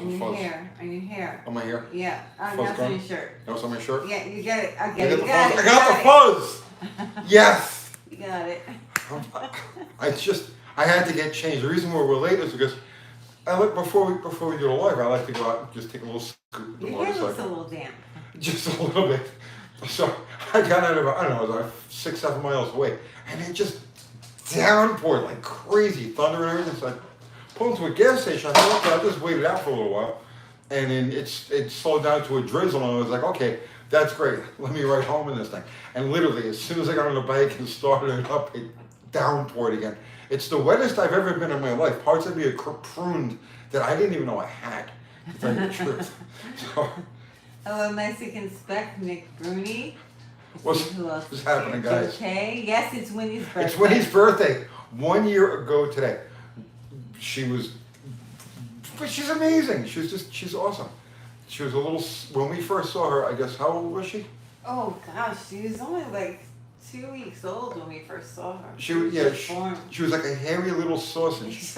some fuzz. On your hair. On my hair? Yeah. Fuzz That's on gone? your shirt. That was on my shirt? Yeah, you got it. I I got the fuzz. I You got the fuzz! Yes! You got it. I had to get changed. The reason why we're late is because I like before we do the live, I like to go out and just take a little scoop of the Your hair looks motorcycle. a little damp. Just a little bit. So I got out of, I don't know, it was like 6-7 miles away, and it just downpoured like crazy, thunder and everything. So I pulled into a gas station. I thought, okay, I'll just wait it out for a little while, and then it slowed down to a drizzle, and I was like, okay, that's great. Let me ride home in this thing. And literally, as soon as I got on the bike and started it up, it downpoured again. It's the wettest I've ever been in my life. Parts of me are pruned that I didn't even know I had, to tell you the truth. So, Hello, Mexican Spec, Nick Bruni. what's happening, guys? Okay. Yes, it's Winnie's birthday. It's Winnie's birthday. 1 year ago today. But she's amazing. She's awesome. She was a little, when we first saw her, I guess, how old was she? Oh gosh, she was only like 2 weeks old when we first saw her. She was like a hairy little sausage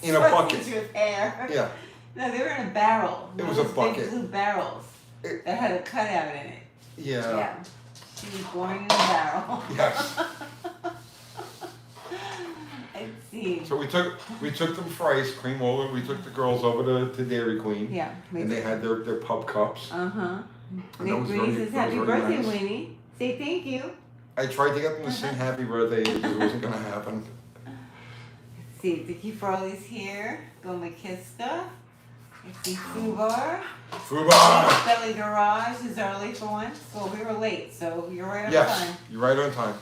in a bucket. With hair. Yeah. No, they were in a barrel. It was a bucket. Big blue barrels that had a cutout in it. Yeah. Yeah. She was born in a barrel. Yes. Let's see. So we took them for ice cream over. We took the girls over to Dairy Queen. Yeah. And they had their pub cups. Uh-huh. And Nick Bruni says happy birthday, nice. Winnie. Say thank you. I tried to get them to sing happy birthday. It wasn't going to happen. Let's see. Dickie Frawley's here. Go Makiska. Let's see. Fubar. Fubar! Belly Garage is early for once. Well, we were late, so you're right on Yes, time. you're right on time.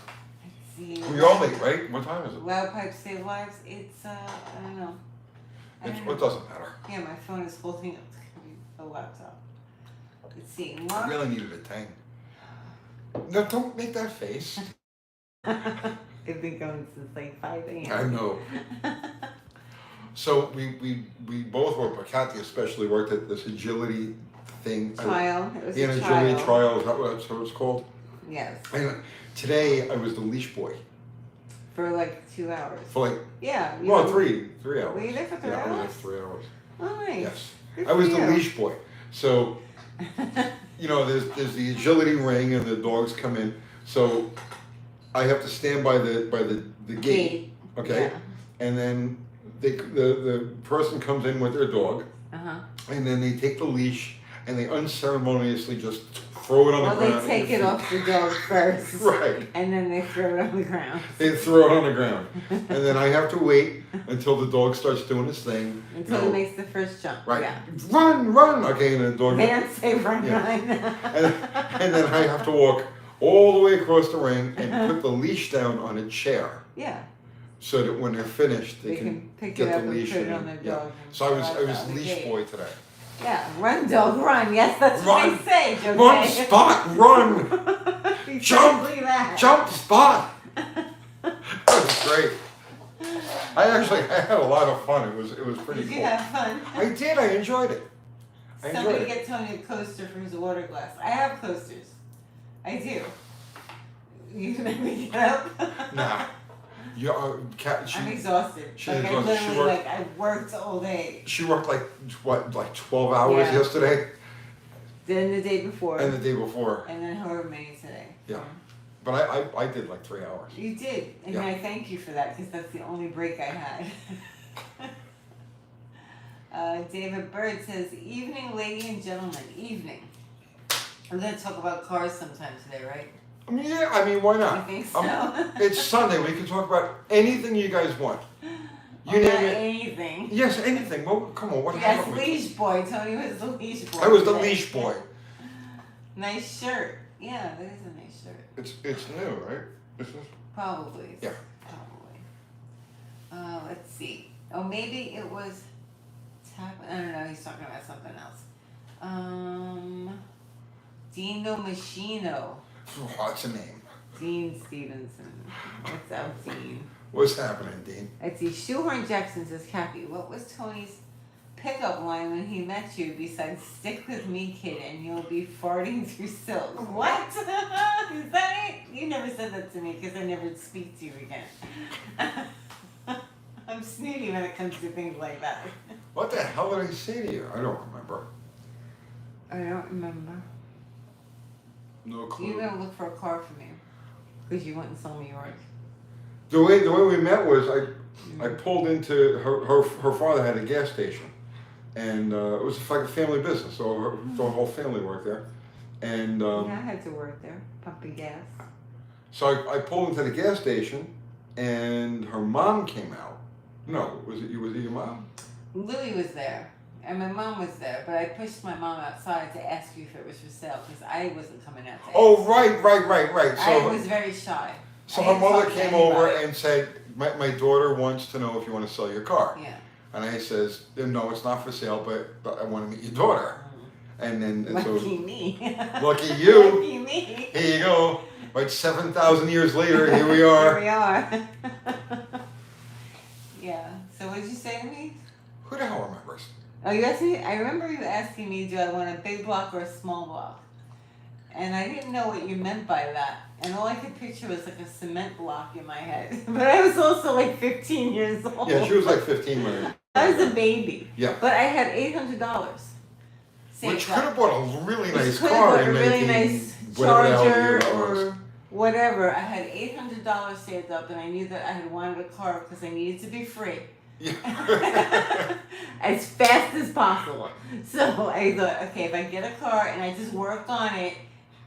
Let's see. We're all late, right? What time is it? Loud Pipe Save Lives. It's, I don't know. It doesn't matter. Yeah, my phone is holding up the laptop. Let's see. I Mark. really needed a tang. No, don't make that face. I've been going since like 5 a.m. I know. So we both worked, Kathy especially worked at this agility thing. Trial. It was Yeah, a an trial. agility trial, is that what it's called? Yes. And today I was the leash boy. For like 2 hours. For like, Yeah. well, 3 hours. Were you there for 3 Yeah, I was hours? there 3 hours. Oh, nice. Yes. Good I was for the you. leash boy. So, you know, there's the agility ring and the dogs come in. So I have to stand by the gate, okay? Yeah. And then the person comes in with their dog, Uh-huh. and then they take the leash and they unceremoniously just throw it on the Well, ground. they take it off the dog first. Right. And then they throw it on the ground. They throw it on the ground. And then I have to wait until the dog starts doing his thing. Until you know, it makes the first jump. right. Yeah. Run! Okay, and the dog. They don't say run, Yeah. run. And then I have to walk all the way across the ring and put the leash down on a chair Yeah. so that when they're finished they can pick get it up the and leash put it in. on their Yeah. dog. and So I let was out the leash gate. boy today. Yeah, run dog, run. Yes, that's Run. what they say, Joe. Run, spot, run, jump, Exactly that. jump, spot. That was great. I had a lot of fun. It was pretty Did cool. you have fun? I did. I enjoyed it. I enjoyed Somebody it. get Tony a coaster for his water glass. I have coasters. I do. You can make me get up? Nah. Kat, I'm exhausted. she Like, I exhausted. She literally, worked- I worked all day. She worked like 12 hours Yeah. yesterday Then the day before. and the day before. And then however many today. Yeah. But I did like 3 hours. You did. And Yeah. I thank you for that because that's the only break I had. David Bird says, evening, lady and gentlemen. Evening. We're going to talk about cars sometime today, right? I mean, yeah. I mean, why not? I think so. It's Sunday. We can talk about anything you guys want. You Not name it. anything. Yes, anything. Well, come on. What Yes, happened? leash boy. Tony was the leash boy. I was the today. leash boy. Nice shirt. Yeah, that is a nice shirt. It's new, right? This is. Probably. Yeah. Probably. Let's see. Oh, maybe it was tap. I don't know. He's talking about something else. Dino Machino. What's a name? Dean Stevenson. What's up, Dean? What's happening, Dean? Let's see. Shoehorn Jackson says, Cappy, what was Tony's pickup line when he met you besides stick with me, kid, and you'll be farting through silk? What? Is that it? You never said that to me because I never speak to you again. I'm snooty when it comes to things like that. What the hell did I say to you? I don't remember. I don't remember. No You clue. were gonna look for a car for me because you wouldn't sell me yours. The way we met was I pulled into her father had a gas station, and it was like a family business, so the whole family worked there, and Yeah, I had to work there, pumping gas. so I pulled into the gas station, and her mom came out. No, was it your mom? Louie was there, and my mom was there, but I pushed my mom outside to ask you if it was for sale because I wasn't coming out to ask. Oh, right. I So was very shy. so I her didn't mother talk to came over anybody. and said, my daughter wants to know if you want to sell your car. Yeah. And I says, no, it's not for sale, but I want to meet your daughter. And then and so Lucky me. lucky you. Lucky me. Here you go. Right, 7,000 years later, here we are. Here we are. Yeah. So what did you say to me? Who the hell remembers? Oh, you asked me. I remember you asking me, do I want a big block or a small block? And I didn't know what you meant by that. And all I could picture was like a cement block in my head. But I was also like 15 years old. Yeah, she was like 15 when I was a baby. Yeah. But I had $800. Which could have bought a really nice Could car have in bought a really 19 nice whatever the hell year Charger that was. or whatever. I had $800 saved up, and I knew that I had wanted a car because I needed to be free. Yeah. As fast as possible. So I thought, okay, if I get a car and I just work on it,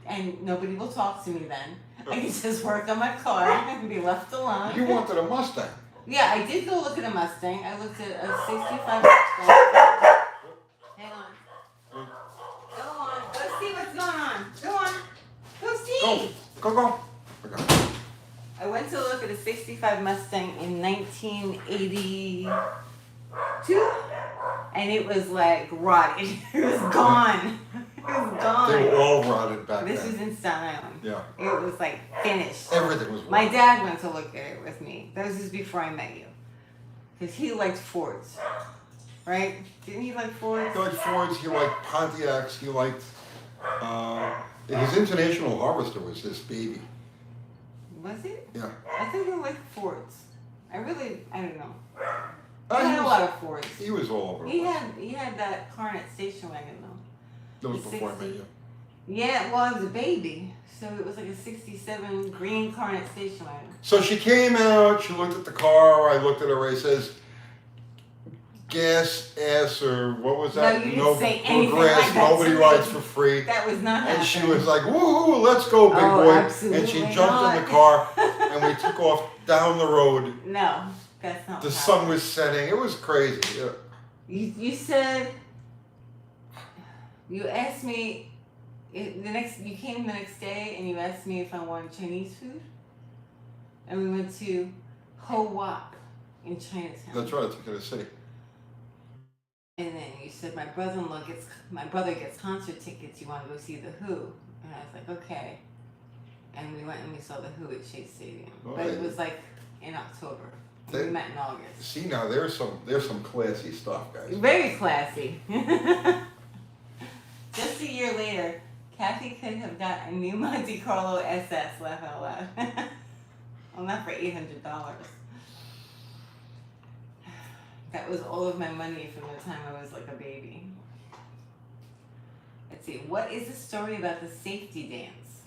and nobody will talk to me then, I can just work on my car and be left alone. You wanted a Mustang. Yeah, I did go look at a Mustang. I looked at a 65 Mustang. Hang on. Go on. Go see what's going on. Go on. Go see. Go. Okay. I went to look at a 65 Mustang in 1982, and it was like rotted. It was gone. It was gone. They were all rotted back This then. was in Staten Island. Yeah. It was like finished. Everything was My rotted. dad went to look at it with me. That was just before I met you. Because he liked Fords. Right? Didn't he like Fords? He liked Fords, he liked Pontiacs, he liked, his International Harvester was this baby. Was it? Yeah. I think he liked Fords. I don't know. Uh, He he had a was- lot of Fords. He was all over the He place. had that Carnet station wagon though. That was the before I met 60. you. Yeah, well I was a baby. So it was like a 67 green Carnet station wagon. So she came out, she looked at the car, I looked at her, I says, gas ass, or what was that? No, you didn't say anything grass, like that nobody to me. rides for free. That was not And happening. she was like, woohoo, let's go, big Oh, boy. absolutely And she jumped in the not. car, and we took off down the road. No, that's not The what sun happened. was setting. It was crazy. Yeah. You said, you asked me, you came the next day and you asked me if I wanted Chinese food. And we went to Ho Wop in Chinatown. That's right, I took her to the city. And then you said my brother gets concert tickets. You want to go see the Who? And I was like, okay. And we went and we saw the Who at Chase Stadium. Oh, But it yeah. was like in October. They- We met in August. See, now there's some classy stuff, guys. Very classy. Just a year later, Kathy could have got a new Monte Carlo SS. Laugh out loud. Well, not for $800. That was all of my money from the time I was like a baby. Let's see. What is the story about the safety dance?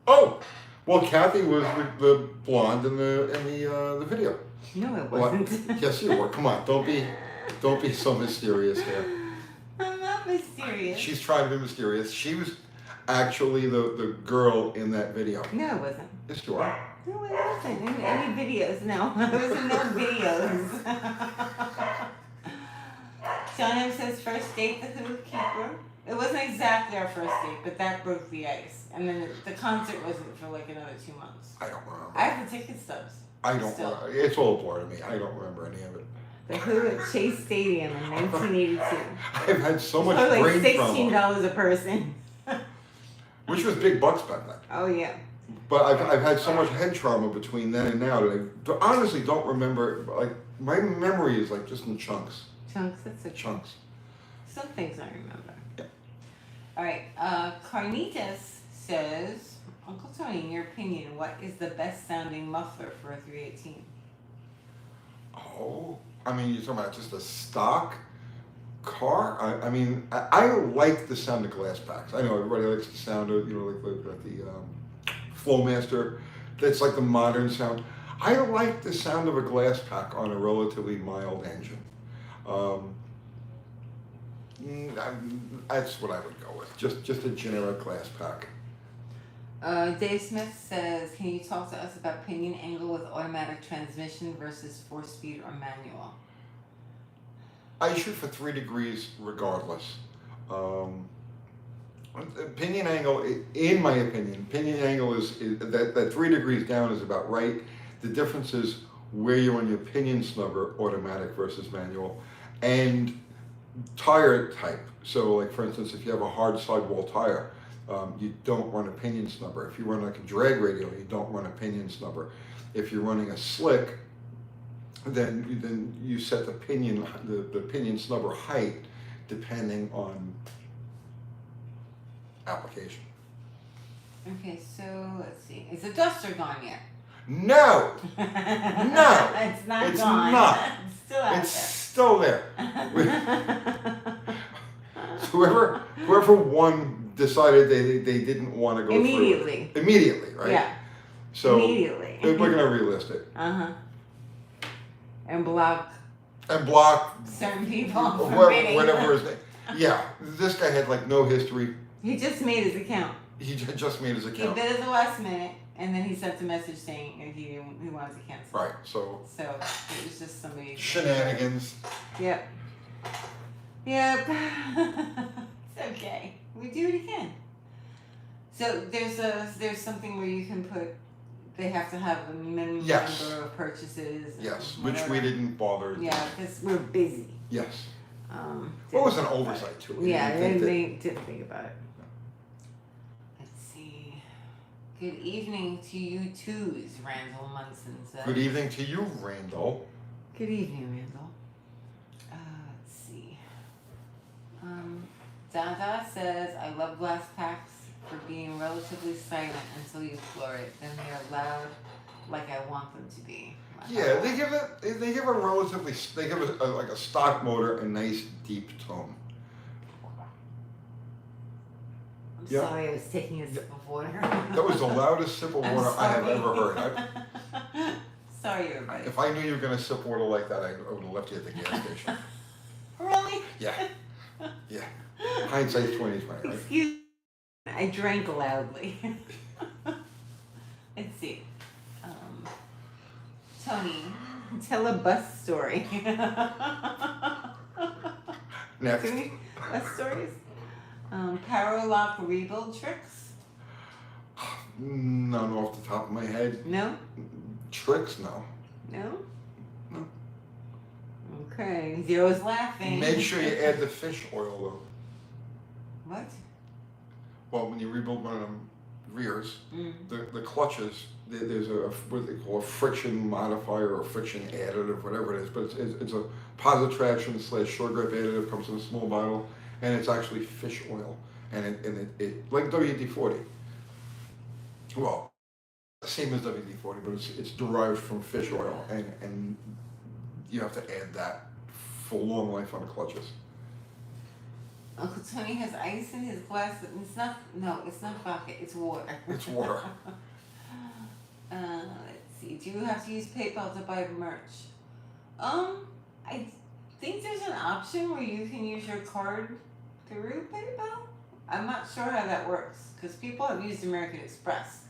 Oh, well, Kathy was the blonde in the video. No, it Well, wasn't. yes, you were. Come on, don't be so mysterious here. I'm not mysterious. She's trying to be mysterious. She was actually the girl in that video. No, it wasn't. Yes, you are. No, it wasn't. Any videos? No, there was no videos. John M says first date, the Who Keeper. It wasn't exactly our first date, but that broke the ice. And then the concert wasn't for like another 2 months. I don't remember. I have the ticket stubs. I don't. Still. It's all a blur to me. I don't remember any of it. The Who at Chase Stadium in 1982. I've had so much For like brain trauma, $16 a person. which was big bucks back then. Oh yeah. But I've had so much head trauma between then and now that I honestly don't remember. Like my memory is like just in chunks. Chunks, that's okay. Chunks. Some things I remember. Yeah. All right. Carnitas says, Uncle Tony, in your opinion, what is the best sounding muffler for a 318? Oh, I mean, you're talking about just a stock car. I like the sound of glass packs. I know everybody likes the sound of, like the Flowmaster. That's like the modern sound. I like the sound of a glass pack on a relatively mild engine. Um, that's what I would go with. Just a generic glass pack. Dave Smith says, can you talk to us about pinion angle with automatic transmission versus 4-speed or manual? I shoot for 3 degrees regardless. Pinion angle, in my opinion, pinion angle is that 3 degrees down is about right. The difference is where you're on your pinion snubber, automatic versus manual, and tire type. So, like for instance, if you have a hard sidewall tire, you don't run a pinion snubber. If you run like a drag radial, you don't run a pinion snubber. If you're running a slick, then you set the pinion snubber height depending on application. Okay, so let's see. Is the duster gone yet? No, no, It's not it's gone. not. It's still out It's still there. Whoever won decided they didn't want to go Immediately. through it. Immediately, right? Yeah. So Immediately. we're gonna relist it And block and block certain people from whatever his name. Yeah, this guy had like no history. He just made his account. He just made his He account. bid at the last minute, and then he sent a message saying he wanted to cancel. Right. So it was just somebody. shenanigans. Yep. Yep. It's okay. We do it again. So there's something where you can put. They have to have a minimum number of purchases. Yes, which we didn't bother. Yeah, because we're busy. Yes. What was an oversight too? Yeah, they didn't think about it. Let's see. Good evening to you twos, Randall Munson says. Good evening to you, Randall. Good evening, Randall. Let's see. Dada says, I love glass packs for being relatively silent until you floor it. Then they are loud like I want them to be. Yeah, they give a relatively, they give like a stock motor a nice deep tone. I'm sorry, I was taking a sip of water. That was the loudest sip of water I have ever heard. Sorry, everybody. If I knew you were going to sip water like that, I would have left you at the gas station. Really? Yeah. Yeah. Hindsight's 20/20, right? Excuse me. I drank loudly. Let's see. Tony, tell a bus story. Next. Bus stories? Power lock rebuild tricks? None off the top of my head. No? Tricks? No. No? No. Okay. Zero's laughing. Make sure you add the fish oil though. What? Well, when you rebuild one of them rears, the clutches, there's what they call a friction modifier or friction additive, whatever it is, but it's a positive traction / short grip additive, comes in a small bottle, and it's actually fish oil, and it like WD-40. Well, same as WD-40, but it's derived from fish oil, and you have to add that for long life on the clutches. Uncle Tony has ice in his glass. It's not vodka, it's water. It's water. Let's see. Do you have to use PayPal to buy merch? I think there's an option where you can use your card through PayPal. I'm not sure how that works because people have used American Express.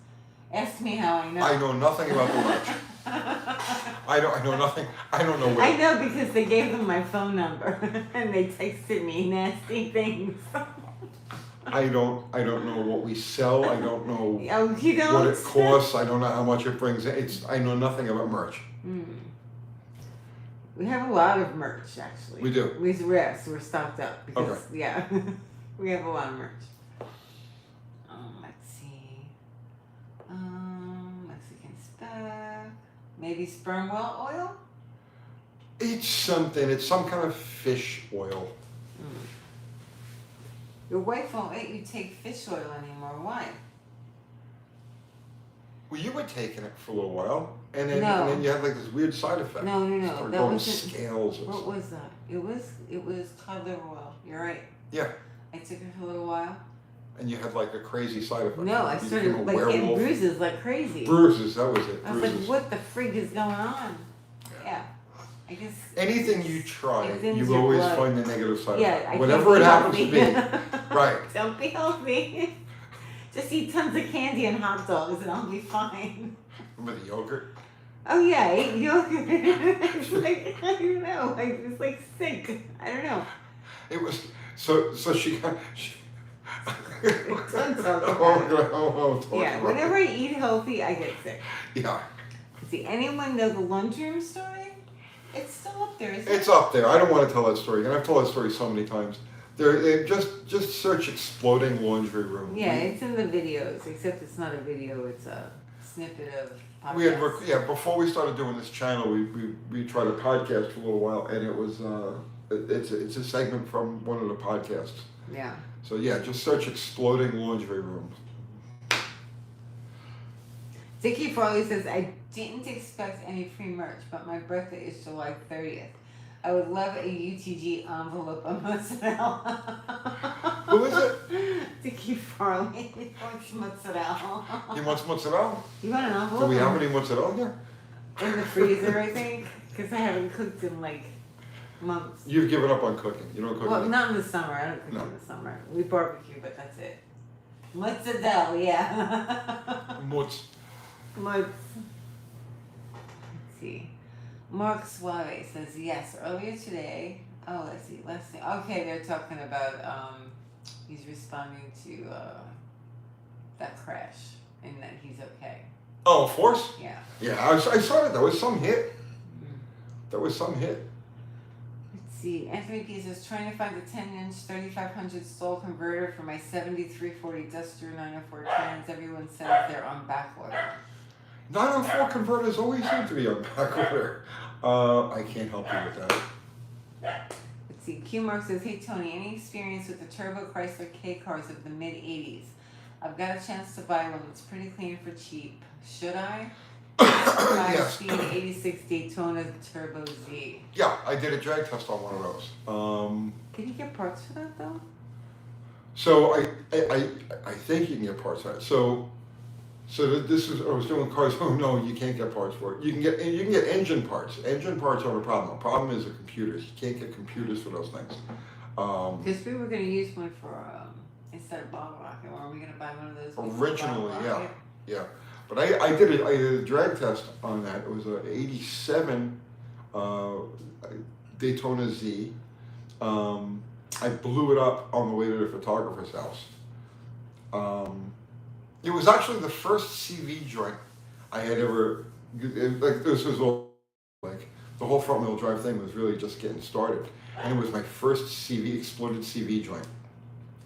Ask me how I know. I know nothing about the merch. I know nothing. I don't know where. I know because they gave them my phone number and they texted me nasty things. I don't know what we sell. I don't know Oh, you don't? what it costs. I don't know how much it brings. I know nothing about merch. We have a lot of merch actually. We do. We're stocked up because Okay. we have a lot of merch. Let's see. Mexican spec. Maybe sperm whale oil? It's something. It's some kind of fish oil. Your wife won't let you take fish oil anymore. Why? Well, you were taking it for a little while, and then No. you had like this weird side effect. No. Started That going wasn't. scales. What was that? It was cod liver oil. You're right. Yeah. I took it for a little while. And you had like a crazy side effect. No, I You started became a like getting werewolf. bruises like crazy. Bruises, that was it. I was Bruises. like, what the frig is going on? Yeah. I guess. Anything you try, It thins you your always blood. find the negative side Yeah, effect. I Whatever it can't happens be to be. healthy. Right. Don't be healthy. Just eat tons of candy and hot dogs and I'll be fine. Remember the yogurt? Oh yeah, I ate yogurt. It's like, I don't know, I was like sick. I don't know. It was, so she got, Don't talk about it. Yeah, whenever I eat healthy, I get sick. Yeah. See, anyone know the lunchroom story? It's still up there, isn't it? It's up there. I don't want to tell that story, and I've told that story so many times. Just search exploding laundry room. Yeah, it's in the videos, except it's not a video, it's a snippet of podcast. We had before we started doing this channel, we tried a podcast for a little while, and it was it's a segment from one of the podcasts. Yeah. So yeah, just search exploding laundry room. Dickie Farley says, I didn't expect any free merch, but my birthday is July 30th. I would love a UTG envelope of mozzarella. Who is it? Dickie Farley. He wants mozzarella. He wants mozzarella? You want an Do envelope? we have any mozzarella here? In the freezer, I think, because I haven't cooked in like months. You've given up on cooking. You don't cook. Well, not in the summer. I don't cook in the summer. We barbecue, but that's it. Mozzarella, yeah. Mozz. Let's see. Mark Suave says yes. Earlier today. Oh, let's see. Let's see. Okay, they're talking about. He's responding to that crash and that he's okay. Oh, Force? Yeah. Yeah, I saw it. That was some hit. That was some hit. Let's see. Anthony P says trying to find a 10-inch 3500 stall converter for my 7340 Duster 904 Trans. Everyone says they're on back order. 904 converters always seem to be on back order. I can't help you with that. Let's see. Q Mark says, hey Tony, any experience with the turbo Chrysler K cars of the mid 80s? I've got a chance to buy one that's pretty clean for cheap. Should I? Yes. 5-speed 86 Daytona Turbo Z. Yeah, I did a drag test on one of those. Can you get parts for that though? So I think you can get parts for it. So this is, I was doing cars. Oh no, you can't get parts for it. You can get engine parts. Engine parts aren't a problem. The problem is the computers. You can't get computers for those things. Because we were going to use one for instead of bottle rocket. Or are we going to buy one of those? Originally, yeah. But I did a drag test on that. It was a '87 Daytona Z. I blew it up on the way to the photographer's house. It was actually the first CV joint I had ever. Like this was all like the whole front wheel drive thing was really just getting started, and it was my first exploded CV joint.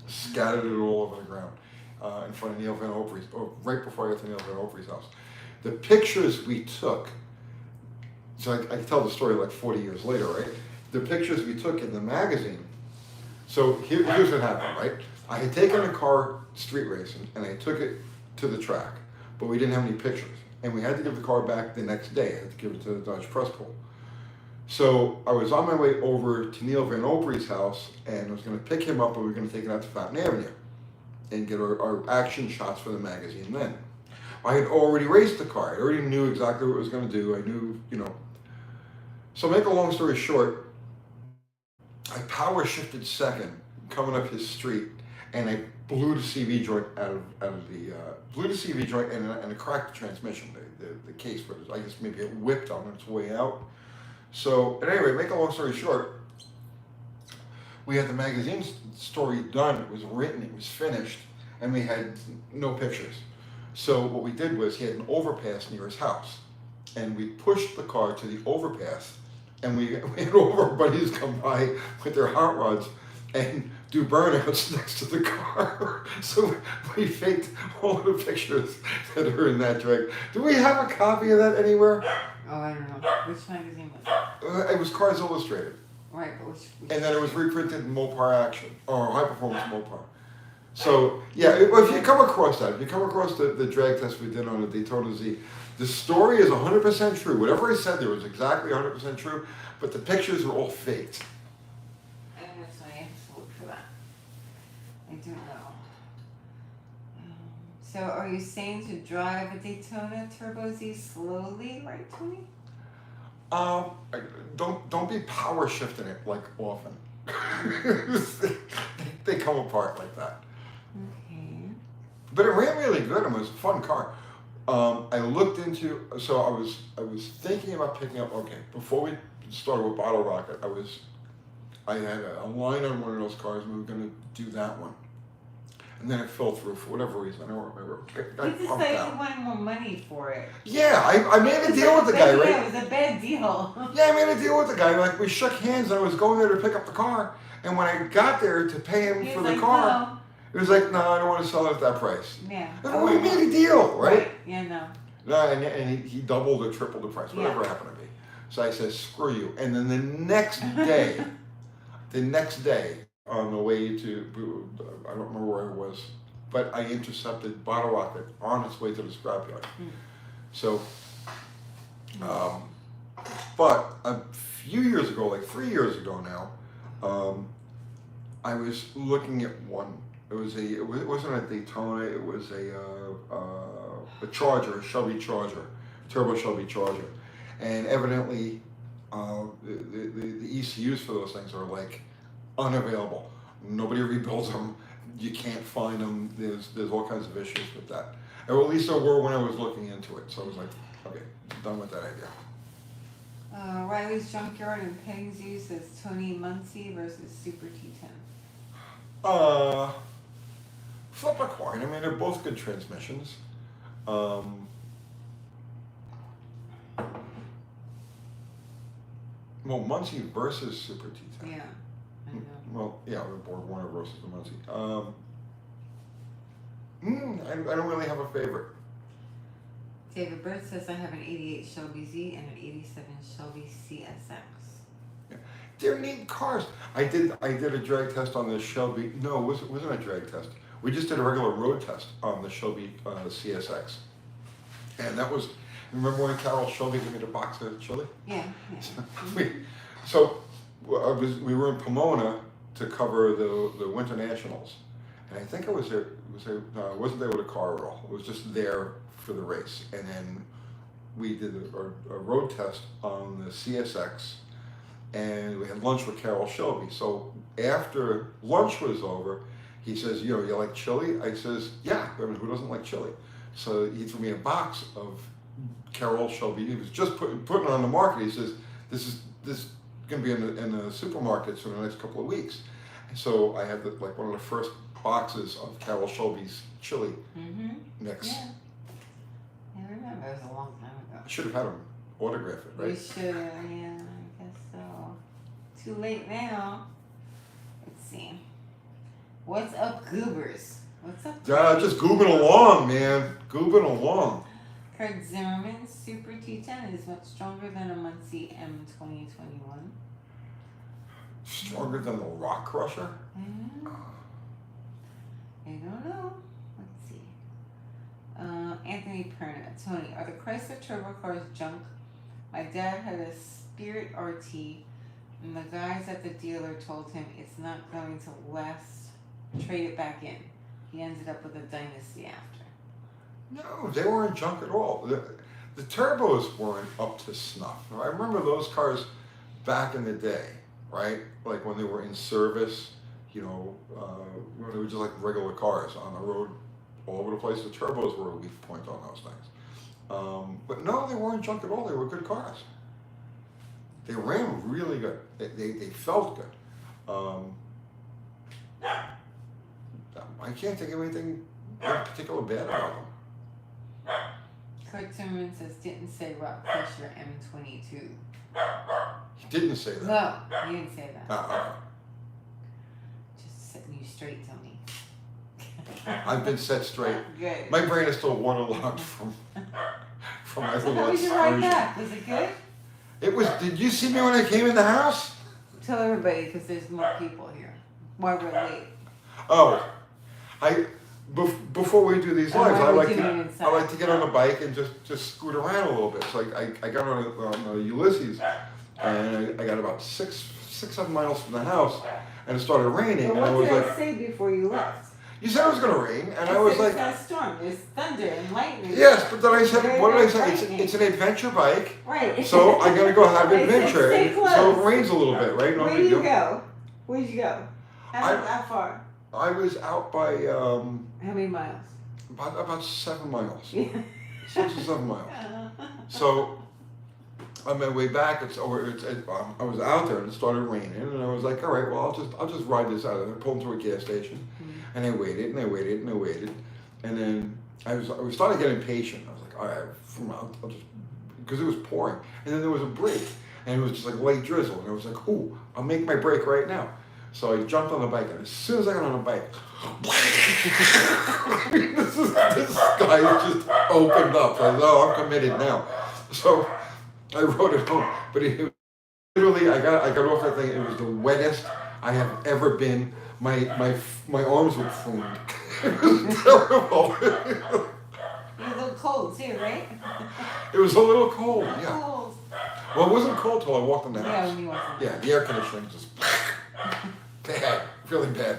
Scattered it all over the ground. In front of Neil Van Opry's, or right before I got to Neil Van Opry's house. The pictures we took, so I tell the story like 40 years later, right? The pictures we took in the magazine, so here's what happened, right? I had taken a car street racing and I took it to the track, but we didn't have any pictures. And we had to give the car back the next day. I had to give it to the Dodge Press Pool. So I was on my way over to Neil Van Opry's house and I was going to pick him up and we were going to take it out to Fountain Avenue and get our action shots for the magazine then. I had already raced the car. I already knew exactly what it was going to do. I knew, So make a long story short, I power shifted second coming up his street and I blew the CV joint out of the, blew the CV joint and I cracked the transmission, the case, but I guess maybe it whipped on its way out. So, at any rate, make a long story short, we had the magazine story done, it was written, it was finished, and we had no pictures. So what we did was he had an overpass near his house, and we pushed the car to the overpass, and we had all of our buddies come by with their hot rods and do burnouts next to the car. So we faked all of the pictures that are in that drag. Do we have a copy of that anywhere? Oh, I don't know. Which magazine was It was Cars Illustrated. it? Right, but which And then it was reprinted in Mopar Action, or High Performance Mopar. So yeah, if you come across that, if you come across the drag test we did on the Daytona Z, the story is 100% true. Whatever I said there was exactly 100% true, but the pictures are all faked. I don't know, so I have to look for that. I don't know. So are you saying to drive a Daytona Turbo Z slowly, right, Tony? Don't be power shifting it like often. they come apart like that. Okay. But it ran really good and it was a fun car. I looked into, so I was thinking about picking up, okay, before we started with Bottle Rocket, I had a line on one of those cars and we were gonna do that one. And then it fell through for whatever reason, I don't remember. I You pumped decided out. you wanted more money for it. Yeah, I made a deal with the guy, right? Yeah, it was a bad deal. Yeah, I made a deal with the guy, like we shook hands and I was going there to pick up the car. And when I got there to pay him He for was the like, car, it was like, no, I don't want to sell it at that price. no. Yeah. And we made a deal, right? Yeah, no. No, and he doubled or tripled the price, whatever it happened to be. So I said, screw you. And then the next day, on the way to, I don't remember where it was, but I intercepted Bottle Rocket on its way to the scrapyard. So, but a few years ago, like 3 years ago now, I was looking at one. It wasn't a Daytona. It was a Charger, a Shelby Charger, turbo Shelby Charger, and evidently the ECUs for those things are like unavailable. Nobody rebuilds them. You can't find them. There's all kinds of issues with that. Or at least there were when I was looking into it. So I was like, okay, done with that idea. Riley's Junkyard and Petting Zoo says Tony Muncie versus Super T10. Flip a coin. I mean, they're both good transmissions. Well, Muncie versus Super T10. Yeah, I know. Well, yeah, or Warner versus the Muncie. I don't really have a favorite. David Bird says I have an 88 Shelby Z and an 87 Shelby CSX. Yeah. They're neat cars. I did a drag test on the Shelby. No, it wasn't a drag test. We just did a regular road test on the Shelby CSX, and that was. Remember when Carol Shelby gave me the box of chili? Yeah. We were in Pomona to cover the Winter Nationals, and I think I was there. I wasn't there with a car at all. It was just there for the race, and then we did a road test on the CSX, and we had lunch with Carol Shelby. So after lunch was over, he says, you like chili? I says, yeah. I mean, who doesn't like chili? So he threw me a box of Carol Shelby. He was just putting it on the market. He says, this is going to be in the supermarkets for the next couple of weeks. And so I had one of the first boxes of Carol Shelby's chili mix. Yeah. I remember, it was a long time ago. I should have had him autograph it, right? We should, yeah, I guess so. Too late now. Let's see. What's up, goobers? What's up? Just goobing along, man. Goobing along. Kurt Zimmerman, Super T10 is much stronger than a Muncie M 2021. Stronger than the Rock Crusher? I don't know. Let's see. Anthony Perna. Tony, are the Chrysler turbo cars junk? My dad had a Spirit RT, and the guys at the dealer told him it's not going to last. Trade it back in. He ended up with a Dynasty after. No, they weren't junk at all. The turbos weren't up to snuff. I remember those cars back in the day, right? Like when they were in service, when they were just like regular cars on the road all over the place. The turbos were a weak point on those things. But no, they weren't junk at all. They were good cars. They ran really good. They felt good. I can't think of anything in particular bad about them. Kurt Zimmerman says, didn't say Rock Crusher M22. He didn't say that. No, he didn't say that. Just setting you straight, Tony. I've been set straight. Good. My brain is still waterlogged from my So little how was your ride excursion. back? Was it good? It was. Did you see me when I came in the house? Tell everybody, because there's more people here. Why we're late. Oh, Before we do these Oh, lives, why I would like you to do it inside? I like to get on a bike and just scoot around a little bit. So I got on Ulysses, and I got about 7 miles from the house, and it started raining, Well, and I what was did like, I say before you left? "You said it was gonna rain," and I I was said like, it's gonna storm. There's thunder and lightning. "Yes," but then I said, Very, "What did I very say? frightening. It's an adventure bike, Right. so I gotta go have I said, adventure." stay And close. so it rains a little bit, right? No Where big did you deal. go? Where'd you go? How far? I was out by How many miles? about 7 miles, Yeah. 6 or 7 miles. So on my way back, I was out there and it started raining, and I was like, all right, well, I'll just ride this out. And I pulled into a gas station, and I waited and I waited and I waited, and then I was starting to get impatient. I was like, all right, I'll just, because it was pouring, and then there was a break, and it was just like light drizzle, and I was like, ooh, I'll make my break right now. So I jumped on the bike, and as soon as I got on the bike, this guy just opened up. I was, oh, I'm committed now. So I rode it home, but it literally, I got off that thing. It was the wettest I have ever been. My arms were pruned. It was terrible. It was a little cold too, right? It was a little cold, yeah. Cold. Well, it wasn't cold till I walked in the Yeah, house. when you walked in. Yeah, the air conditioning just bad, really bad.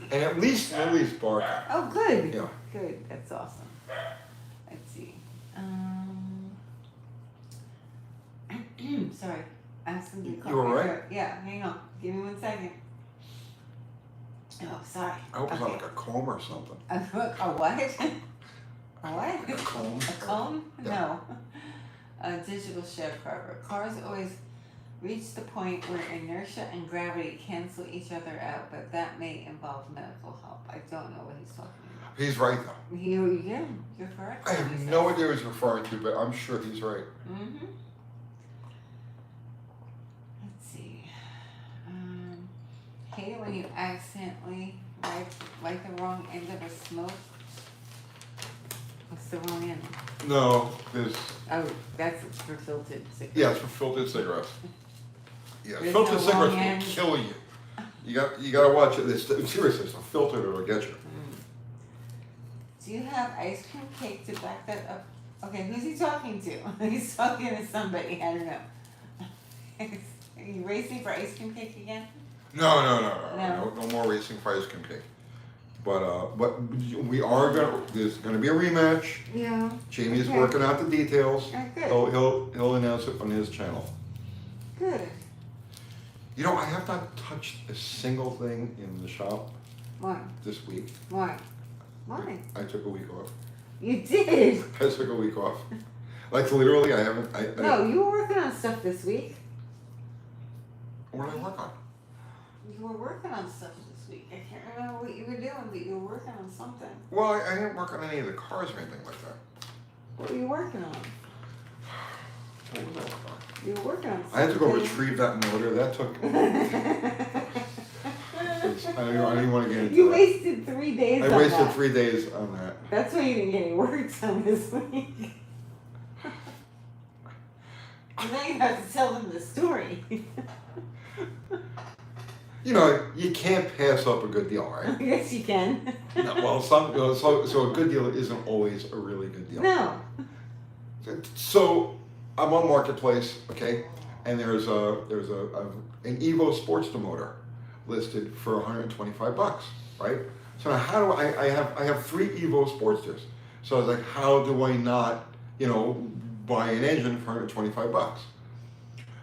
And at least barking. Oh, good. Yeah. Good. That's awesome. Let's see. Sorry. I have something to call You all my right? throat. Yeah, hang on. Give me 1 second. Oh, sorry. I hope it's not like a comb or something. A what? A what? A comb? A comb? Yeah. No. A digital shed carver. Cars always reach the point where inertia and gravity cancel each other out, but that may involve medical help. I don't know what he's talking about. He's right though. Yeah, you're correct. I have no idea what he's referring to, but I'm sure he's right. Mm-hmm. Let's see. Hate it when you accidentally light the wrong end of a smoke. What's the wrong end? No, there's, Oh, that's for filtered cigarettes. yeah, it's for filtered cigarettes. Yeah, There's filtered no cigarettes wrong end. will kill you. You gotta watch it. Seriously, it's a filter that'll get you. Do you have ice cream cake to back that up? Okay, who's he talking to? He's talking to somebody, I don't know. Are you racing for ice cream cake again? No more racing for ice cream cake. But we are there's gonna be a rematch. Yeah. Jamie's Okay. working out the details. Oh, good. He'll announce it on his channel. Good. You know, I have not touched a single thing in the shop Why? this week. Why? Why? I took a week off. You did. I took a week off. Like literally, I haven't. No, you were working on stuff this week. What did I work on? You were working on stuff this week. I can't remember what you were doing, but you were working on something. Well, I didn't work on any of the cars or anything like that. What were you working on? What was I working on? You were working on something. I had to go retrieve that motor. That took. I didn't want to get into You that. wasted 3 days on I wasted that. 3 days on that. That's why you didn't get any work done this week. Now you have to tell them the story. You know, you can't pass up a good deal, right? Yes, you can. No, well, so a good deal isn't always a really good deal. No. So I'm on Marketplace, okay, and there's an Evo Sportster motor listed for $125, right? So now how do I have 3 Evo Sportsters. So I was like, how do I not, buy an engine for $125?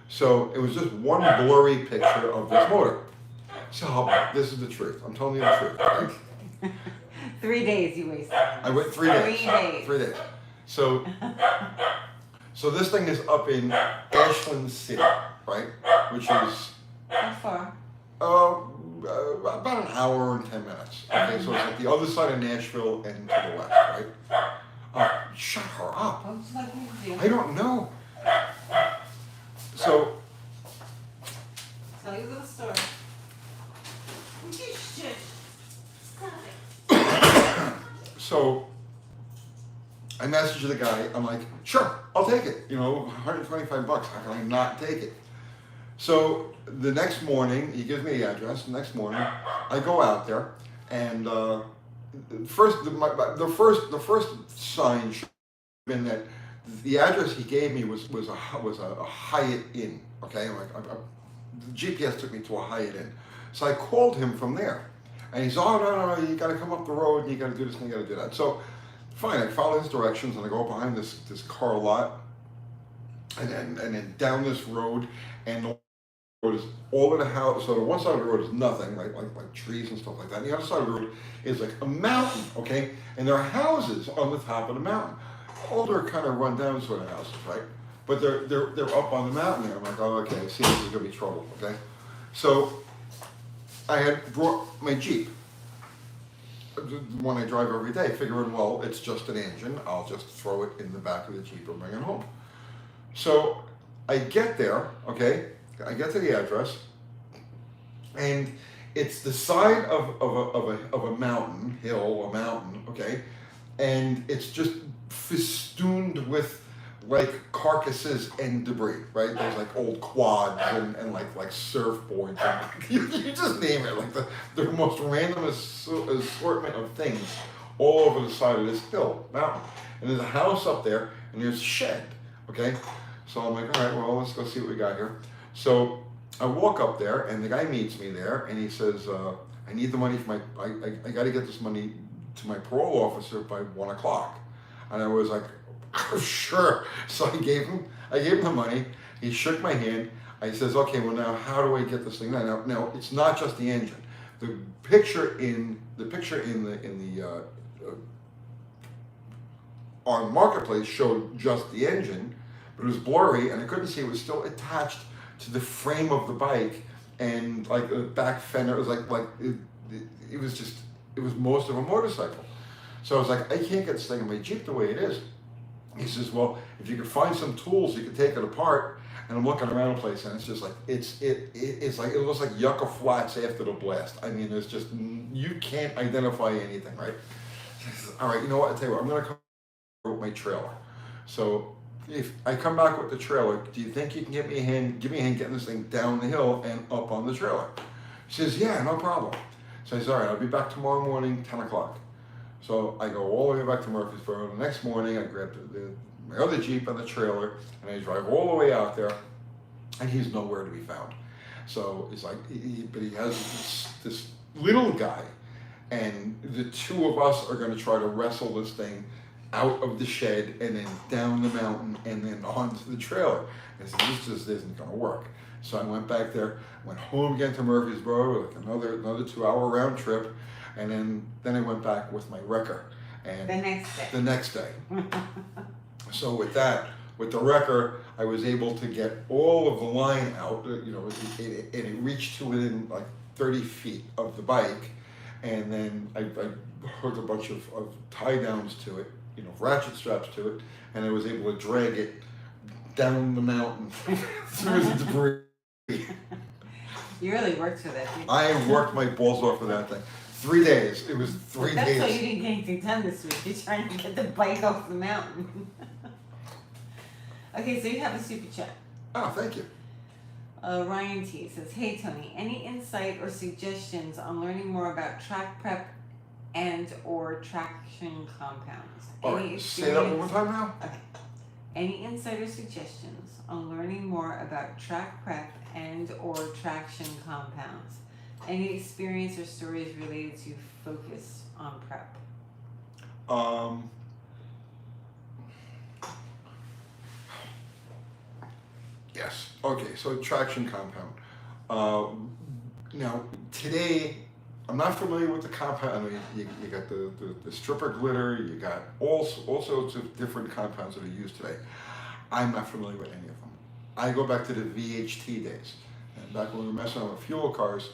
So it was just one blurry picture of this motor. So this is the truth. I'm telling you the truth, right? 3 days you wasted. I went 3 days. 3 days. 3 days. So this thing is up in Ashland City, right? Which is How far? about an hour and 10 minutes. Okay, so it's like the other side of Nashville and to the west, right? Shut her up. What would you like me to do? I don't know. So Tell you the story. You should. Stop it. So I messaged the guy. I'm like, sure, I'll take it. $125. How can I not take it? So the next morning, he gives me the address. The next morning, I go out there, and the first sign should have been that the address he gave me was a Hyatt Inn. Okay, the GPS took me to a Hyatt Inn, so I called him from there, and he's oh no, you got to come up the road, and you got to do this, and you got to do that. So fine, I follow his directions, and I go behind this car lot, and then down this road, and the road is all of the house. So the one side of the road is nothing, like trees and stuff like that. And the other side of the road is like a mountain, okay? And there are houses on the top of the mountain. Older, kind of run down sort of houses, right? But they're up on the mountain there. I'm like, oh, okay, I see this is gonna be trouble, okay? So I had brought my Jeep, the one I drive every day, figuring, well, it's just an engine. I'll just throw it in the back of the Jeep and bring it home. So I get there, okay? I get to the address, and it's the side of a mountain, a mountain, okay? And it's just festooned with like carcasses and debris, right? There's like old quads and like surfboards. And you just name it, like the most random assortment of things all over the side of this mountain. And there's a house up there, and there's a shed, okay? So I'm like, all right, well, let's go see what we got here. So I walk up there, and the guy meets me there, and he says, I need the money for I got to get this money to my parole officer by 1 o'clock. And I was like, oh, sure. So I gave him the money. He shook my hand. I says, okay, well now how do I get this thing done? Now it's not just the engine. The picture in the on Marketplace showed just the engine, but it was blurry and I couldn't see it was still attached to the frame of the bike, and like the back fender. It was it was most of a motorcycle. So I was like, I can't get this thing in my Jeep the way it is. He says, well, if you could find some tools, you could take it apart. And I'm looking around the place, and it's just like it looks like Yucca Flats after the blast. I mean, there's just, you can't identify anything, right? Says, all right, you know what? I tell you what, I'm gonna come with my trailer. So if I come back with the trailer, do you think you can give me a hand getting this thing down the hill and up on the trailer? She says, yeah, no problem. So I said, all right, I'll be back tomorrow morning, 10 o'clock. So I go all the way back to Murfreesboro. The next morning, I grab my other Jeep and the trailer, and I drive all the way out there, and he's nowhere to be found. So it's like, but he has this little guy, and the two of us are going to try to wrestle this thing out of the shed and then down the mountain and then onto the trailer. I said, this just isn't going to work. So I went back there, went home again to Murfreesboro, like another 2-hour round trip, and then I went back with my wrecker. And the next day. So with the wrecker, I was able to get all of the line out, and it reached to within like 30 feet of the bike, and then I hooked a bunch of tie downs to it, ratchet straps to it, and I was able to drag it down the mountain through the debris. You really worked with it. I worked my balls off for that thing. 3 days. It was 3 days. That's why you didn't get anything done this week. You're trying to get the bike off the mountain. Okay, so you have a super chat. Oh, thank you. Ryan T says, hey Tony, any insight or suggestions on learning more about track prep and or traction compounds? All right, say that one more time now. Okay. Any insight or suggestions on learning more about track prep and or traction compounds? Any experience or stories related to focus on prep? Yes. Okay, so traction compound. Now, today, I'm not familiar with the compound. I mean, you got the stripper glitter, you got all sorts of different compounds that are used today. I'm not familiar with any of them. I go back to the VHT days. And back when we were messing around with fuel cars,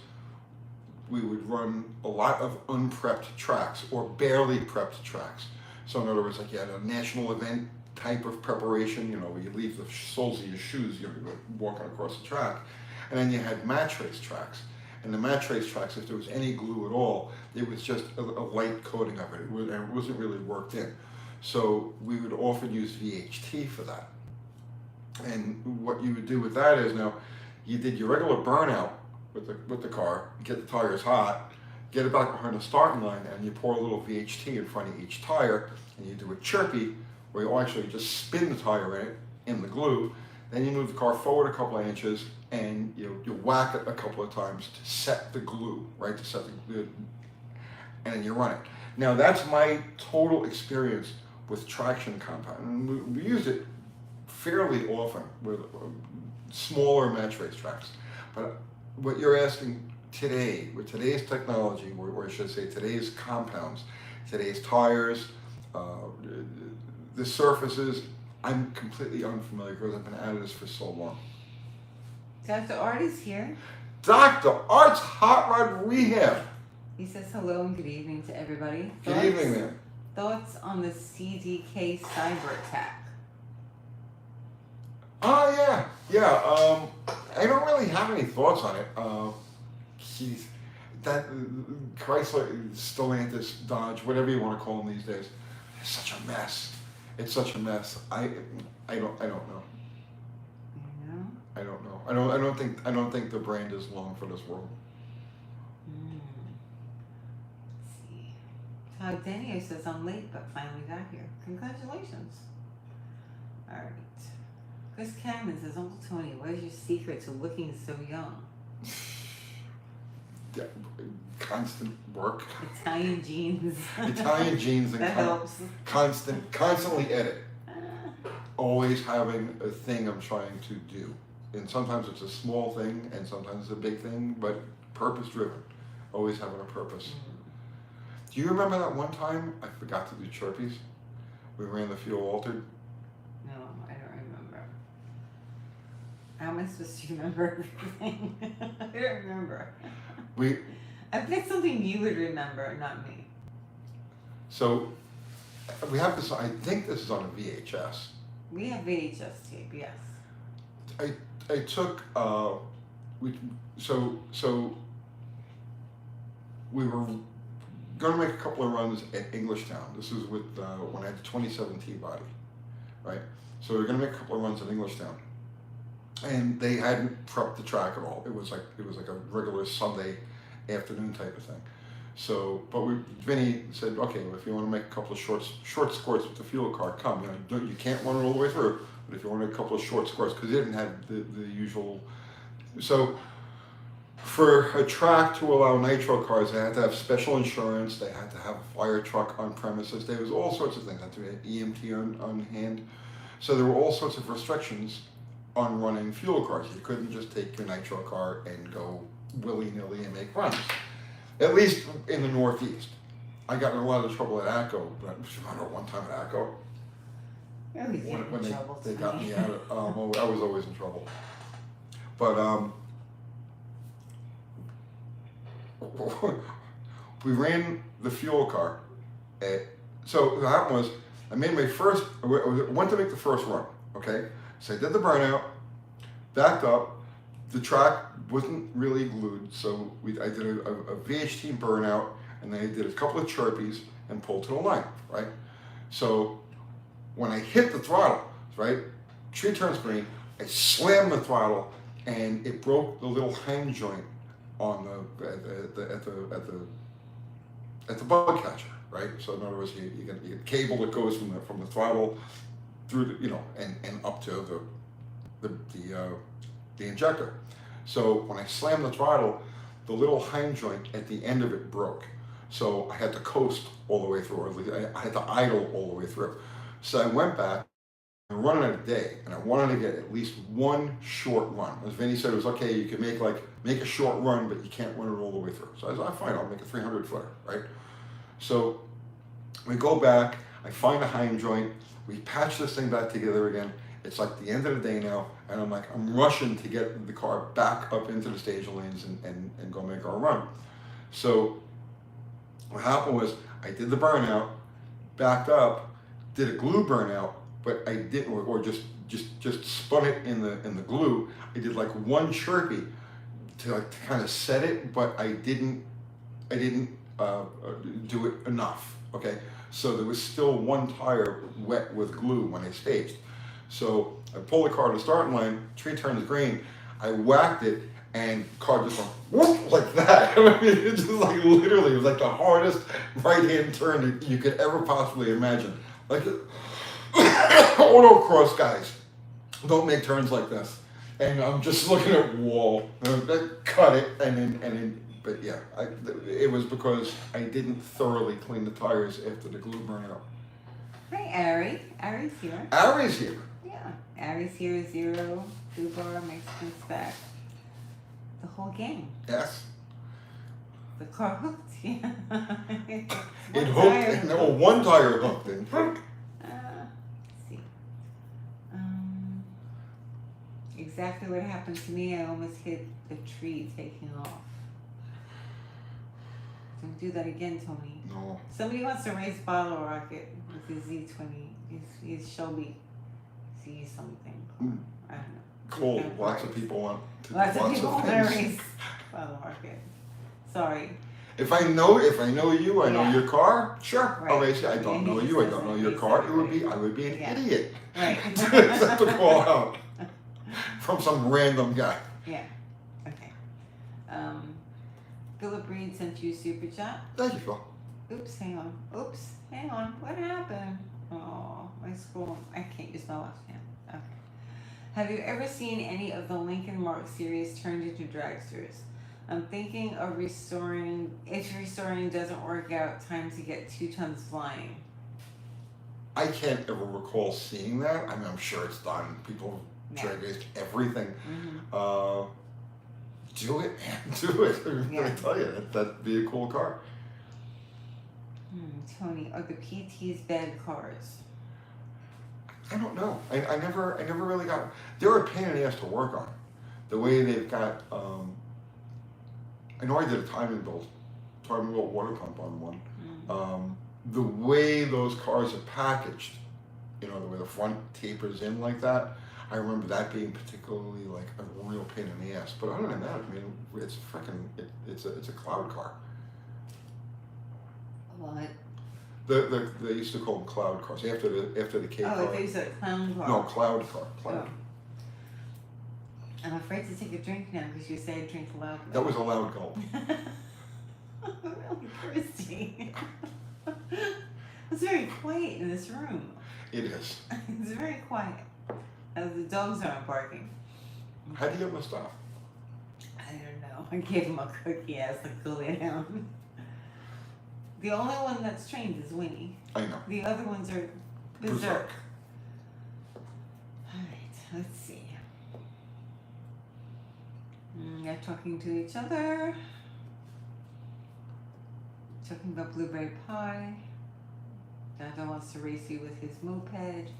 we would run a lot of unprepped tracks or barely prepped tracks. So in other words, like you had a national event type of preparation, where you leave the soles of your shoes, you're walking across the track. And then you had match race tracks. And the match race tracks, if there was any glue at all, it was just a light coating of it. It wasn't really worked in. So we would often use VHT for that. And what you would do with that is, now, you did your regular burnout with the car, get the tires hot, get it back behind the starting line, and you pour a little VHT in front of each tire, and you do a chirpy, where you actually just spin the tire in it, in the glue, then you move the car forward a couple of inches, and you whack it a couple of times to set the glue, right, to set the glue, and then you run it. Now that's my total experience with traction compound, and we use it fairly often with smaller match racetracks. But what you're asking today, with today's technology, or I should say today's compounds, today's tires, the surfaces, I'm completely unfamiliar because I've been at this for so long. Dr. Art is here. Dr. Art's Hot Rod Rehab. He says hello and good evening to everybody. Good evening, man. Thoughts on the CDK cyber attack? Oh yeah. I don't really have any thoughts on it. That Chrysler, Stellantis, Dodge, whatever you want to call them these days, it's such a mess. It's such a mess. I don't know. You know? I don't know. I don't think the brand is long for this world. Let's see. Todd Denio says I'm late but finally got here. Congratulations. Alright. Chris Cameron says, Uncle Tony, what is your secret to looking so young? Yeah, constant work. Italian jeans. Italian jeans and that helps. Constantly edit. Always having a thing I'm trying to do. And sometimes it's a small thing and sometimes it's a big thing, but purpose driven. Always having a purpose. Do you remember that one time I forgot to do chirpies? We ran the fuel altered. No, I don't remember. How am I supposed to remember everything? I don't remember. I think something you would remember, not me. So we have this. I think this is on a VHS. We have VHS tape, yes. I took we were going to make a couple of runs at Englishtown. This was with when I had the 2017 body, right? So we were going to make a couple of runs at Englishtown, and they hadn't prepped the track at all. It was like a regular Sunday afternoon type of thing. So, but Vinny said, okay, well, if you want to make a couple of short squirts with the fuel car, come. You can't run it all the way through, but if you want a couple of short squirts, because it didn't have the usual. So, for a track to allow nitro cars, they had to have special insurance. They had to have a fire truck on premises. There was all sorts of things. They had to have EMT on hand. So there were all sorts of restrictions on running fuel cars. You couldn't just take your nitro car and go willy-nilly and make runs. At least in the Northeast. I got in a lot of trouble at ACO, but I remember one time at ACO. When they got me out of, I was always in trouble. But we ran the fuel car. So what happened was, I went to make the first run, okay? So I did the burnout, backed up. The track wasn't really glued, so I did a VHT burnout, and then I did a couple of chirpies and pulled to the line, right? So when I hit the throttle, right, tree turns green, I slammed the throttle, and it broke the little hang joint on at the bug catcher, right? So in other words, you get a cable that goes from the throttle through and up to the injector. So when I slammed the throttle, the little hang joint at the end of it broke. So I had to coast all the way through, or I had to idle all the way through. So I went back and running it a day, and I wanted to get at least one short run. As Vinny said, it was okay, you can make a short run, but you can't run it all the way through. So I was fine, I'll make a 300 footer, right? So we go back, I find a hang joint, we patch this thing back together again. It's like the end of the day now, and I'm rushing to get the car back up into the stage lanes and go make our run. So what happened was I did the burnout, backed up, did a glue burnout, but I didn't, or just spun it in the glue. I did like one chirpy to kind of set it, but I didn't do it enough. Okay, so there was still one tire wet with glue when I staged. So I pull the car to the starting line, tree turns green. I whacked it, and the car just went whoop like that. I mean, it just like literally, it was like the hardest right-hand turn that you could ever possibly imagine. Like, autocross guys don't make turns like this. And I'm just looking at wall, cut it, and then, but yeah, it was because I didn't thoroughly clean the tires after the glue burnout. Hi, Ari. Ari's here. Ari's here. Yeah. Ari's here, Zero, Fubar, Mexican Spec. The whole gang. Yes. The car hooked, yeah. It hooked, no, one tire hooked in. Let's see. Exactly what happened to me. I almost hit a tree taking off. Don't do that again, Tony. No. Somebody wants to race Bottle Rocket with his Z20. He's Shelby Z something. I don't know. Cool. Lots of people want to. Lots of people want to things. race Bottle Rocket. Sorry. If I know you, I know Yeah. your car. Sure, Right. I'll race you. I don't Yeah, know he you. I just don't know doesn't your race car. everybody. I would be an Yeah. idiot. Right. Except to call out from some random guy. Yeah. Okay. Philip Reed sent you a super chat. Thank you, Phil. Oops, hang on. Oops, hang on. What happened? Oh, my scroll. I can't use my left hand. Okay. Have you ever seen any of the Lincoln Mark series turned into dragsters? I'm thinking of restoring. If restoring doesn't work out, time to get 2 tons flying. I can't ever recall seeing that. I mean, I'm sure it's done. People Yeah. drag raced everything. Mm-hmm. Do it, man. Do it. I Yeah. tell you, that'd be a cool car. Tony, are the PTs bad cars? I don't know. I never really got. They're a pain in the ass to work on. The way they've got. I know I did a timing build water pump on one. The way those cars are packaged, the way the front tapers in like that. I remember that being particularly like a real pain in the ass. But other than that, I mean, it's freaking. It's a cloud car. What? They used to call them cloud cars after the K car. Oh, they said clown car. No, cloud car. Cloud. Oh. I'm afraid to take a drink now because you say I drink loudly. That was a loud gulp. I'm really thirsty. It's very quiet in this room. It is. It's very quiet. The dogs aren't barking. How do you get my stuff? I don't know. I gave him a cookie as the cool it down. The only one that's trained is Winnie. I know. The other ones are berserk. Alright, let's see. They're talking to each other. Talking about blueberry pie. Dada wants to race you with his moped.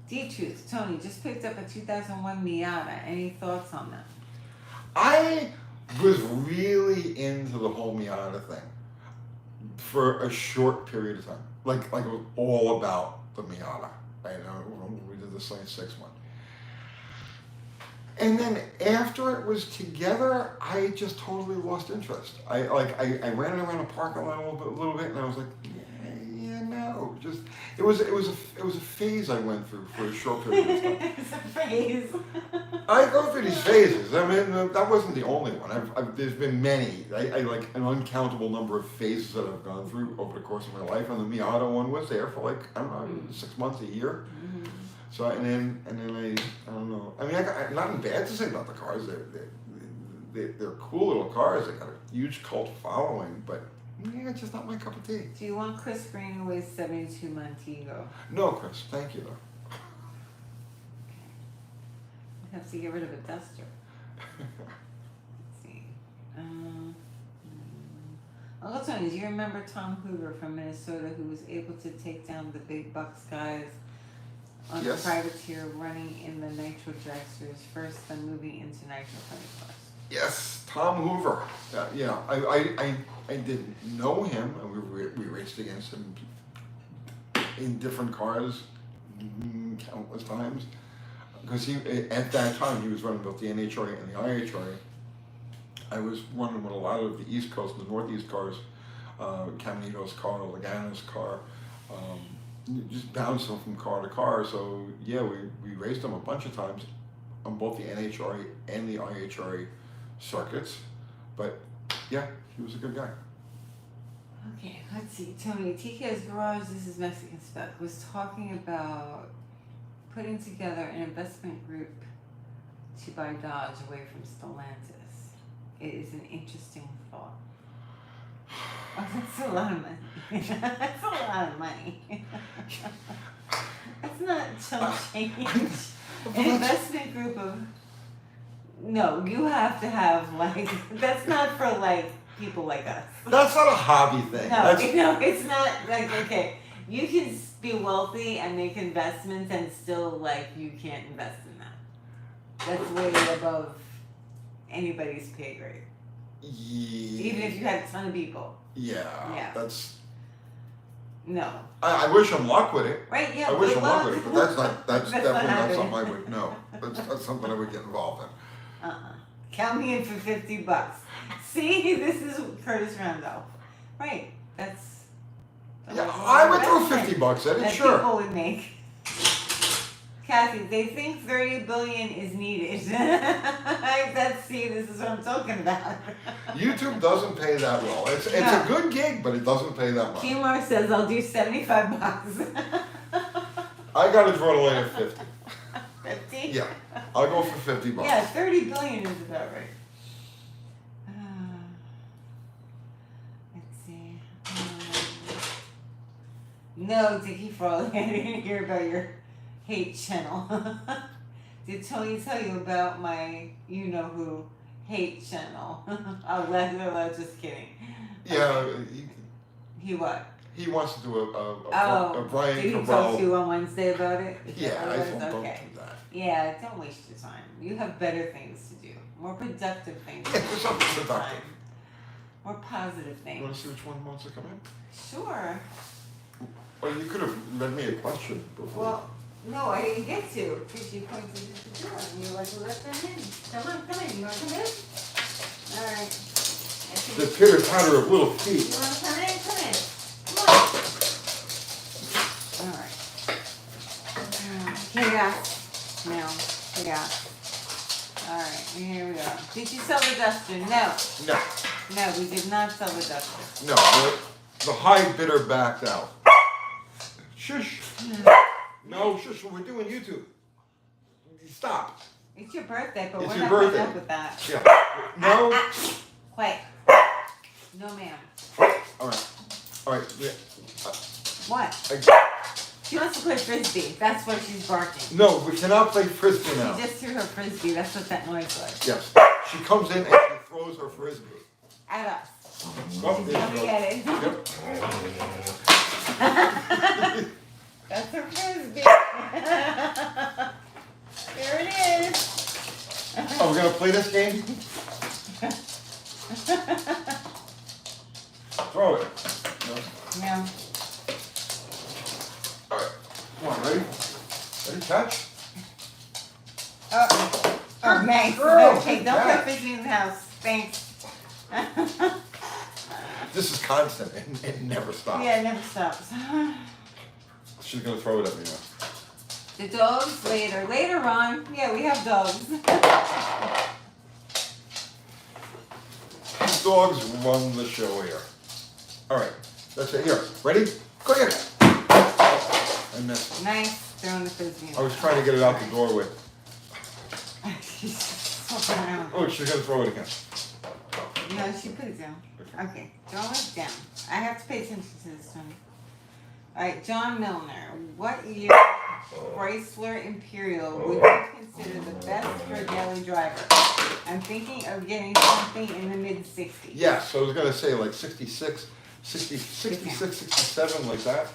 D-Truth, Tony, just picked up a 2001 Miata. Any thoughts on that? I was really into the whole Miata thing for a short period of time. Like it was all about the Miata. I know when we did the Slane 6 one. And then after it was together, I just totally lost interest. I ran around the parking lot a little bit, and I was like, no, just it was a phase I went through for a short period of time. It's a phase. I go through these phases. I mean, that wasn't the only one. There's been many. I like an uncountable number of phases that I've gone through over the course of my life, and the Miata one was there for like I don't know 6 months, a year. Mm-hmm. So and then I don't know. I mean, I got nothing bad to say about the cars. They're cool little cars. They got a huge cult following, but yeah, it's just not my cup of tea. Do you want Chris Greenaway's 72 Montego? No, Chris. Thank you though. You have to get rid of a duster. Let's see. Uncle Tony, do you remember Tom Hoover from Minnesota who was able to take down the big bucks guys on Yes. the privateer running in the Nitro Dragsters first, then moving into Nitro 20+? Yes, Tom Hoover. Yeah, I didn't know him, and we raced against him in different cars countless times. Because at that time he was running both the NHRA and the IHRA. I was running with a lot of the East Coast, the Northeast cars, Caminito's car, Lagana's car, just bouncing from car to car. So yeah, we raced them a bunch of times on both the NHRA and the IHRA circuits. But yeah, he was a good guy. Okay, let's see. Tony, TK's Garage, this is Mexican Spec, was talking about putting together an investment group to buy Dodge away from Stellantis. It is an interesting thought. Oh, that's a lot of money. That's a lot of money. That's not chump change. An investment group of... No, you have to have, like... That's not for, like, people like us. That's not a hobby thing. No, it's not, like, okay, you can be wealthy and make investments and still, like, you can't invest in that. That's way above anybody's pay grade. Yeah. Even if you had a ton of people. Yeah. That's... No. I wish him luck with it. Right, yeah, I wish good him luck luck. with it, but that's definitely not happening. something I would, no. That's something I would get involved in. Count me in for $50. See, this is Curtis Randolph. Right, that's... Yeah, I would throw $50 at it, that sure. people would make. Kathy, they think $30 billion is needed. See, this is what I'm talking about. YouTube doesn't pay that well. It's No. a good gig, but it doesn't pay that much. Kumar says I'll do $75. I gotta draw the line at 50. 50? Yeah, I'll go for $50. Yeah, $30 billion is about right. Let's see. No, Dickie Froley, I didn't hear about your hate channel. Did Tony tell you about my you-know-who hate channel? I'll let her, just kidding. Yeah, He what? he wants to do a Did Brian he talk to Cabral. you on Wednesday about it? Is Yeah, that I what it was? don't Okay. do that. Yeah, don't waste your time. You have better things to do. More productive things to Yeah, do. do something with your productive. time. More positive You things. wanna see which one wants to come in? Sure. Well, you could have read me a question before. Well, no, I didn't get to, because you pointed at the door and you were like, well, let them in. Come in. You want to come in? All right. The pitter-patter of little feet. You want to come in? Come in. Come on. All right. Chaos. Now, chaos. All right, here we go. Did you sell the duster? No. No, No, we did not sell the duster. no, the high bidder backed out. Shush. No, shush, we're doing YouTube. Stop. It's your birthday, but It's we're your not putting birthday. up with that. Yeah. No. Quiet. No, ma'am. All right. Yeah. What? She wants to play frisbee. That's what she's barking. No, we cannot play frisbee now. She just threw her frisbee. That's what that noise was. Yes. She comes in and she throws her frisbee. At us. Oh, there Don't she forget it. goes. Yep. That's her frisbee. There it is. Oh, we're gonna play this game? Throw it. No. No. All right. Come on, ready? Ready, catch? Oh, nice. Girl, Okay, don't catch. put frisbee in the house. Thanks. This is constant. It never stops. Yeah, it never stops. She's gonna throw it at me now. The dogs later. Later on. Yeah, we have dogs. The dogs run the show here. All right. That's it. Here. Ready? Go here. I missed. Nice. Throwing the frisbee. I was trying to get it out the doorway. She's swapping around. Oh, she's gonna throw it again. No, she put it down. Okay, throw it down. I have to pay attention to this one. Alright, John Milner. What year Chrysler Imperial would you consider the best for a daily driver? I'm thinking of getting something in the mid-60s. Yes, so I was gonna say like 66, 67, like that.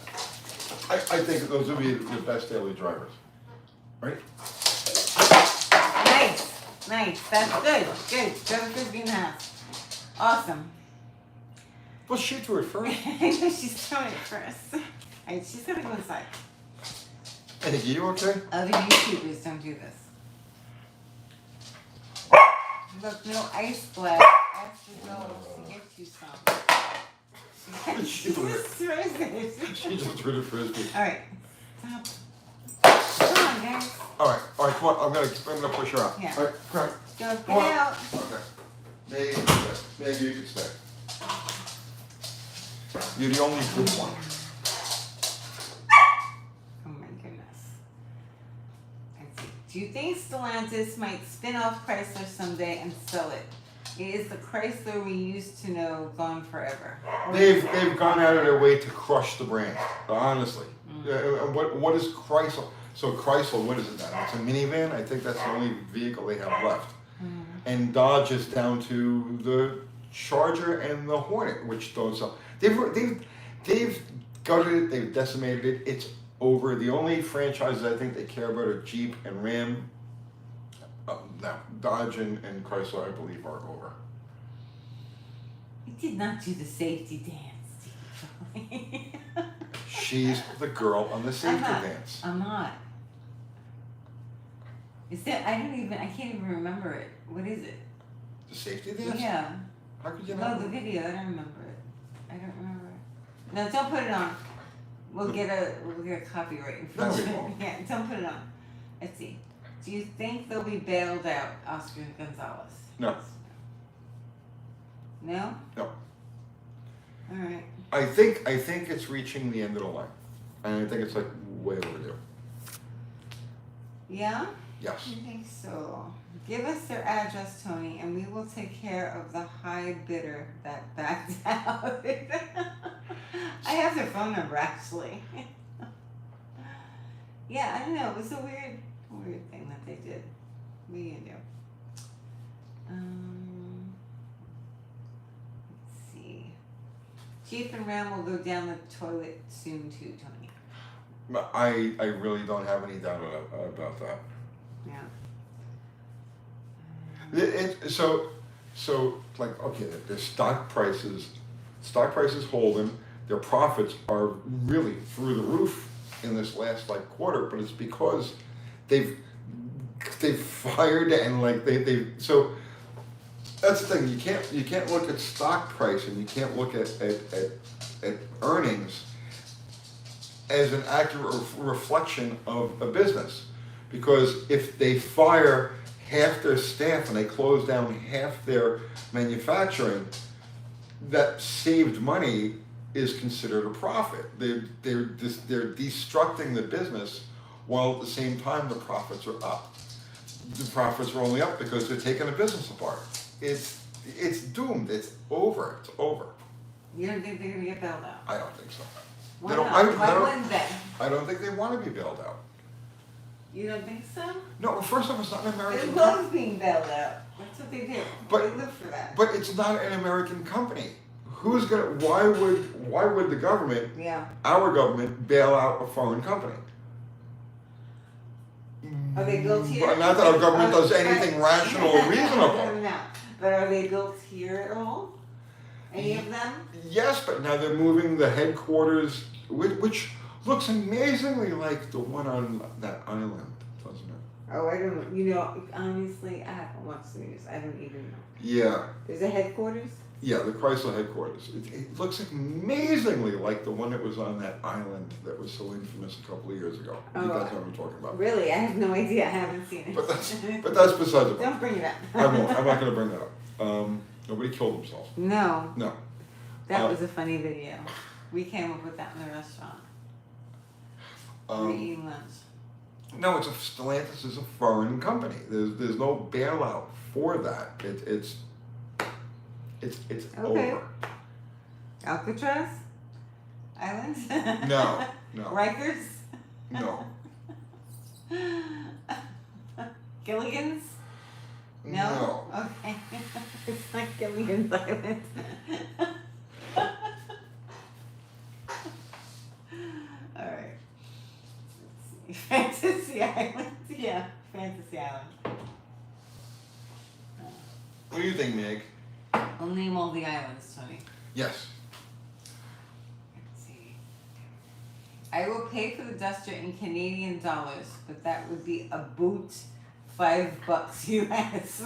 I think those would be the best daily drivers. Right? Nice. That's good. Throw the frisbee in the house. Awesome. Well, she threw it first. I know she's throwing it first. Alright, she's gonna go inside. Hey, you okay? Other YouTubers don't do this. Look, no ice glass. Ask the dogs to get you some. She threw it. She just throws it. She just threw the frisbee. Alright. Stop. Come on, Next. All right, come on. I'm gonna push her out. Yeah. All right, come on. Go, get Come on. out. Okay. Maybe you could stay. You're the only good one. Oh my goodness. Let's see. Do you think Stellantis might spin off Chrysler someday and sell it? Is the Chrysler we used to know gone forever? They've gone out of their way to crush the brand. Honestly. What is Chrysler? So Chrysler, what is it now? It's a minivan. I think that's the only vehicle they have left. And Dodge is down to the Charger and the Hornet, which don't sell. They've gutted it. They've decimated it. It's over. The only franchises I think they care about are Jeep and Ram. No, Dodge and Chrysler, I believe, are over. You did not do the safety dance, Steve. She's the girl on the safety dance. I'm not. Is that, I can't even remember it. What is it? The safety dance? Yeah. How could you No, not? the video, I don't remember it. I don't remember it. No, don't put it on. We'll get a copyright infringement. No, we won't. Yeah, don't put it on. Let's see. Do you think they'll be bailed out, Oscar Gonzalez? No. No? No. Alright. I think it's reaching the end of the line. And I think it's like way overdue. Yeah? Yes. I think so. Give us their address, Tony, and we will take care of the high bidder that backed out. I have their phone number, actually. Yeah, I don't know. It was a weird thing that they did. What are you gonna do? Let's see. Jeep and Ram will go down the toilet soon too, Tony. But I really don't have any doubt about that. Yeah. So like, okay, their stock prices hold them. Their profits are really through the roof in this last like quarter, but it's because they've fired and like they so that's the thing. You can't look at stock price and you can't look at earnings as an accurate reflection of a business, because if they fire half their staff and they close down half their manufacturing, that saved money is considered a profit. They're destructing the business while at the same time the profits are up. The profits are only up because they're taking the business apart. It's doomed. It's over. It's over. You don't think they're gonna get bailed out? I don't think so. Why not? Why wouldn't they? I don't think they want to be bailed out. You don't think so? No, first off, it's not an American They company. love being bailed out. That's what they do. But- they live for that. But it's not an American company. Why would the government, Yeah. our government, bail out a foreign company? Are they built here? But not that our government does anything rational or reasonable. No. But are they built here at all? Any of them? Yes, but now they're moving the headquarters, which looks amazingly like the one on that island, doesn't it? Oh, I don't know. You know, honestly, I haven't watched the news. I don't even know. Yeah, There's a headquarters? yeah, the Chrysler headquarters. It looks amazingly like the one that was on that island that was so infamous a couple of years ago. You Oh, guys know what I'm talking about. Really? I have no idea. I haven't seen it. But that's besides the point. Don't bring it up. I won't. I'm not going to bring that up. Nobody killed themselves. No. No. That was a funny video. We came up with that in the restaurant. We were eating lunch. No, Stellantis is a foreign company. There's no bailout for that. It's Okay. over. Alcatraz? Island? No, no, Rikers? no, Gilligan's? No? no. Okay. It's not Gilligan's Island. Alright. Let's see. Fantasy Island? Yeah, Fantasy Island. What do you think, Meg? I'll name all the islands, Tony. Yes. Let's see. I will pay for the duster in Canadian dollars, but that would be a boot $5 US.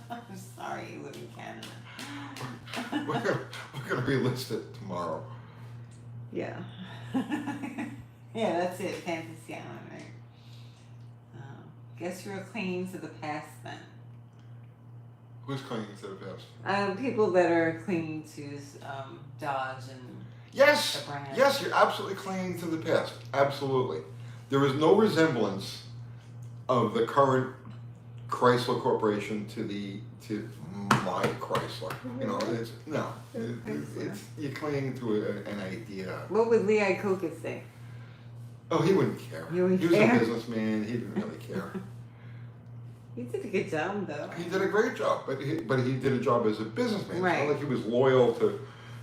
I'm sorry you live in Canada. We're gonna be listed tomorrow. Yeah. Yeah, that's it. Fantasy Island, right? Guess you're clinging to the past then. Who's clinging to the past? People that are clinging to Dodge and Yes, the brand. yes, you're absolutely clinging to the past. Absolutely. There is no resemblance of the current Chrysler Corporation to my Chrysler. You know, it's you're clinging to an idea. What would Lee Iacocca say? Oh, he wouldn't care. He wouldn't He was care? a businessman. He didn't really care. He did a good job, though. He did a great job, but he did a job as a businessman. Right. It's not like he was loyal to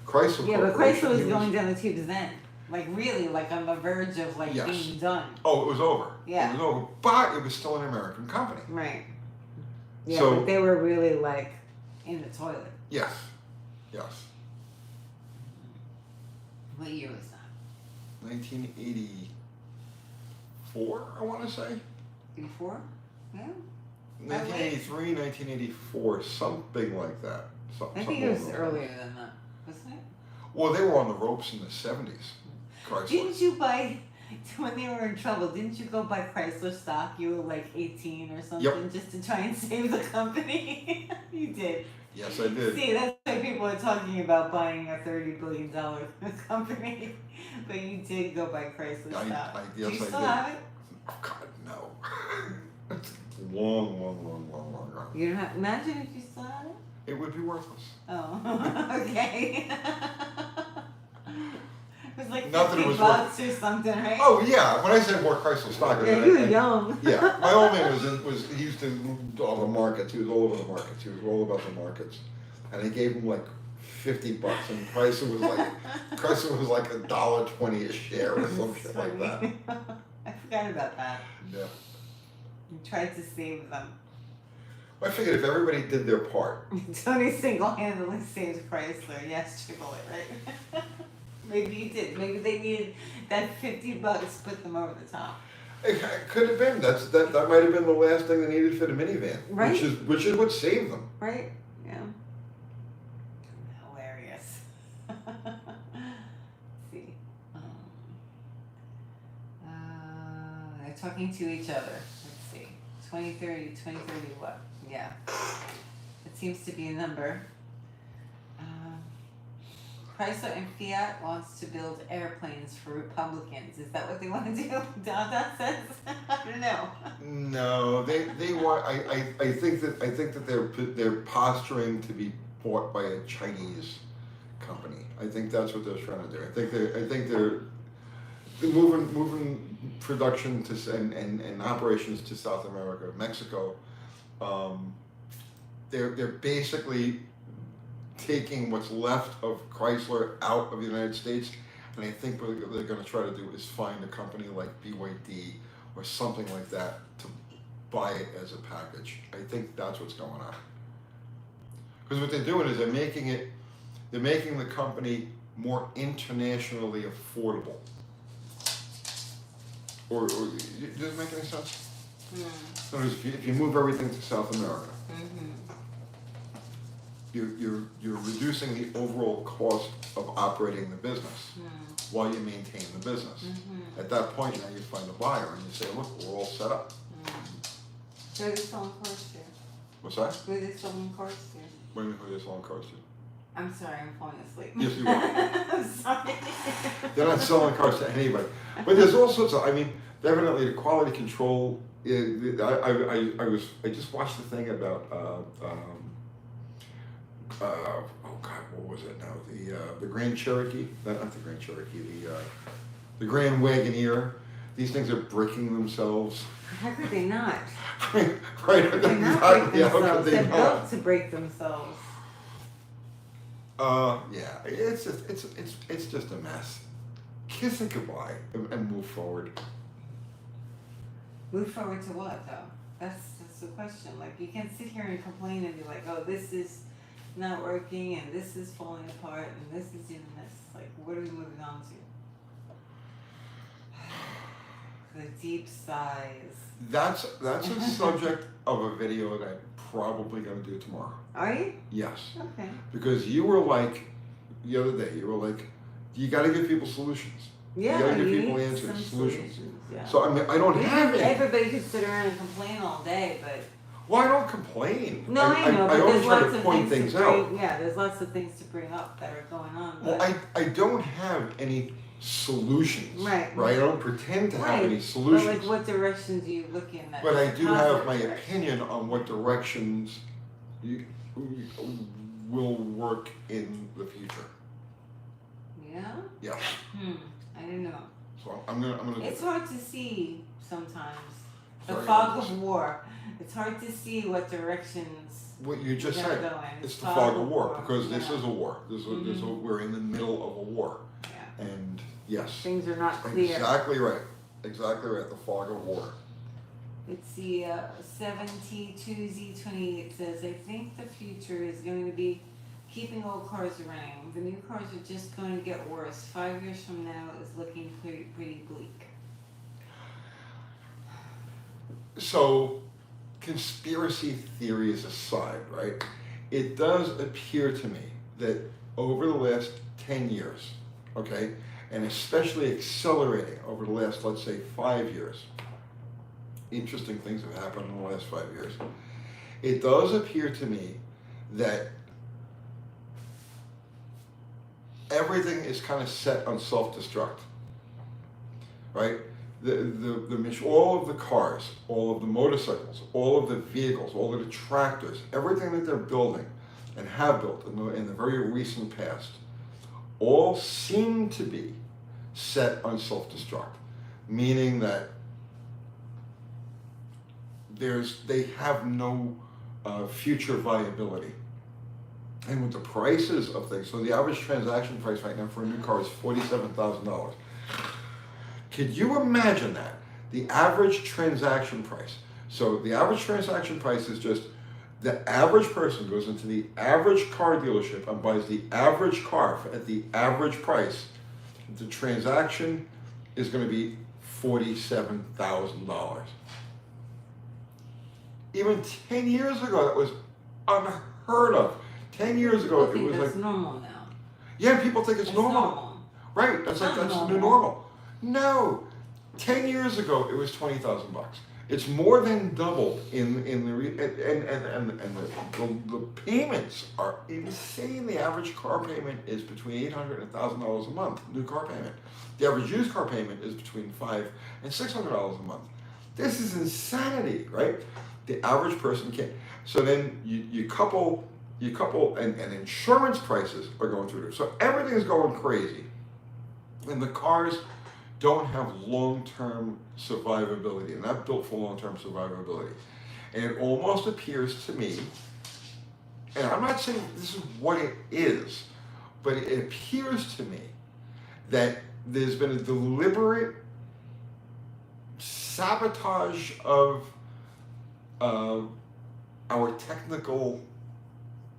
Chrysler. Yeah, but Corporation. Chrysler was He going down the tubes then. Like, really, like on the verge of, like, Yes. being done. Oh, it was over. Yeah. It was over, but it was still an American company. Right. Yeah, So- but they were really, like, in the toilet. Yes. Yes. What year was that? 1984, I want to say. 84? Yeah. 1983, 1984, something like that. I Something think it was along those earlier lines. than that, wasn't it? Well, they were on the ropes in the 70s. Chrysler. Didn't you buy, when they were in trouble, didn't you go buy Chrysler stock? You were like 18 or something just to try and save the company? You did. Yes, I did. See, that's why people are talking about buying a $30 billion company. But you did go buy Chrysler stock. yes, Do you I still did. have it? Oh, God, no. It's long gone. You don't have, imagine if you still had it? It would be worthless. Oh, okay. It was like Not that it was $50 or something, right? Oh, yeah. When I said more Chrysler stock, Yeah, you were young. Yeah, my old man he used to do all the markets. He was all over the markets. He was all about the markets, and they gave him like $50, and Chrysler was like $1.20 a share or some shit like that. I forgot about that. Yeah, You tried to save them. I figured if everybody did their part, Tony single-handedly saved Chrysler. Yes, triple it, right? Maybe you did. Maybe they needed that $50 to put them over the top. it could have been. That might have been the last thing they needed for the minivan, Right. which is what saved them. Right? Yeah. Hilarious. Let's see. They're talking to each other. Let's see. 2030 what? Yeah. It seems to be a number. Chrysler and Fiat wants to build airplanes for Republicans. Is that what they want to do? Dada says. I don't know. No, they want. I think that they're posturing to be bought by a Chinese company. I think that's what they're trying to do. I think they're moving production to and operations to South America, Mexico. They're basically taking what's left of Chrysler out of the United States, and I think what they're going to try to do is find a company like BYD or something like that to buy it as a package. I think that's what's going on. Because what they're doing is they're making the company more internationally affordable. Or does it make any sense? In other words, if you move everything to South America, you're reducing the overall cost of operating the business while you maintain the business. At that point, now you find a buyer and you say, look, we're all set up. Who are they selling cars to? What's that? Who are they selling cars to? What do you mean who they're selling cars to? I'm sorry, I'm falling asleep. Yes, you are. I'm sorry. They're not selling cars to anybody. But there's all sorts of, definitely the quality control. I just watched the thing about, oh God, what was it now? The Grand Cherokee, not the Grand Cherokee, the Grand Wagoneer. These things are bricking themselves. How could they not? Right, They're not break how could themselves. they They're not? built to break themselves. Yeah, it's just a mess. Kiss it goodbye and move forward. Move forward to what, though? That's the question. Like, you can't sit here and complain and be like, oh, this is not working and this is falling apart and this is doing this. Like, what are we moving on to? The deep sighs. That's a subject of a video that I'm probably going to do tomorrow. Are you? Yes. Okay. Because you were like, the other day, you were like, you got to give people solutions. Yeah, You gotta you give people need answers, some solutions. Yeah. So I mean, I don't have any. Everybody could sit around and complain all day, but Well, I don't complain. no, I know, I but only there's try lots to of point things to things out. bring. Yeah, there's lots of things to bring up that are going on. Well, But, I don't have any solutions. Right. I don't pretend to have right, any but solutions. like, what direction do you look in? That But I do have my positive direction? opinion on what directions will work in the future. Yeah. Yeah. I don't know. So I'm gonna. It's hard to see sometimes. The Sorry, fog what? of war. It's hard to see what directions. What you just they're said. going. It's the fog of war war, because this yeah. is a war. We're in the middle of a war. Yeah. And yes. Things are not clear. Exactly right. Exactly right. The fog of war. It's the 72Z28 says, I think the future is going to be keeping old cars running. The new cars are just going to get worse. 5 years from now is looking pretty bleak. So, conspiracy theories aside, right? It does appear to me that over the last 10 years, okay, and especially accelerating over the last, let's say, 5 years, interesting things have happened in the last 5 years. It does appear to me that everything is kind of set on self-destruct, right? All of the cars, all of the motorcycles, all of the vehicles, all of the tractors, everything that they're building and have built in the very recent past, all seem to be set on self-destruct, meaning that they have no future viability. And with the prices of things, so the average transaction price right now for a new car is $47,000. Could you imagine that? The average transaction price. So the average transaction price is just the average person goes into the average car dealership and buys the average car at the average price. The transaction is going to be $47,000. Even 10 years ago, that was unheard of. 10 years ago, it was that's like normal now. Yeah, people think it's normal. Right? That's like that's the new normal. No, 10 years ago it was $20,000. It's more than doubled in the the payments are insane. The average car payment is between $800 and $1,000 a month. New car payment. The average used car payment is between $500 and $600 a month. This is insanity, right? The average person can't. So then you couple and insurance prices are going through the roof. So everything is going crazy. And the cars don't have long-term survivability. They're not built for long-term survivability. And it almost appears to me, and I'm not saying this is what it is, but it appears to me that there's been a deliberate sabotage of our technical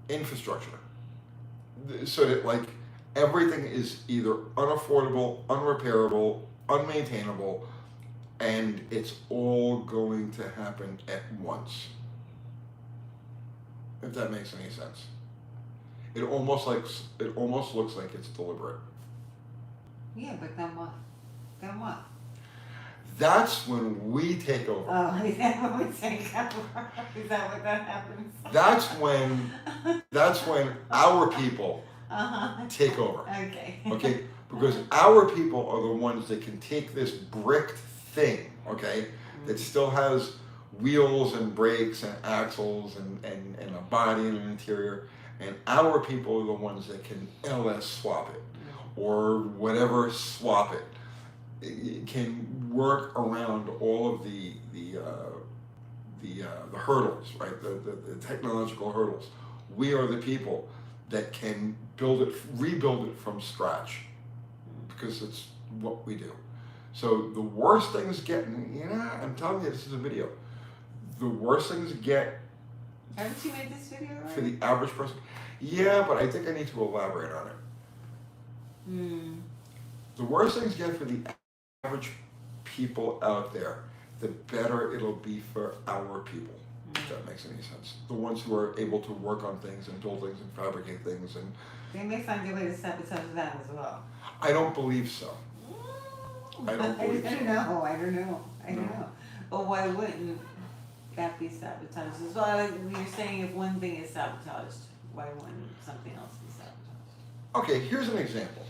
infrastructure, so that like everything is either unaffordable, unrepairable, unmaintainable, and it's all going to happen at once. If that makes any sense. It almost looks like it's deliberate. Yeah, but then what? Then what? That's when we take over. Oh, is that when we take over? Is that what that happens? That's when our people take over. Okay. Okay? Because our people are the ones that can take this bricked thing, okay, that still has wheels and brakes and axles and a body and an interior, and our people are the ones that can LS swap it or whatever swap it. It can work around all of the hurdles, right? The technological hurdles. We are the people that can rebuild it from scratch, because it's what we do. So the worst things get, I'm telling you, this is a video. The worst things get. Haven't you made this video already? For the average person. Yeah, but I think I need to elaborate on it. The worst things get for the average people out there, the better it'll be for our people, if that makes any sense. The ones who are able to work on things and build things and fabricate things. And they may find a way to sabotage that as well. I don't believe so. I don't believe so. I don't know. I don't No. know. But why wouldn't that be sabotaged as well? Like you're saying, if one thing is sabotaged, why wouldn't something else be sabotaged? Okay, here's an example.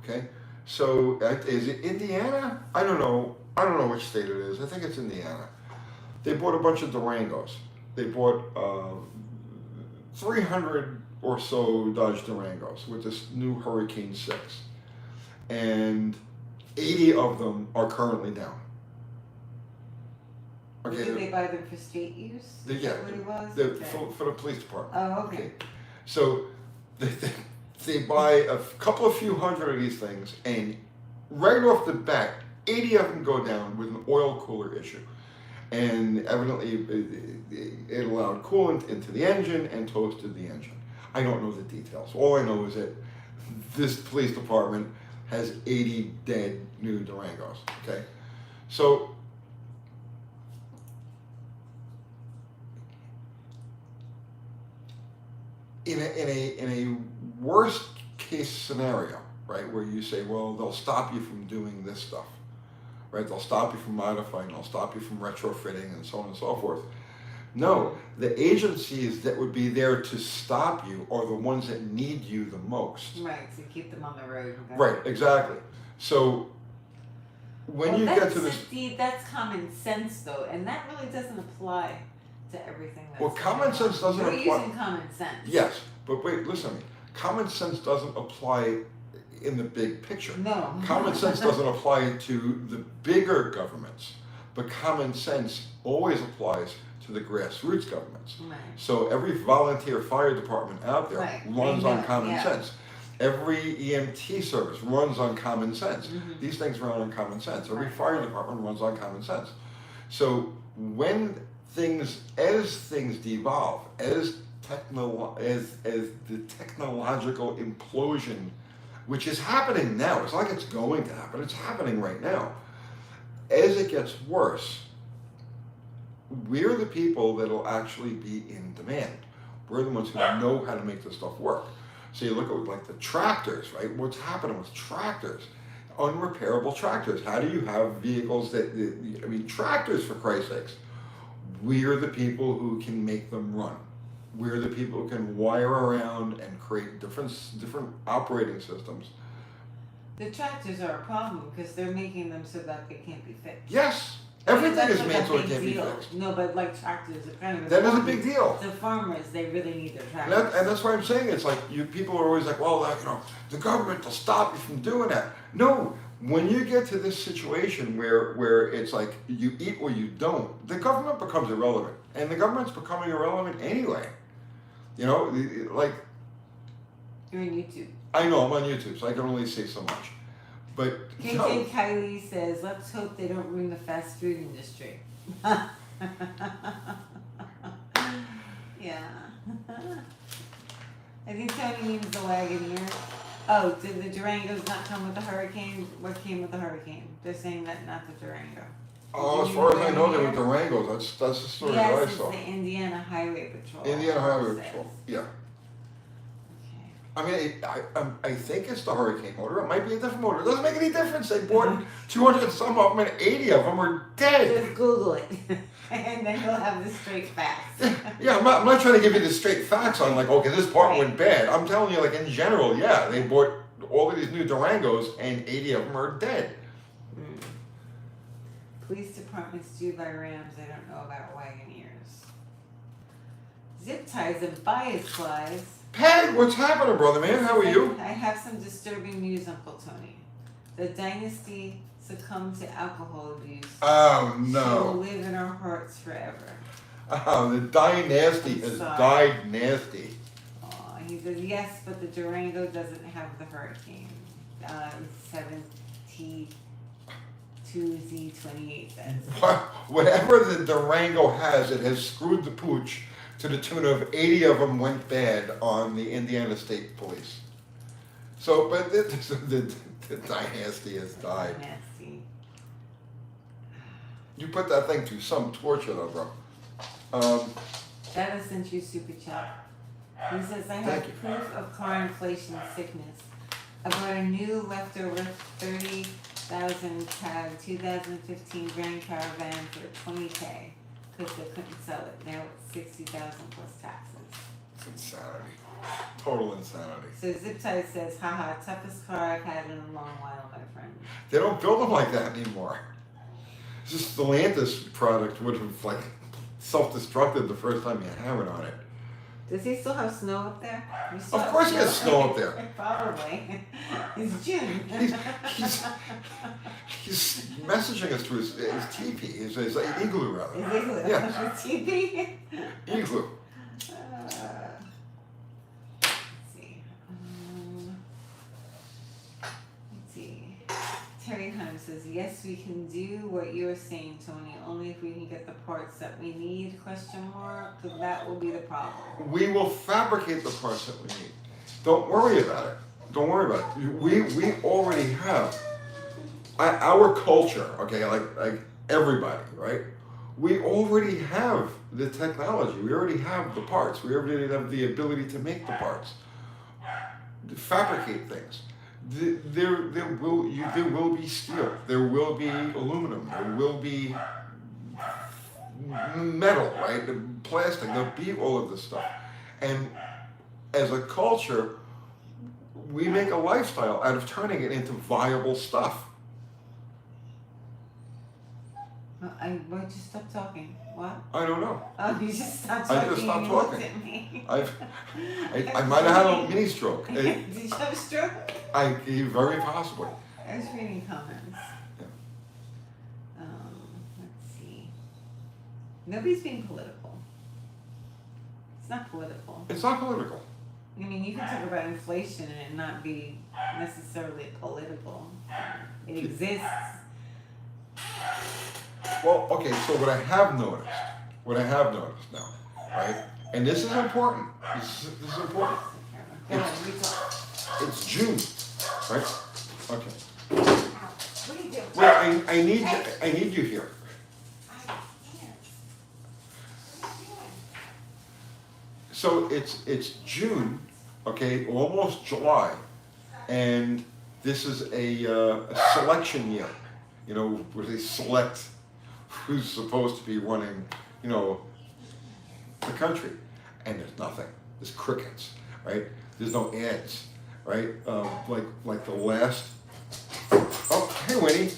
Okay, so is it Indiana? I don't know. I don't know which state it is. I think it's Indiana. They bought a bunch of Durangos. They bought 300 or so Dodge Durangos with this new Hurricane 6, and 80 of them are currently down. Okay, Did they buy them for state use? yeah, Is that what it was? Okay. for the police department. Oh, okay. So they buy a couple of few hundred of these things, and right off the bat, 80 of them go down with an oil cooler issue. And evidently it allowed coolant into the engine and toasted the engine. I don't know the details. All I know is that this police department has 80 dead new Durangos, okay? So in a worst case scenario, right, where you say, well, they'll stop you from doing this stuff, right? They'll stop you from modifying, they'll stop you from retrofitting, and so on and so forth. No, the agencies that would be there to stop you are the ones that need you the most. Right, to keep them on the road. Right, exactly. So when you get to this, that's common sense though, and that really doesn't apply to everything that's well, common sense doesn't You're apply. using common sense. Yes, but wait, listen to me. Common sense doesn't apply in the big picture. No. Common sense doesn't apply to the bigger governments, but common sense always applies to the grassroots governments. Right. So every volunteer fire department out there Right. runs on common yeah. sense. Every EMT service runs on common sense. Mhm. These things run on common sense. Every Right. fire department runs on common sense. So when as things devolve, as the technological implosion, which is happening now, it's not like it's going to happen, it's happening right now. As it gets worse, we're the people that'll actually be in demand. We're the ones who know how to make this stuff work. So you look at like the tractors, right? What's happening with tractors? Unrepairable tractors. How do you have vehicles tractors, for Christ's sakes? We're the people who can make them run. We're the people who can wire around and create different operating systems. The tractors are a problem because they're making them so that they can't be fixed. Yes, everything That's is like made a so it big can't be deal. fixed. No, but like tractors are kind of That is a big deal. The farmers, they really need their tractors. And that's why I'm saying it's like people are always like, well, the government will stop you from doing that. No, when you get to this situation where it's like you eat or you don't, the government becomes irrelevant, and the government's becoming irrelevant anyway. Like You're on YouTube. I know I'm on YouTube, so I can only say so much. But KJ Kylie says, let's hope they don't ruin the fast food industry. Yeah. I think Tony means the Wagoneer. Oh, did the Durangos not come with the Hurricane? What came with the Hurricane? They're saying that not the Durango. as far as I know, they were Durangos. That's the story that I Yes, saw. it's the Indiana Highway Patrol. Indiana Highway says. Patrol. Yeah. Okay. I mean, I think it's the Hurricane motor. It might be a different motor. It doesn't make any difference. They bought 200 some of them, and 80 of them are dead. Just Google it, and then you'll have the straight facts. Yeah, I'm not trying to give you the straight facts on like, okay, this part went bad. I'm telling you, like in general, yeah, they bought all of these new Durangos, and 80 of them are dead. Police departments do buy Rams. I don't know about Wagoneers. Zip ties and bias flies. Peg, what's happening, brother man? How are you? I have some disturbing news, Uncle Tony. The dynasty succumbed to alcohol abuse. Oh She will no. live in our hearts forever. The dynasty has died nasty. He says, yes, but the Durango doesn't have the Hurricane. 72Z28 says. Whatever the Durango has, it has screwed the pooch to the tune of 80 of them went bad on the Indiana State Police. So, but the dynasty has died. Nasty. You put that thing to some torture though, bro. That is sent you super chat. He says, I have Thank you. proof of car inflation sickness. I bought a new leftover 30 thousand cab 2015 Grand Caravan for $20K because they couldn't sell it. Now it's 60,000 plus taxes. It's insanity. Total insanity. So Zip Tie says, haha, toughest car I've had in a long while, my friend. They don't build them like that anymore. This Stellantis product would have like self-destructed the first time you hammered on it. Does he still have snow up there? Of course he has snow up there. Probably. It's June. He's messaging us through his teepee, his igloo rather. His igloo. Yeah. His teepee. Igloo. Let's see. Let's see. Terry Hunt says, yes, we can do what you're saying, Tony, only if we can get the parts that we need, question mark, because that will be the problem. We will fabricate the parts that we need. Don't worry about it. Don't worry about it. We already have our culture, okay, like everybody, right? We already have the technology. We already have the parts. We already have the ability to make the parts, to fabricate things. There will be steel. There will be aluminum. There will be metal, right? Plastic. There'll be all of this stuff. And as a culture, we make a lifestyle out of turning it into viable stuff. Why'd you stop talking? What? I don't know. Oh, you just stopped talking. I just stopped and you looked talking. at me. I might have had a mini stroke. Did you have a stroke? Very possibly. I was reading comments. Yeah. Let's see. Nobody's being political. It's not political. It's not political. I mean, you can talk about inflation and it not be necessarily political. It exists. Well, okay, so what I have noticed now, right? And this is important. This is important. Go ahead, you talk. It's June, right? Okay. What are you doing? Well, I need you here. I can't. What are you doing? So it's June, okay, almost July, and this is a selection year. You know, where they select who's supposed to be running, you know, the country, and there's nothing. There's crickets, right? There's no ads, right? Like the last. Oh, hey, Winnie.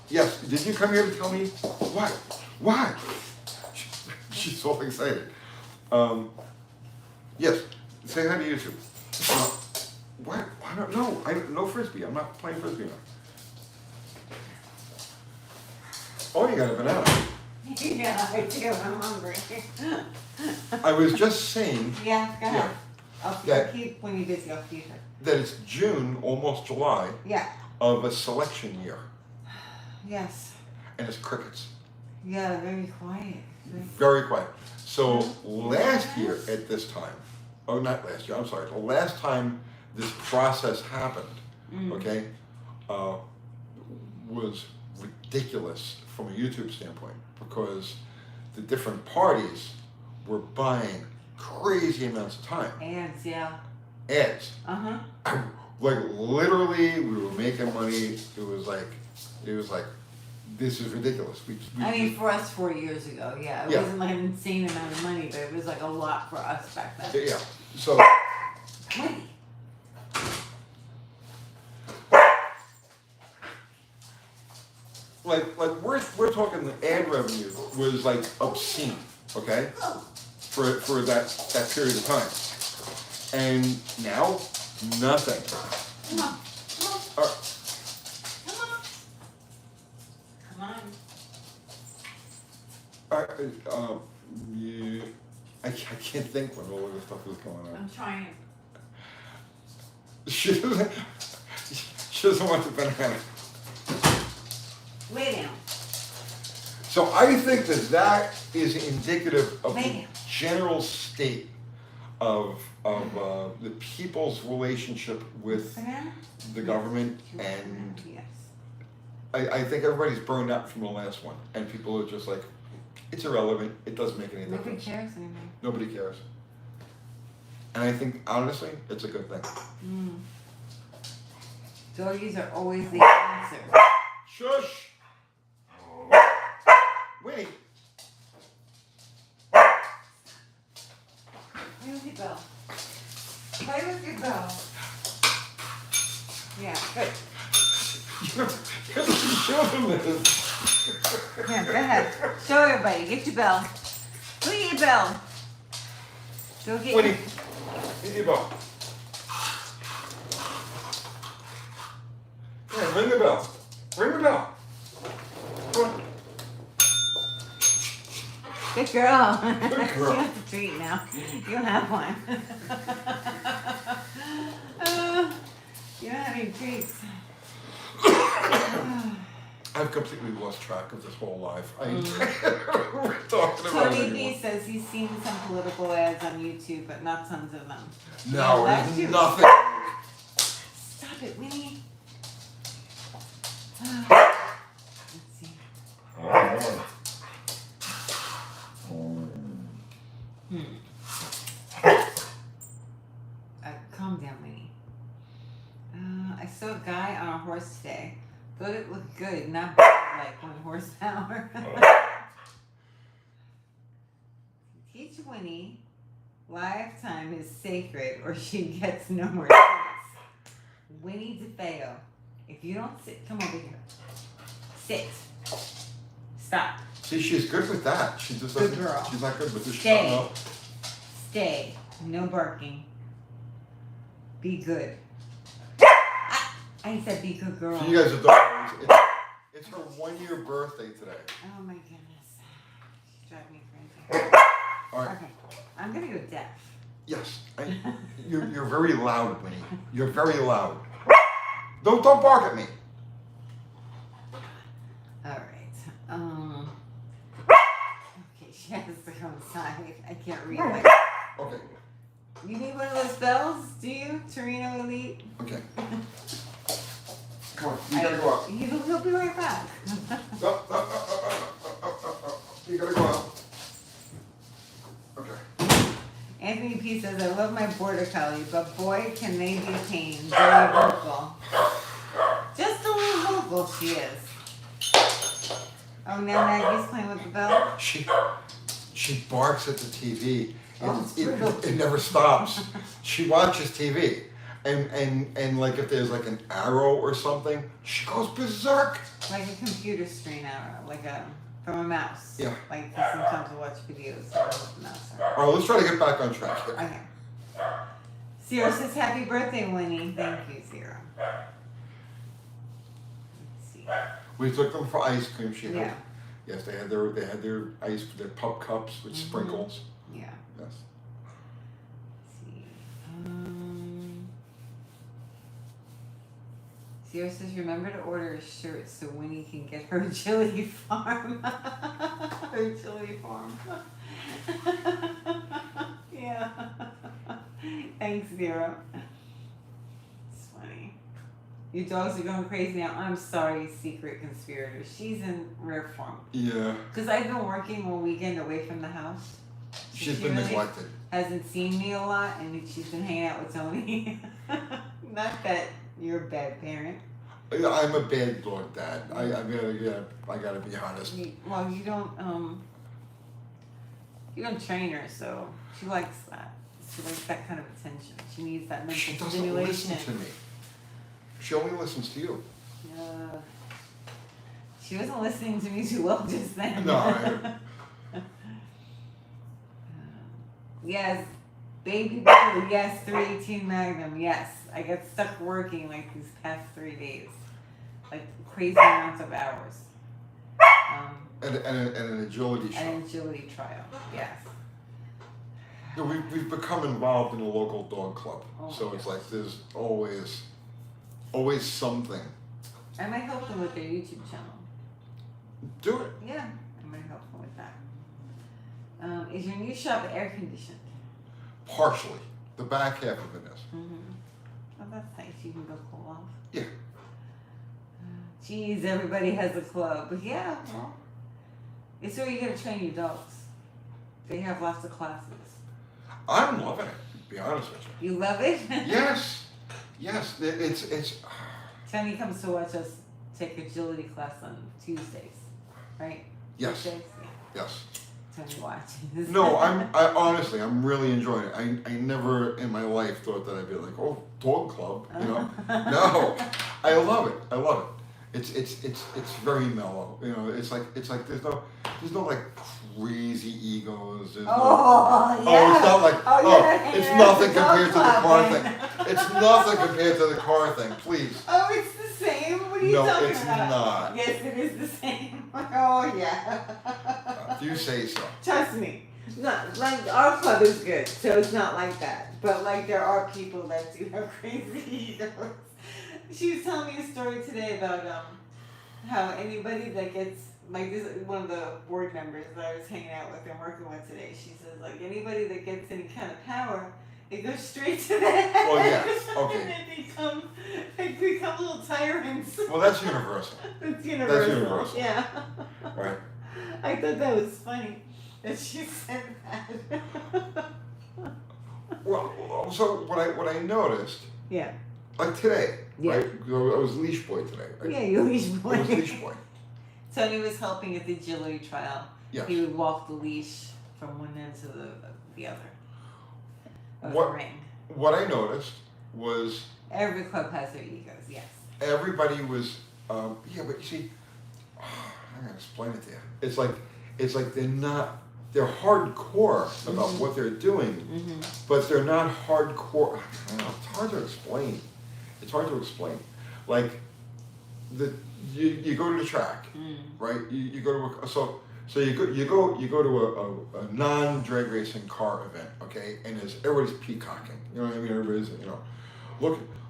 Yes. Did you come here to tell me what? Why? She's so excited. Yes. Say hi to YouTube. What? I don't know. No frisbee. I'm not playing frisbee now. Oh, you got a banana. Yeah, I do. I'm hungry. I was just saying Yeah, go ahead. I'll Yeah. keep, when you're busy, I'll keep it. that it's June, almost July, Yeah. of a selection year, Yes. and it's crickets. Yeah, very quiet. Very quiet. So last year at this time, oh, not last year, I'm sorry, the last time this process happened, okay, was ridiculous from a YouTube standpoint, because the different parties were buying crazy amounts of time. Ads, yeah. Ads. Uh-huh. Like literally, we were making money. It was like, this is ridiculous. I mean, for us 4 years ago, yeah. It Yeah. wasn't like an insane amount of money, but it was like a lot for us back then. yeah. So Money. like we're talking the ad revenue was like obscene, okay, for that period of time, and now nothing. Come on. Come on. Come on. Come on. Yeah, I can't think when all of this stuff is going on. I'm trying. She doesn't want the banana. Lay down. So I think that is indicative of Lay the down. general state of the people's relationship with Banana? the government, You want and banana? Yes. I think everybody's burned out from the last one, and people are just like, it's irrelevant, it doesn't make any Nobody difference. cares anymore. Nobody cares. And I think, honestly, it's a good thing. Doggies are always the answer. Shush. Winnie. Play with your bell. Play with your bell. Yeah, good. You have to show them this. Yeah, go ahead. Show everybody. Get your bell. Look at your bell. Go get Winnie, get your bell. Yeah, ring the bell. Ring the bell. Come on. Good girl. Good girl. She wants a treat now. You have one. You don't have any treats. I've completely lost track of this whole life. We're talking about Tony it B anymore. says he's seen some political ads on YouTube, but not tons of them. No, that's there's you. nothing. Stop it, Winnie. Let's see. Calm down, Winnie. I saw a guy on a horse today. Thought it looked good, not bad, like 1 horsepower. Teach Winnie lifetime is sacred or she gets no more treats. Winnie DeFeo. If you don't sit, come over here. Sit. Stop. See, she's good with that. She just Good doesn't. girl. She's not good with this. Stay. No. Stay. No barking. Be good. I said be good girl. So you guys are dogs. It's her 1-year birthday today. Oh my goodness. She's driving me crazy. All right. Okay. I'm gonna go deaf. Yes. You're very loud, Winnie. You're very loud. Don't bark at me. Alright. Okay, she has to go inside. I can't read like Okay. You need one of those bells, do you? Torino Elite? Okay. Come on. You gotta go out. He'll be right back. You gotta go out. Okay. Anthony P says, I love my border collie, but boy, can they be a pain. Very vocal. Just a little vocal, she is. Oh, now Maggie's playing with the bell? She barks at the TV. Oh, It never stops. She watches TV. And like if there's like an arrow or something, she goes berserk. Like a computer screen arrow, like from a mouse. Yeah. Like sometimes I watch videos of a mouse. All right, let's try to get back on track here. Okay. Sierra says, happy birthday, Winnie. Thank you, Sierra. Let's see. We took them for ice cream. Yeah. Yes, they had their their pup cups with sprinkles. Yeah. Yes. Let's see. Sierra says, remember to order a shirt so Winnie can get her chili farm. Her chili farm. Yeah. Thanks, Sierra. It's funny. Your dogs are going crazy now. I'm sorry, secret conspirator. She's in rare form. Yeah. Because I've been working all weekend away from the house. She's She been really neglected. hasn't seen me a lot, and she's been hanging out with Tony. Not that you're a bad parent. I'm a bad dog dad. I gotta be honest. Well, you don't train her, so she likes that. She likes that kind of attention. She needs that mental She doesn't stimulation. listen to me. She only listens to you. She wasn't listening to me too well just then. No. Yes, baby blue. Yes, 318 Magnum. Yes, I got stuck working like these past 3 days, like crazy amounts of hours. And an agility show. An agility trial. Yes. No, we've become involved in a local dog club, Oh so my it's gosh. like there's always something. I might help them with their YouTube channel. Do it. Yeah, I might help them with that. Is your new shop air conditioned? Partially. The back half of it is. Oh, that's nice. You can go cool off. Yeah. Geez, everybody has a club. But yeah, well, it's where you get to train your dogs. They have lots of classes. I'm loving it, to be honest with you. You love it? Yes. Yes. It's Tony comes to watch us take agility class on Tuesdays, right? Yes. Tuesdays? Yeah. Yes. Tony watches. No, I honestly, I'm really enjoying it. I never in my life thought that I'd be like, oh, dog club, you know? No, I love it. I love it. It's very mellow. You know, it's like there's no like crazy egos. There's Oh, no, yeah. oh, it's not like yeah, it's yeah, nothing the dog compared to the car club, thing. man. It's nothing compared to the car thing. Please. Oh, it's the same? What are you No, talking it's about? not. Yes, it is the same. Oh, yeah. If you say so. Trust me. Not like our club is good, so it's not like that. But like there are people that do have crazy egos. She was telling me a story today about how anybody that gets like this one of the board members that I was hanging out with and working with today. She says like anybody that gets any kind of power, it goes straight to the head. Well, yes, okay. And they become little tyrants. Well, that's universal, It's universal. That's universal. Yeah. right? I thought that was funny that she said that. Well, so what I noticed, Yeah. like today, Yeah. right? I was leash boy today. Right? Yeah, you leash boy. I was leash boy. Tony was helping at the agility trial. Yes. He would walk the leash from one end to the other of What- the ring. What I noticed was Every club has their egos, yes. everybody was, yeah, but you see, I'm gonna explain it to you. It's like they're hardcore about what they're doing, Mm-hmm. but they're not hardcore. I don't know, it's hard to explain. It's hard to explain. Like you go to the track, right? You go to so you go to a non-drag racing car event, okay? And everybody's peacocking. You know what I mean? Everybody's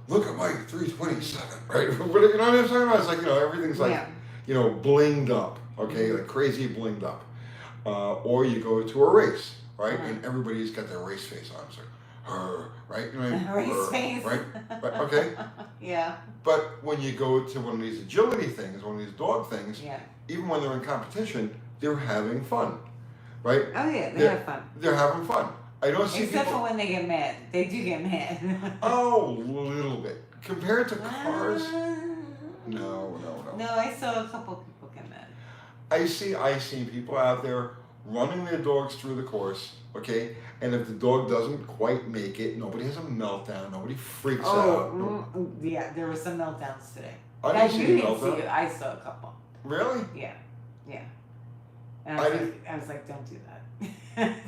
look at my 327, right? You know what I'm talking about? It's like everything's like blinged up, okay? Like crazy blinged up. Or you go to a race, right? And everybody's got their race face on. It's like, right? You know what I mean? Race face. Right? Okay. Yeah. But when you go to one of these agility things, one of these dog things, even when they're in competition, they're having fun, right? Oh yeah, they have fun. They're having fun. I don't see Except people. for when they get mad. They do get mad. Oh, a little bit compared to cars. No. No, I saw a couple people get mad. I see people out there running their dogs through the course, okay? And if the dog doesn't quite make it, nobody has a meltdown, nobody freaks out. Yeah, there were some meltdowns today. I That didn't you see a didn't see meltdown. it. I saw a couple. Really? Yeah. And I was like, don't do that.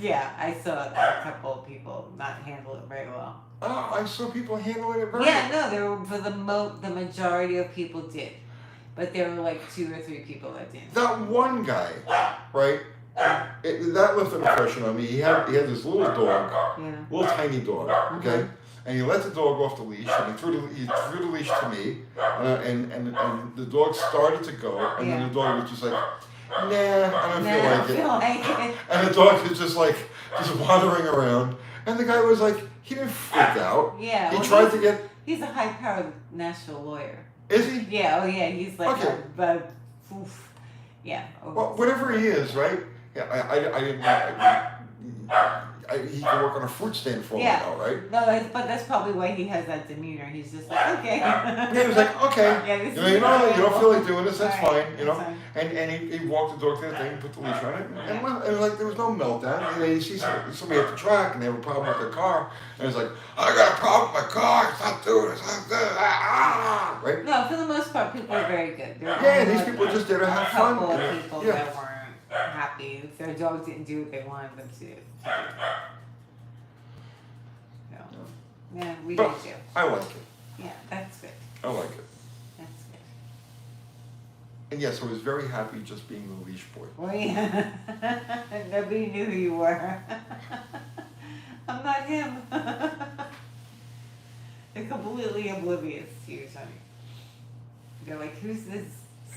Yeah, I saw a couple of people not handle it very well. Oh, I saw people handling it very Yeah, no, there were for the majority of people did, but there were like 2 or 3 people that didn't. That one guy, right? That left an impression on me. He had this little dog, little tiny dog, okay? And he let the dog off the leash, and he threw the leash to me, and the dog started to go, and then the dog was just like, nah, I don't feel like it. And the dog is just wandering around, and the guy was like, he didn't freak out. Yeah. He tried to get. He's a high-powered national lawyer. Is he? Yeah. Oh yeah. He's like Okay. oof. Yeah. Well, whatever he is, right? Yeah, I didn't. He could work on a fruit stand for all I know, right? No, but that's probably why he has that demeanor. He's just like, okay. Yeah, he was like, okay. Yeah, you don't feel like doing this, that's All right, fine, that's fine. And he walked the dog to the thing, put the leash on it, and like there was no meltdown. You see somebody at the track and they have a problem with their car, and it's like, I got a problem with my car, it's not doing it, it's not doing it, right? No, for the most part, people are very good. These people are just there to have fun. A couple of people Yeah. that weren't happy. If their dog didn't do what they wanted them to do. Yeah, we do But too. I like it. Yeah, that's good. I like it. That's good. And yes, I was very happy just being the leash boy. Well, yeah. Nobody knew who you were. I'm not him. They're completely oblivious to you, Tony. They're like, who's this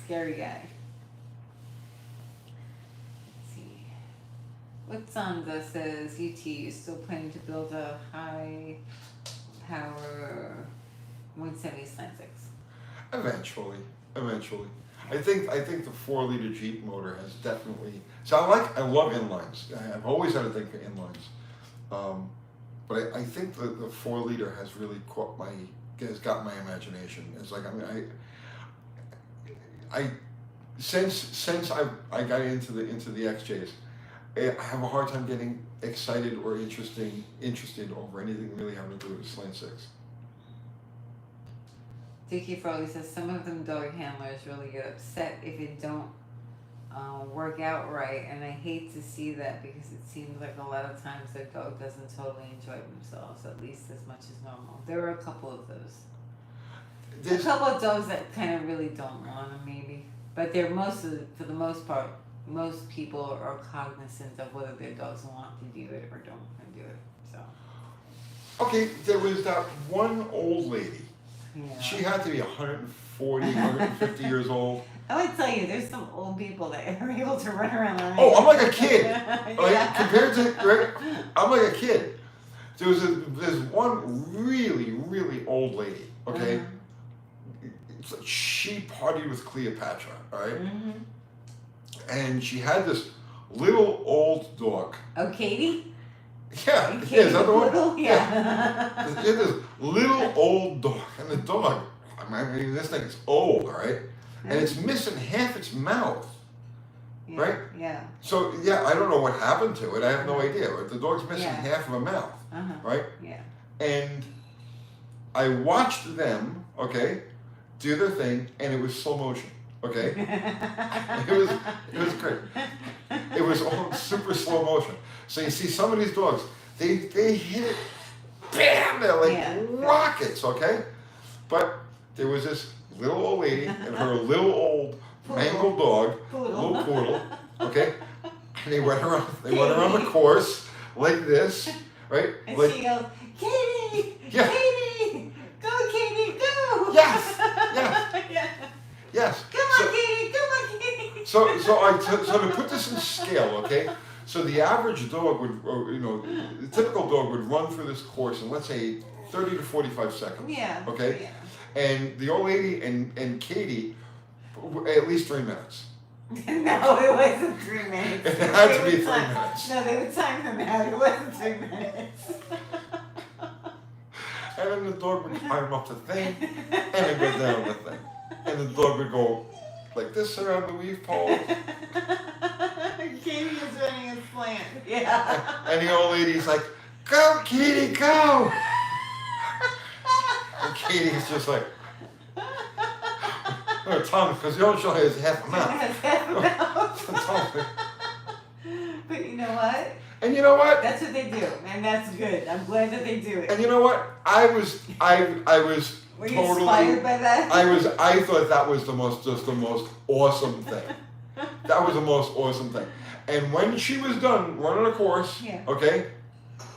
scary guy? Let's see. What says UT is still planning to build a high power 170 Eventually. I think the 4-liter Jeep motor has definitely. So I love inlines. I've always had a thing for inlines, but I think the 4-liter has really caught my has got my imagination. It's like, I mean, I since I got into the XJs, I have a hard time getting excited or interested over anything really having to do with Slant 6. Dickie Froley says some of them dog handlers really get upset if it don't work out right, and I hate to see that because it seems like a lot of times their dog doesn't totally enjoy themselves, at least as much as normal. There were a couple of those. A couple of dogs that kind of really don't want them, maybe. But they're for the most part, most people are cognizant of whether their dogs want to do it or don't want to do it. So. Okay, there was that one old lady. Yeah. She had to be 140, 150 years old. I would tell you, there's some old people that are able to run around. Oh, I'm like a kid. Yeah. Like, compared to, right? I'm like a kid. There's one really, really old lady, okay? Uh-huh. It's like she partied with Cleopatra, all right? Mm-hmm. And she had this little old dog. Oh, Katie? Yeah, Katie is that the one? Poodle? Yeah. She had this little old dog, and the dog, I mean, this thing is old, all right? And it's missing half its mouth, Yeah. right? Yeah. So, yeah, I don't know what happened to it. I have no idea. But the dog's missing Yeah. half of a mouth, Uh-huh. right? Yeah. And I watched them, okay, do their thing, and it was slow motion, okay? It was great. It was all super slow motion. So you see some of these dogs, they hit it, bam, they're like rockets, okay? But there was this little old lady and her little old mangled dog, little poodle, okay? And they went around the course like this, right? And Like, she goes, Katie! Yeah. Katie! Go, Katie, go! Yes! Yeah. yes. Come on, Katie! Come on, Katie! So to put this in scale, okay? So the average dog would, or, the typical dog would run through this course in, let's say, 30 to 45 seconds. Yeah. Okay? Yeah. And the old lady and Katie, at least 3 minutes. No, it wasn't 3 minutes. It had to They be would 3 time- minutes. No, they would time them out. It wasn't 3 minutes. And then the dog would climb up the thing, and then go down the thing. And the dog would go like this around the weave pole. Katie is running a slant. Yeah. And the old lady's like, go, Katie, go! And Katie's just like, oh, Tom, because the old show has half a mouth. But you know what? And you know what? That's what they do, and that's good. I'm glad that they do it. And you know what? I was Were you totally inspired by that? I thought that was the most awesome thing. That was the most awesome thing. And when she was done running a course, Yeah. okay,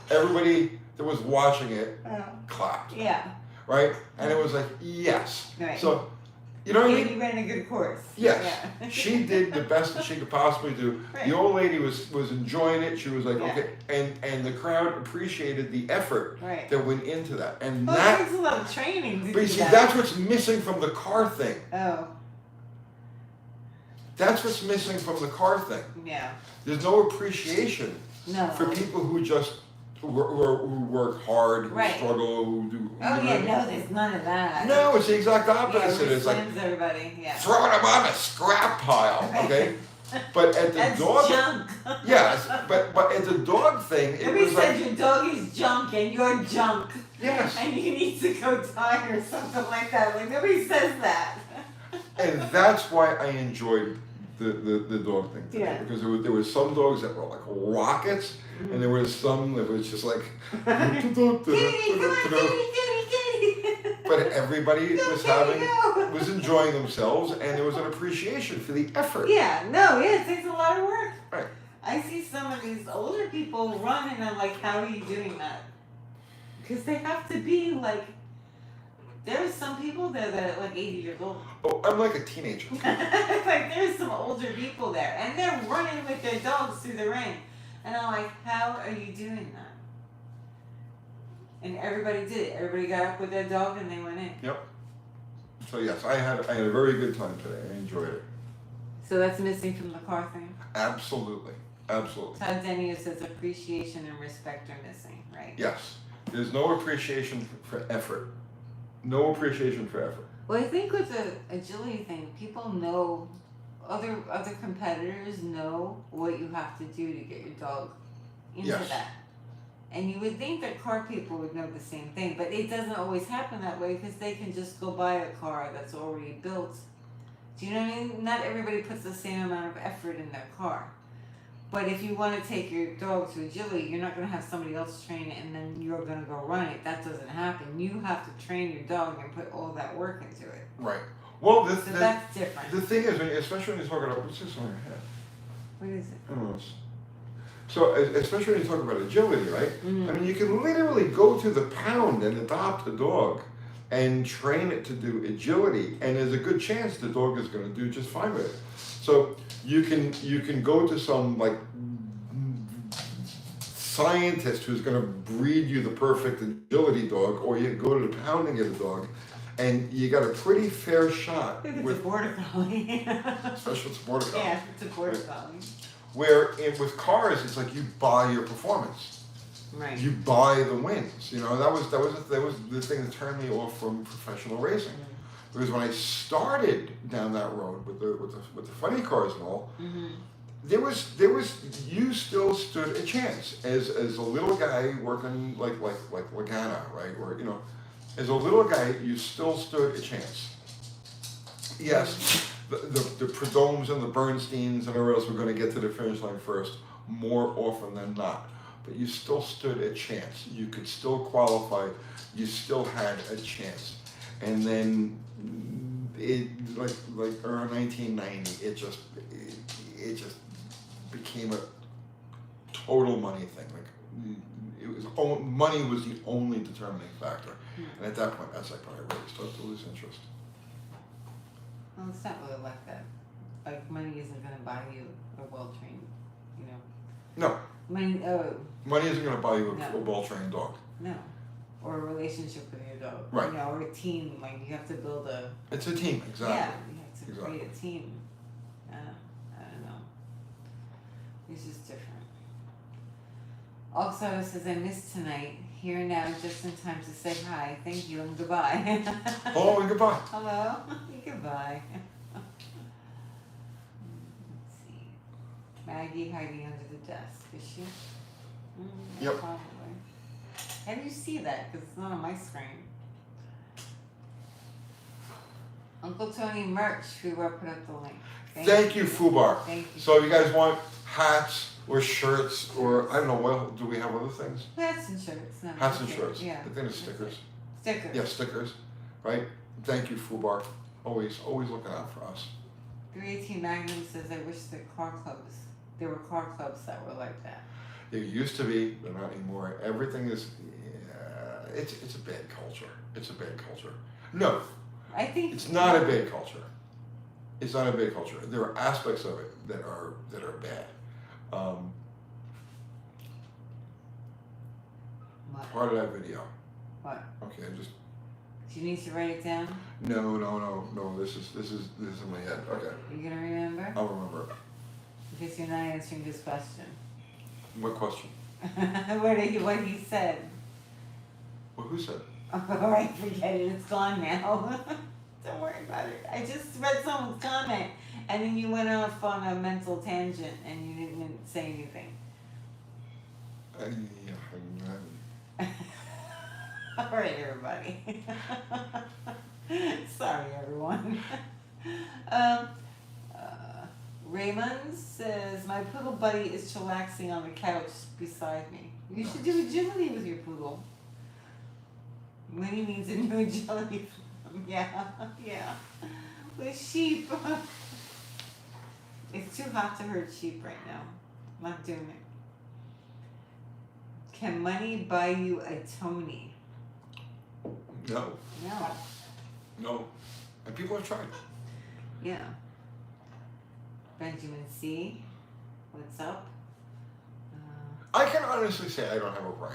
everybody that was watching it clapped, Yeah. right? And it was like, yes. Right. So, you know what I mean? Katie ran a good course. Yes. Yeah. She did the best that she could possibly do. Right. The old lady was enjoying it. She was like, Yeah. okay, and the crowd appreciated the effort Right. that went into that. And Well, it that, takes a lot of training to but you do see, that. that's what's missing from the car thing. Oh, That's what's missing from the car thing. yeah. There's no appreciation No. for people who who work hard, who Right. struggle, who do. Oh, yeah, no, there's none of that. No, it's the exact Yeah, opposite. It's like slams everybody, yeah. throwing them on a scrap pile, okay? But at the That's dog, junk. yes, but at the dog thing, it Nobody was said like, your dog is junk and you're junk. yes, And you need to go die or something like that. Like, nobody says that. and that's why I enjoyed the dog thing today, Yeah. because there were some dogs that were like rockets, and there was some that was just like. Katie, come on, Katie, Katie. But everybody Go, was Katie, go. was enjoying themselves, and there was an appreciation for the effort. Yeah, no, yeah, it takes a lot of work. Right. I see some of these older people run, and I'm like, how are you doing that? Because they have to be like, there's some people there that are like 80 years old. Oh, I'm like a teenager. Like, there's some older people there, and they're running with their dogs through the rain. And I'm like, how are you doing that? And everybody did it. Everybody got up with their dog and they went in. Yep. So yes, I had a very good time today. I enjoyed it. So that's missing from the car thing. Absolutely, absolutely. Todd Denio says appreciation and respect are missing, right? Yes. There's no appreciation for effort. No appreciation for effort. Well, I think with the agility thing, people know, other competitors know what you have to do to get your dog into Yes. that. And you would think that car people would know the same thing, but it doesn't always happen that way because they can just go buy a car that's already built. Do you know what I mean? Not everybody puts the same amount of effort in their car. But if you want to take your dog to agility, you're not going to have somebody else train it and then you're going to go run it. That doesn't happen. You have to train your dog and put all that work into it. Right. Well, So that's different. the thing is, especially when you talk about, what's this on your head? What is it? I don't know. So, especially when you talk about agility, right? Mm-hmm. I mean, you can literally go to the pound and adopt a dog and train it to do agility, and there's a good chance the dog is going to do just fine with it. So you can go to some like scientist who's going to breed you the perfect agility dog, or you can go to the pound and get a dog, and you got a pretty fair shot If it's with a border collie. special border collie. Yeah, if it's a border collie. Where with cars, it's like you buy your performance. Right. You buy the wins. You know, that was the thing that turned me off from professional racing. Mm-hmm. Because when I started down that road with the funny cars and all, Mm-hmm. there was you still stood a chance as a little guy working like Lagana, right? Or as a little guy, you still stood a chance. Yes, the Predomes and the Bernsteins and everyone else were going to get to the finish line first more often than not. But you still stood a chance. You could still qualify. You still had a chance. And then it like around 1990, it just became a total money thing. Like it was money was the only determining factor. And at that point, that's like when I really started to lose interest. Well, it's not really like that. Like, money isn't going to buy you a well-trained, No, money, money isn't going to buy you a No. well-trained dog. no. Or a relationship with your dog. Right. Or a team. Like, you have to build a, It's a team, exactly. yeah, you have to Exactly. create a team. I don't know. It's just different. Also, it says, I missed tonight. Here now, just in time to say hi. Thank you and goodbye. Hello and goodbye. Hello? Goodbye. Let's see. Maggie hiding under the desk, is she? Yep. Probably. How do you see that? Because it's not on my screen. Uncle Tony merch, we will put up the link. Thank you, Fubar. Thank you. So if you guys want hats or shirts or I don't know, well, do we have other things? Hats and shirts. No, Hats and okay. shirts. Yeah. I think it's stickers. Stickers. Yeah, stickers. Right? Thank you, Fubar. Always looking out for us. 318 Magnum says, I wish there were car clubs that were like that. There used to be, but not anymore. Everything is, it's a bad culture. It's a bad culture. No, I think it's not a bad culture. It's not a bad culture. There are aspects of it that are bad. What? Part of that video. What? Okay, just Do you need to write it down? no. This is in my head. Okay, You gonna remember? I'll remember. Because you're not answering this question. What question? what he said. Well, who said? Alright, forget it, it's gone now. Don't worry about it. I just read someone's comment and then you went off on a mental tangent and you didn't say anything. Alright, everybody. Sorry, everyone. Raymond says, my poodle buddy is chillaxing on the couch beside me. You should do agility with your poodle. Winnie needs a new agility film. Yeah. With sheep. It's too hot to herd sheep right now. Not doing it. Can money buy you a Tony? No. No. And people have tried. Yeah. Benjamin C. What's up? I can honestly say I don't have a price.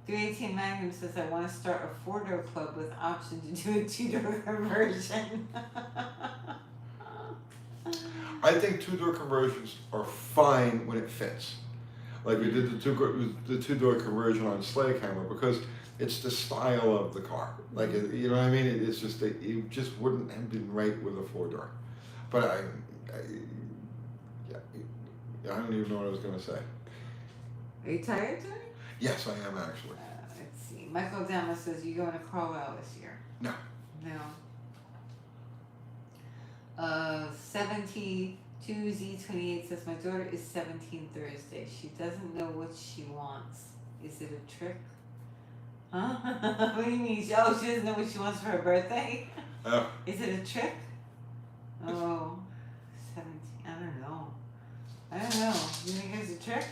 318 Magnum says, I want to start a 4-door club with option to do a 2-door conversion. I think 2-door conversions are fine when it fits. Like we did the two-door conversion on Sledgehammer because it's the style of the car. Like you know what I mean? It's just that it just wouldn't have been right with a four-door. But I don't even know what I was gonna say. Are you tired, Tony? Yes, I am actually. Let's see. Michael Dama says you going to Carlisle this year. No. No. 72Z28 says my daughter is 17 Thursday. She doesn't know what she wants. Is it a trick? Huh? What do you mean? She doesn't know what she wants for her birthday? Is it a trick? Oh, 17. I don't know. You think it's a trick?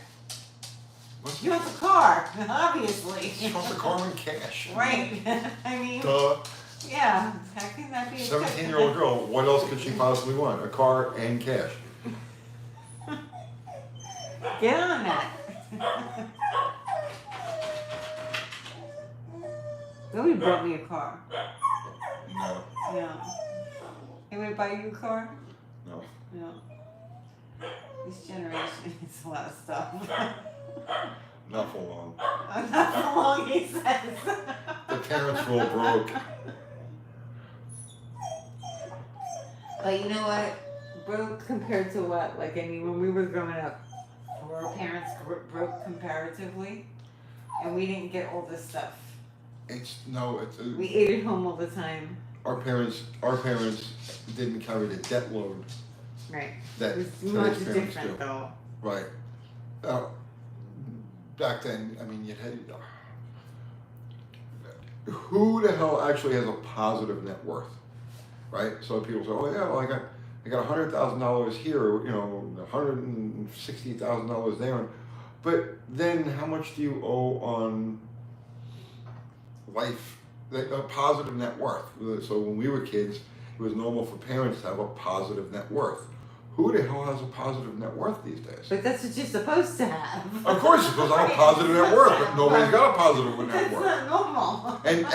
She wants a car, obviously. She wants a car in cash. Right. I mean, Duh. yeah. How can that be a 17-year-old girl, what else could she possibly want? A car and cash. Get on that. Nobody bought me a car. No. No. Anybody buy you a car? No. No. This generation is a lot of stuff. Not for long. Not for long, he says. The parents were all broke. But you know what? Broke compared to what? Like, I mean, when we were growing up, were our parents broke comparatively? And we didn't get all this stuff. We ate at home all the time. Our parents didn't carry the debt load. Right. That it was today's much parents different do. though. Right. Back then, I mean, you had who the hell actually has a positive net worth, right? So people say, oh yeah, well, I got $100,000 here, you know, $160,000 there, but then how much do you owe on life? A positive net worth. So when we were kids, it was normal for parents to have a positive net worth. Who the hell has a positive net worth these days? But that's what you're supposed to have. Of course, you're supposed to have a positive net worth, but nobody's got a positive net That's worth. not normal. And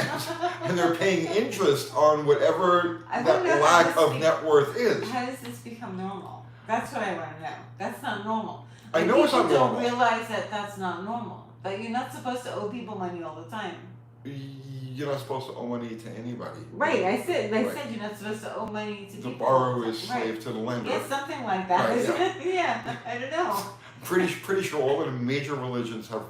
they're paying interest on whatever that lack of net worth is. How does this become normal? That's what I want to know. That's not normal. I know it's not normal. People don't realize that that's not normal. That you're not supposed to owe people money all the time. You're not supposed to owe money to anybody. Right, I said you're not supposed to owe money to people. The borrower is slave to the lender. Yeah, something like that. Right, yeah, I don't know. Pretty sure all of the major religions have,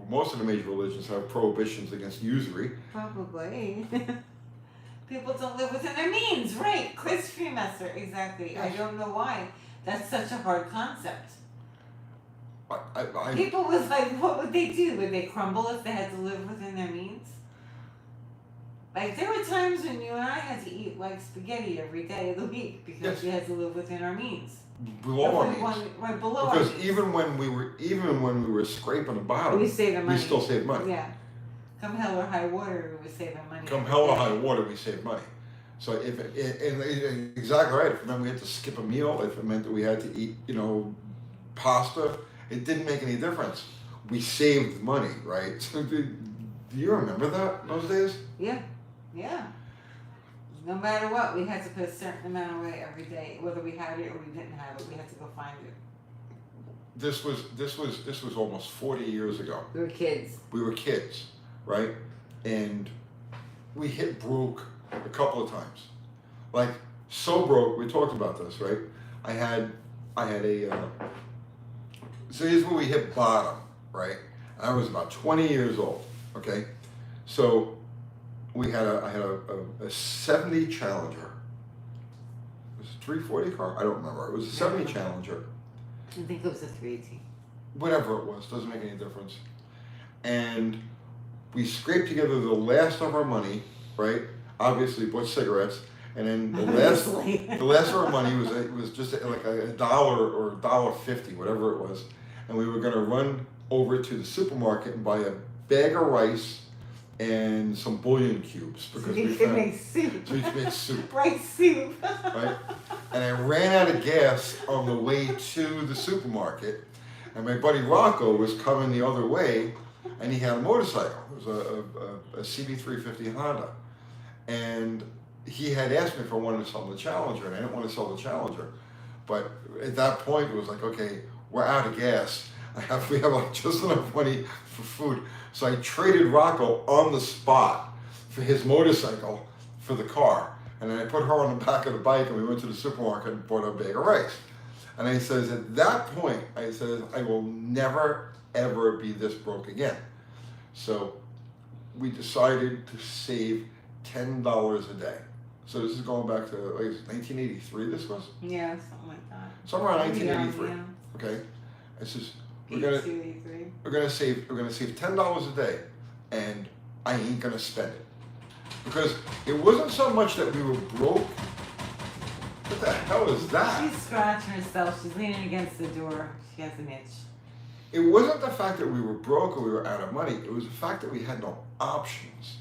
most of the major religions have prohibitions against usury. Probably. People don't live within their means, right? Chris Freemaster, exactly. Yes. I don't know why. That's such a hard concept. People was like, what would they do? Would they crumble if they had to live within their means? Like, there were times when you and I had to eat, like, spaghetti every day of the week because we had to live within our means. Below our means. Right, below because our means. even when we were scraping the bottom, we saved money. We still saved money. Yeah. Come hell or high water, we were saving money. Come hell or high water, we saved money. So exactly right. If it meant we had to skip a meal, if it meant that we had to eat, pasta, it didn't make any difference. We saved money, right? So do you remember that, those days? Yeah. Yeah. No matter what, we had to put a certain amount away every day, whether we had it or we didn't have it. We had to go find it. This was almost 40 years ago. We were kids, right? And we hit broke a couple of times. Like, so broke, we talked about this, right? I had a, so here's where we hit bottom, right? I was about 20 years old, okay? So I had a 70 Challenger. It was a 340 car? I don't remember. It was a 70 Challenger. I think it was a 318. Whatever it was, doesn't make any difference. And we scraped together the last of our money, right? Obviously bought cigarettes, and then the last of our money was just like $1 or $1.50, whatever it was. And we were gonna run over to the supermarket and buy a bag of rice and some bouillon cubes because we could make soup. So we could make soup. Rice soup. Right? And I ran out of gas on the way to the supermarket, and my buddy Rocco was coming the other way, and he had a motorcycle. It was a CB350 Honda, and he had asked me if I wanted to sell the Challenger, and I didn't want to sell the Challenger, but at that point it was like, okay, we're out of gas. we have like just enough money for food. So I traded Rocco on the spot for his motorcycle for the car. And then I put her on the back of the bike and we went to the supermarket and bought a bag of rice. And I says, at that point, I says, I will never, ever be this broke again. So we decided to save $10 a day. So this is going back to like 1983. This was Yeah, something like that. somewhere around Maybe 1983. yeah. Okay, I says we're 82, gonna save $10 a day, and I ain't gonna spend it because it wasn't so much that we were broke. What the hell is that? She's scratching herself. She's leaning against the door. She has an itch. It wasn't the fact that we were broke or we were out of money. It was the fact that we had no options.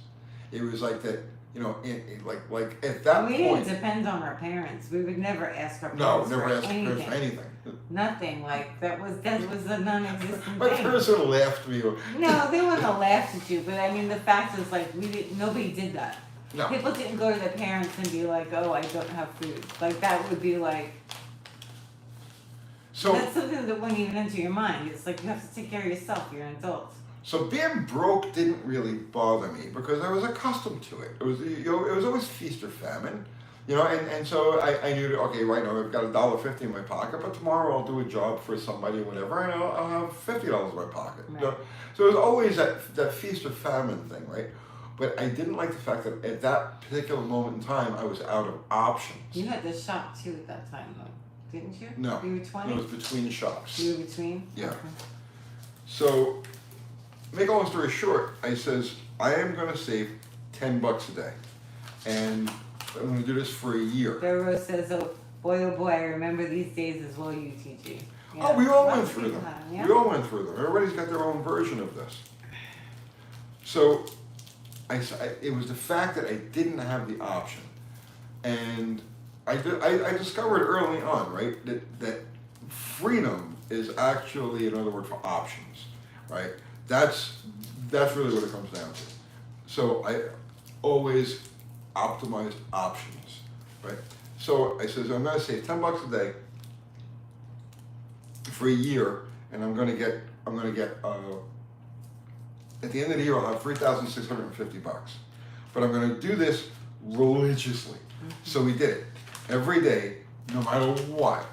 It was like that, you know, like at that We point. didn't depend on our parents. We would never ask our No, parents never for asked anything. parents for anything. Nothing. Like that was a non-existent My thing. parents would have laughed at me. No, they wouldn't have laughed at you. But I mean, the fact is, like, nobody did that. No. People didn't go to their parents and be like, "Oh, I don't have food." Like that would be like. So That's something that wouldn't even enter your mind. It's like you have to take care of yourself. You're an adult. So being broke didn't really bother me because I was accustomed to it. It was, you know, it was always feast or famine, you know, and so I knew that, okay, right now I've got $1.50 in my pocket, but tomorrow I'll do a job for somebody or whatever, and I'll have $50 in my pocket. Right. You know? So it was always that feast or famine thing, right? But I didn't like the fact that at that particular moment in time I was out of options. You had to shop too at that time, though, didn't you? No. You were 20. It was between shops. You were between. Yeah. Okay. So, make a long story short, I says, I am going to save $10 a day. And I'm going to do this for a year. Deborah says, oh boy, I remember these days as well, UTG. Yeah. Oh, we all went Lots of through them. time, yeah. We all went through them. Everybody's got their own version of this. So, it was the fact that I didn't have the option. And I discovered early on, right, that freedom is actually another word for options, right? That's really what it comes down to. So I always optimized options, right? So I says I'm gonna save $10 a day for a year, and I'm gonna get at the end of the year I'll have $3,650. But I'm gonna do this religiously. Mm-hmm. So we did it every day, no matter what.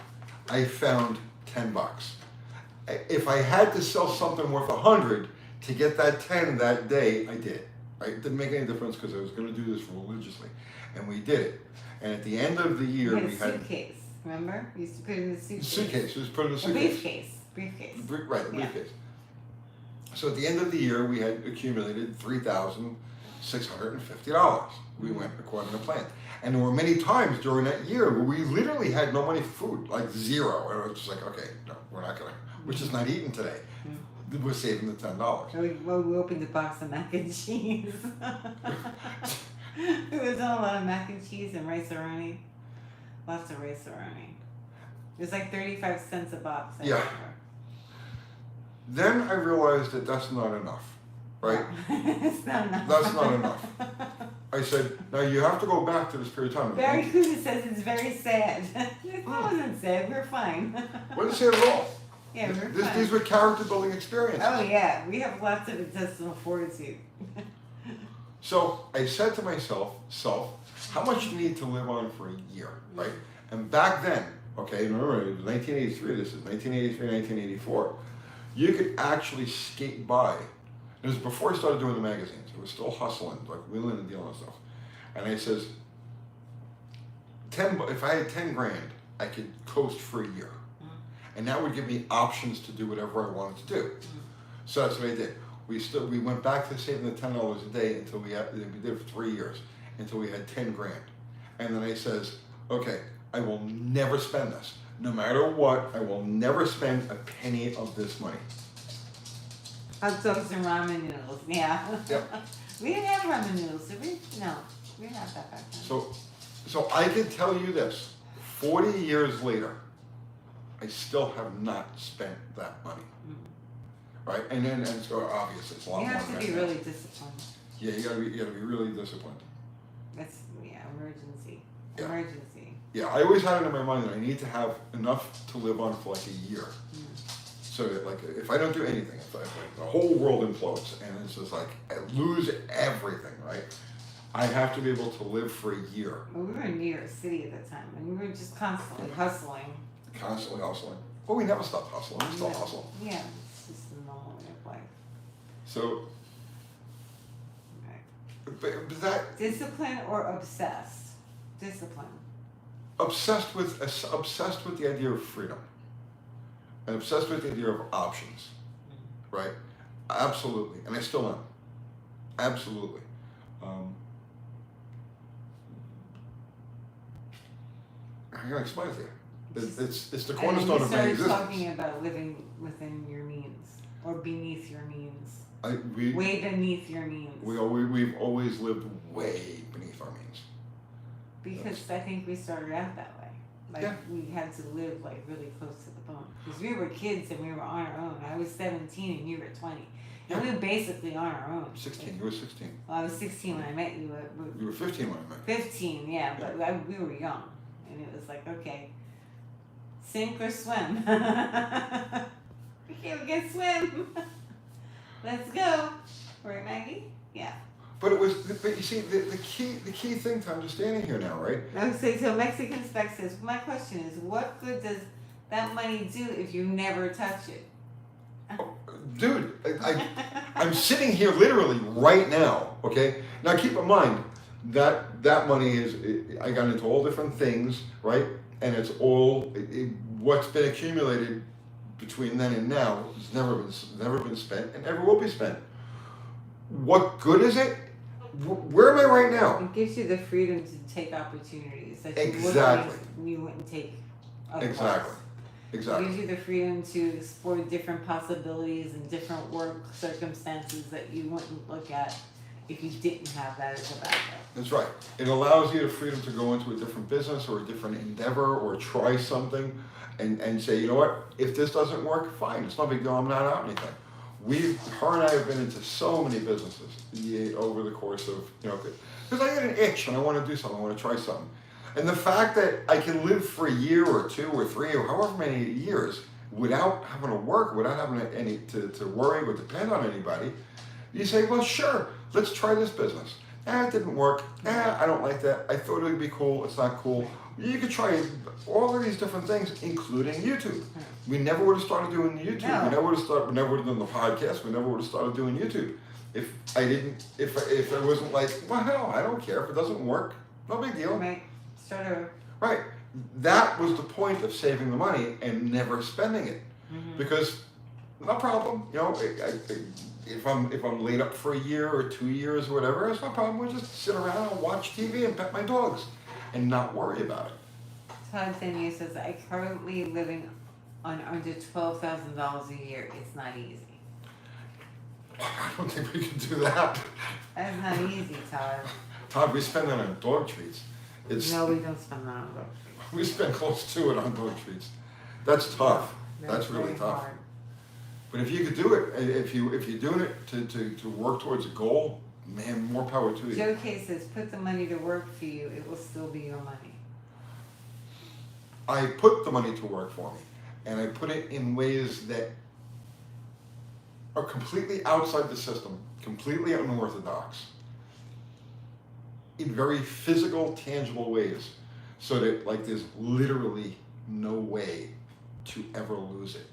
I found $10. If I had to sell something worth 100 to get that 10 that day, I did. Right? It didn't make any difference because I was going to do this religiously, and we did it. And at the end of the year, we had a suitcase. Remember, we used to put it in the suitcase. Suitcase. We just put it in a A suitcase. briefcase. Right, the briefcase. So at the end of the year, we had accumulated $3,650. We went according to plan. And there were many times during that year where we literally had no money for food, like zero. And it was just like, okay, no, we're not gonna, we're just not eating today. We're saving the $10. We opened a box of mac and cheese. It was a lot of mac and cheese and rice-a-roni. Lots of rice-a-roni. It was like 35 cents a box. I remember. Then I realized that that's not enough, right? It's not enough. That's not enough. I said, now you have to go back to this period of time. Barry Kuda says it's very sad. It wasn't sad. We're fine. Wasn't sad at all. Yeah, we're fine. These were character building experiences. Oh yeah, we have lots of intestinal fortitude. So I said to myself, how much do you need to live on for a year, right? And back then, okay, remember it was 1983, this is 1983, 1984, you could actually skate by. It was before I started doing the magazines. It was still hustling, like wheeling and dealing and stuff. And I says, if I had 10 grand, I could coast for a year. And that would give me options to do whatever I wanted to do. So that's what I did. We went back to saving the $10 a day until we did it for 3 years, until we had 10 grand. And then I says, okay, I will never spend this. No matter what, I will never spend a penny of this money. Hot dogs and ramen noodles, yeah. Yep. We didn't have ramen noodles, did we? No, we didn't have that back then. So I can tell you this, 40 years later, I still have not spent that money. Right? And it's obvious, it's a lot You more have to than be that. really disciplined. Yeah, you gotta be really disciplined. That's, emergency. Yeah. Emergency. Yeah, I always had it in my mind that I need to have enough to live on for like a year. So that, like, if I don't do anything, if the whole world implodes and it's just like I lose everything, right? I have to be able to live for a year. Well, we were in New York City at the time, and we were just constantly hustling. Constantly hustling. Well, we never stopped hustling. We still hustle. Yeah, it's just the normal way of life. So, Right. but that Discipline or obsessed? Discipline. obsessed with the idea of freedom, and obsessed with the idea of options, right? Absolutely, and I still am. Absolutely. I can explain it to you. It's the cornerstone of my And we existence. started talking about living within your means or beneath your means. We Way beneath your means. we've always lived way beneath our means. Because I think we started out that way. Like Yeah. we had to live like really close to the bone. Because we were kids and we were on our own. I was 17 and you were 20. And we were basically on our own. 16. You were 16. Well, I was 16 when I met you. You were 15 when I met. 15, yeah, but we were young. And it was like, okay, sink or swim. Okay, we can swim. Let's go. Right, Maggie? Yeah. But you see, the key thing to understanding here now, right? Okay, so Mexican Spec says, my question is, what good does that money do if you never touch it? Dude, I'm sitting here literally right now, okay? Now keep in mind that money I got into all different things, right? And it's all, what's been accumulated between then and now has never been spent and never will be spent. What good is it? Where am I right now? It gives you the freedom to take opportunities that Exactly. you wouldn't take otherwise. Exactly. It Exactly. gives you the freedom to explore different possibilities and different work circumstances that you wouldn't look at if you didn't have that as a backup. That's right. It allows you the freedom to go into a different business or a different endeavor or try something and say, you know what, if this doesn't work, fine, it's no big deal, I'm not out anything. Her and I have been into so many businesses over the course of, because I get an itch and I want to do something, I want to try something. And the fact that I can live for a year or 2 or 3 or however many years without having to work, without having to worry or depend on anybody, you say, well, sure, let's try this business. It didn't work. I don't like that. I thought it would be cool. It's not cool. You could try all of these different things, including YouTube. We never would have started doing YouTube. No. We never would have done the podcast. We never would have started doing YouTube if I wasn't like, well, hell, I don't care if it doesn't work. No big deal. Right. Start over. Right. That was the point of saving the money and never spending it, because no problem. If I'm laid up for a year or 2 years or whatever, it's no problem. We'll just sit around and watch TV and pet my dogs and not worry about it. Todd Tenier says, I currently living on under $12,000 a year. It's not easy. I don't think we can do that. That's not easy, Todd. Todd, we spend that on dog treats. No, we don't spend that on those. We spend close to it on dog treats. That's tough. That's really very tough. hard. But if you could do it, if you're doing it to work towards a goal, man, more power to you. Joe K says, put the money to work for you. It will still be your money. I put the money to work for me, and I put it in ways that are completely outside the system, completely unorthodox, in very physical, tangible ways, so that there's literally no way to ever lose it.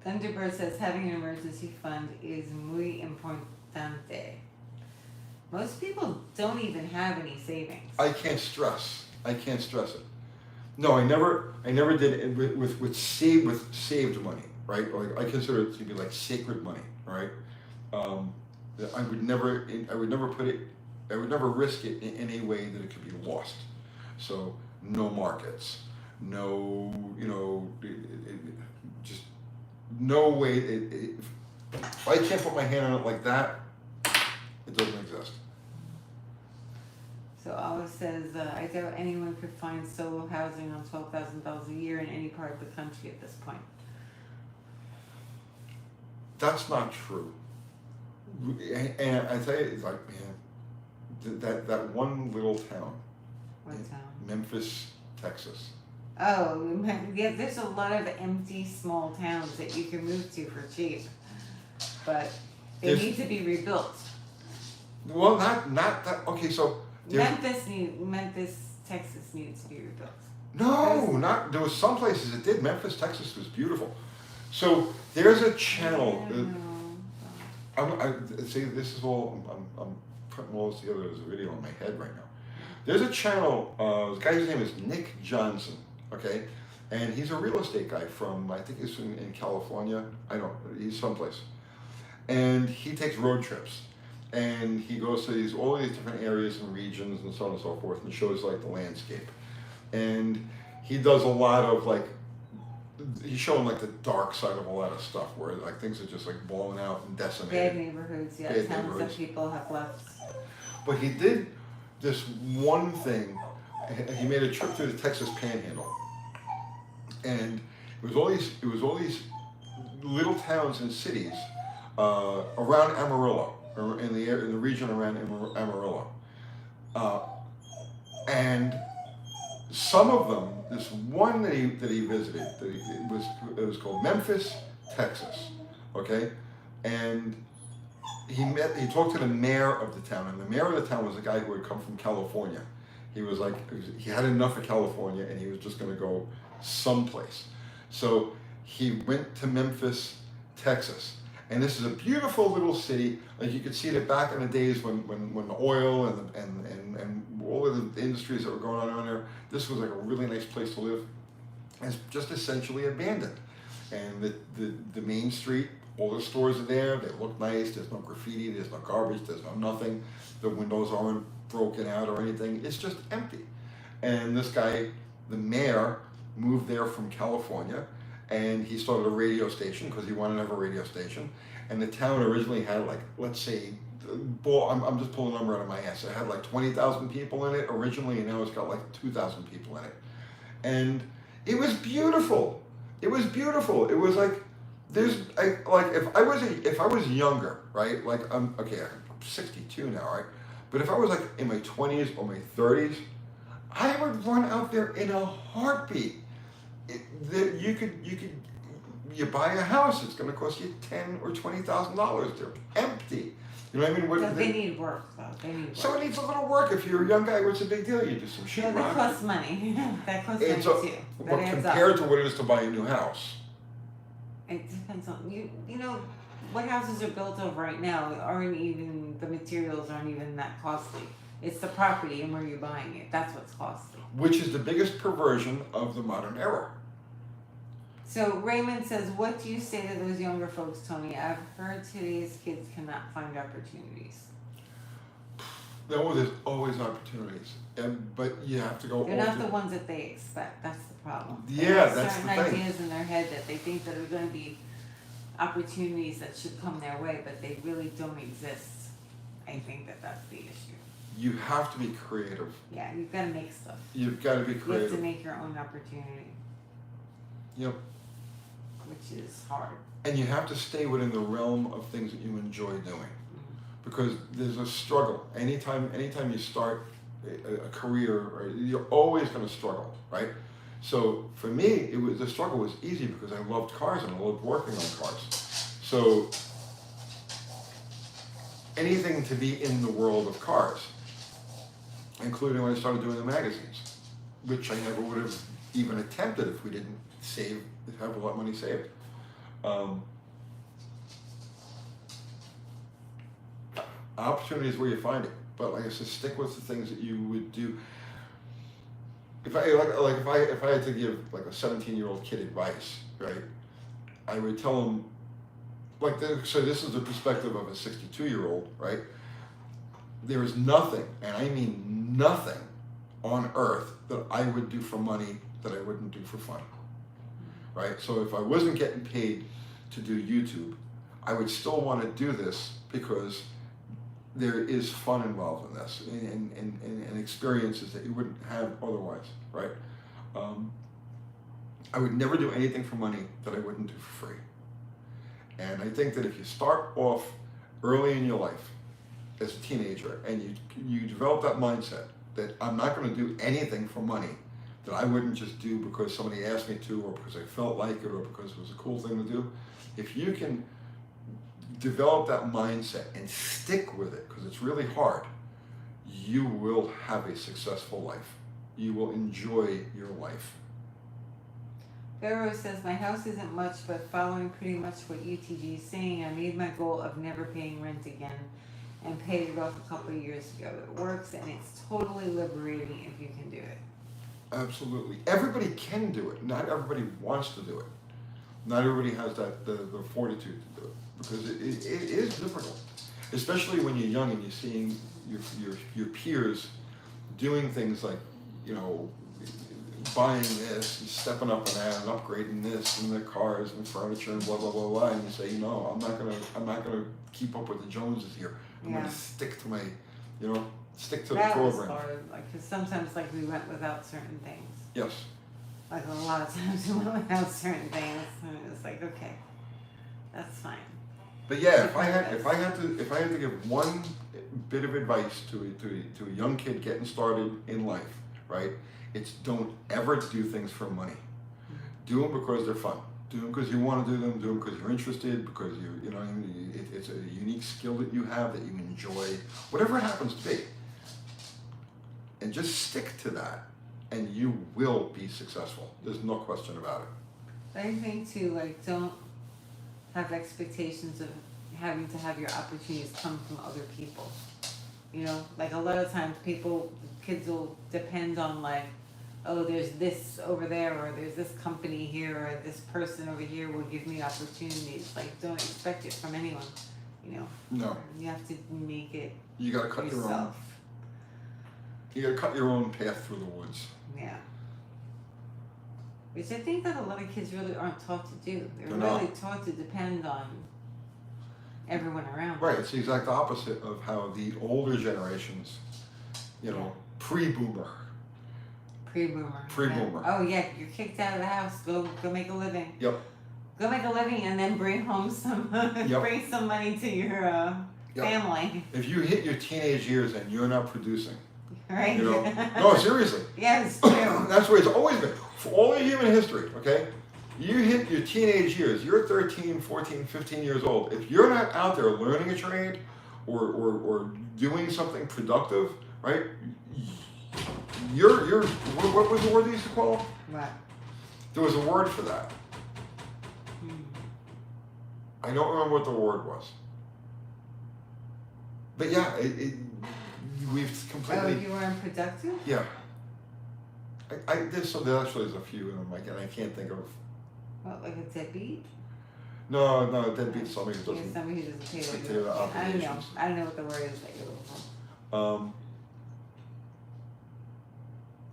Thunderbird says, having an emergency fund is muy importante. Most people don't even have any savings. I can't stress it. No, I never did it with saved money, right? I consider it to be like sacred money, right? I would never risk it in any way that it could be lost. So no markets, no, just no way. If I can't put my hand on it like that, it doesn't exist. So Olive says, I doubt anyone could find solo housing on $12,000 a year in any part of the country at this point. That's not true. And I tell you, it's like, man, that one little town, What town? Memphis, Texas. Oh, yeah, there's a lot of empty small towns that you can move to for cheap, but they There's- need to be rebuilt. Well, not that. Okay, so there's Memphis, Texas needs to be rebuilt. no, not there was some places it did. Memphis, Texas was beautiful. So there's a channel. See, this is all. I'm putting all this together as a video in my head right now. There's a channel. The guy's name is Nick Johnson. Okay, and he's a real estate guy from, I think he's in California. I don't. He's someplace, and he takes road trips, and he goes to all these different areas and regions and so on and so forth, and shows like the landscape, and he does a lot of like. He's showing like the dark side of a lot of stuff where like things are just like blown out and decimated. Bad neighborhoods, yeah, Bad towns neighborhoods. that people have left. But he did this one thing. He made a trip through the Texas Panhandle, and it was all these little towns and cities around Amarillo, or in the region around Amarillo, and some of them. This one that he visited, it was called Memphis, Texas, okay, and he talked to the mayor of the town, and the mayor of the town was a guy who had come from California. He was like, he had enough of California, and he was just going to go someplace. So he went to Memphis, Texas, and this is a beautiful little city. Like you could see it back in the days when the oil and all of the industries that were going on there. This was like a really nice place to live. And it's just essentially abandoned, and the main street. All the stores are there, they look nice, there's no graffiti, there's no garbage, there's no nothing. The windows aren't broken out or anything, it's just empty. And this guy, the mayor, moved there from California, and he started a radio station because he wanted to have a radio station. And the town originally had like, let's say, I'm just pulling a number out of my ass, it had like 20,000 people in it originally, and now it's got like 2,000 people in it. And it was beautiful. It was beautiful. It was like, if I was younger, right? Like I'm 62 now, right? But if I was like in my 20s or my 30s, I would run out there in a heartbeat. You buy a house, it's going to cost you $10,000 or $20,000. They're empty. You know what I mean? No, they need work, though. They need work. So it needs a little work. If you're a young guy, what's the big deal? You do some shit. Yeah, that costs money. That costs money too. But That adds up. compared to what it is to buy a new house. It depends on you know what houses are built of right now aren't even, the materials aren't even that costly. It's the property and where you're buying it. That's what's costly. Which is the biggest perversion of the modern era. So Raymond says, what do you say to those younger folks, Tony? I've heard today's kids cannot find opportunities. There's always opportunities, but you have to go. They're not the ones that they expect. That's the problem. They Yeah, have that's certain the thing. ideas in their head that they think that are going to be opportunities that should come their way, but they really don't exist. I think that's the issue. You have to be creative. Yeah, you've got to make stuff. You've got to be You have creative. to make your own opportunity, Yep. which is hard. And you have to stay within the realm of things that you enjoy doing, because there's a struggle. Anytime you start a career, you're always going to struggle, right? So for me, the struggle was easy because I loved cars and I loved working on cars. So anything to be in the world of cars, including when I started doing the magazines, which I never would have even attempted if we didn't have a lot of money saved. Opportunity is where you find it, but like I said, stick with the things that you would do. If I had to give like a 17-year-old kid advice, right, I would tell him, so this is the perspective of a 62-year-old, right? There is nothing, and I mean nothing, on earth that I would do for money that I wouldn't do for fun, right? So if I wasn't getting paid to do YouTube, I would still want to do this because there is fun involved in this and experiences that you wouldn't have otherwise, right? I would never do anything for money that I wouldn't do for free. And I think that if you start off early in your life as a teenager and you develop that mindset that I'm not going to do anything for money that I wouldn't just do because somebody asked me to, or because I felt like it, or because it was a cool thing to do. If you can develop that mindset and stick with it, because it's really hard, you will have a successful life. You will enjoy your life. Pharaoh says, my house isn't much, but following pretty much what UTG is saying, I made my goal of never paying rent again and paid it off a couple of years ago. It works, and it's totally liberating if you can do it. Absolutely. Everybody can do it. Not everybody wants to do it. Not everybody has that the fortitude to do it, because it is difficult, especially when you're young and you're seeing your peers doing things like, you know, buying this and stepping up and that and upgrading this and their cars and furniture and blah blah blah blah, and you say, no, I'm not gonna keep up with the Joneses here. I'm gonna stick to my, stick to the program. That was hard, like, because sometimes, like, we went without certain things. Yes. Like, a lot of times we went without certain things, and it was like, okay, that's fine. But yeah, if I had to give one bit of advice to a young kid getting started in life, right? It's don't ever do things for money. Do them because they're fun. Do them because you want to do them. Do them because you're interested. Because it's a unique skill that you have that you enjoy. Whatever it happens to be, and just stick to that, and you will be successful. There's no question about it. I think too, like, don't have expectations of having to have your opportunities come from other people. You know, like, a lot of times kids will depend on, like, oh, there's this over there, or there's this company here, or this person over here will give me opportunities. Like, don't expect it from anyone, you know. No. You have to make it You gotta cut yourself. your own. You gotta cut your own path through the woods. Yeah. Which I think that a lot of kids really aren't taught to do. They're They're really not. taught to depend on everyone around. Right, it's the exact opposite of how the older generations, pre-boomer. Pre-boomer. Pre-boomer. Yeah. Oh yeah, you're kicked out of the house. Go make a living. Yep. Go make a living and then bring home some bring some money to your family. If you hit your teenage years and you're not producing, Right. No, seriously. Yeah, it's true. That's the way it's always been. For all of human history, okay? You hit your teenage years, you're 13, 14, 15 years old. If you're not out there learning a trade or doing something productive, right? You're what was the word they used to call? What? There was a word for that. I don't remember what the word was. But yeah, we've completely. Oh, you were unproductive? Yeah. There actually is a few of them, and I can't think of. What, like a deadbeat? No, deadbeat's somebody who doesn't. Yeah, somebody who doesn't pay take their the bills. I don't know. obligations. I don't know what the word is that you're looking for.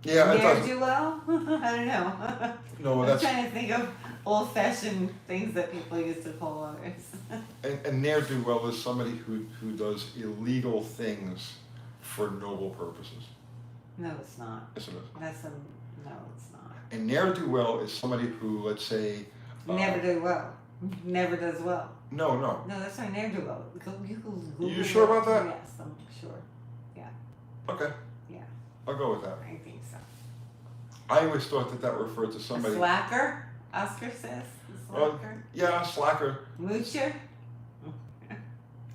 Yeah, it doesn't. Ne'er-do-well? I don't know. No, I'm that's trying to think of old-fashioned things that people used to call others. and ne'er-do-well is somebody who does illegal things for noble purposes. No, it's not. Yes, it is. No, it's not. And ne'er-do-well is somebody who, let's say, Never do well. Never does well. No. No, that's not never do well. You Google You sure about that? Yes, I'm sure. Yeah. Okay. Yeah. I'll go with that. I think so. I always thought that referred to A somebody. slacker, Oscar says. A slacker. Yeah, slacker. Moocher.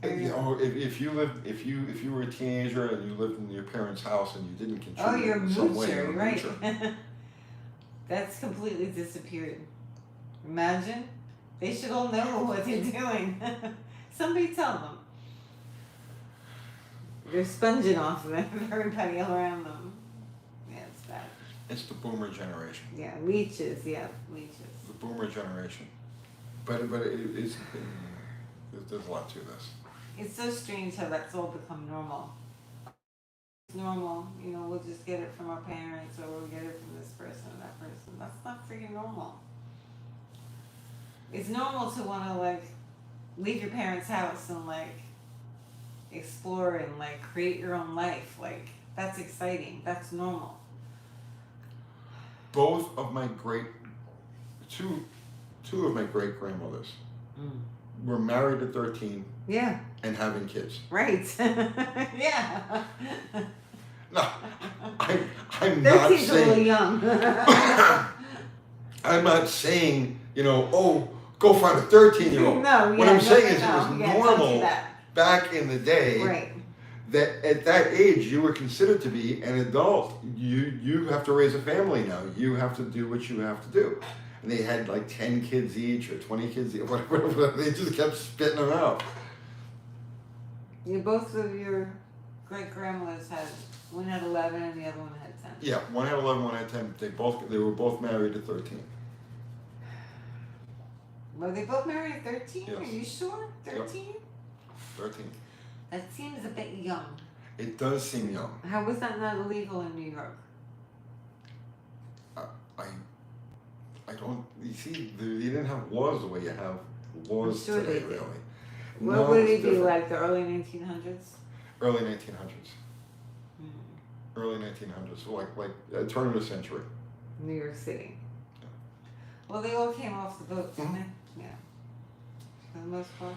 If you were a teenager and you lived in your parents' house and you didn't contribute Oh, you're a in some way, moocher, you're a right? moocher. That's completely disappeared. Imagine. They should all know what they're doing. Somebody tell them. They're sponging off of everybody around them. Yeah, it's bad. It's the boomer generation. Yeah, leeches. Yeah, leeches. The boomer generation. But it's there's a lot to this. It's so strange how that's all become normal. It's normal, we'll just get it from our parents or we'll get it from this person or that person. That's not freaking normal. It's normal to want to, like, leave your parents' house and, like, explore and, like, create your own life. Like, that's exciting. That's normal. Both of my two of my great grandmothers were married at 13 Yeah. and having kids. Right. Yeah. No, I I'm not 13's a little saying, young. I'm not saying, oh, go find a 13-year-old. No, What yeah, I'm saying is it no. was Yeah, don't do normal that. back in the day Right. that at that age you were considered to be an adult. You have to raise a family now. You have to do what you have to do. And they had like 10 kids each or 20 kids each, whatever. They just kept spitting them out. Both of your great grandmothers had, one had 11 and the other one had 10. Yeah, one had 11, one had 10. They were both married at 13. Were they both married at 13? Yes. Are you sure? 13? Yep. 13. That seems a bit young. It does seem young. How was that not illegal in New York? I don't. You see, you didn't have laws the way you have laws I'm sure today, they did. really. What No, would it's they do, different. like the early 1900s? Early 1900s. Early 1900s, so like a turn of the century. New York City. Well, they all came off the boat, didn't they? Yeah. For the most part.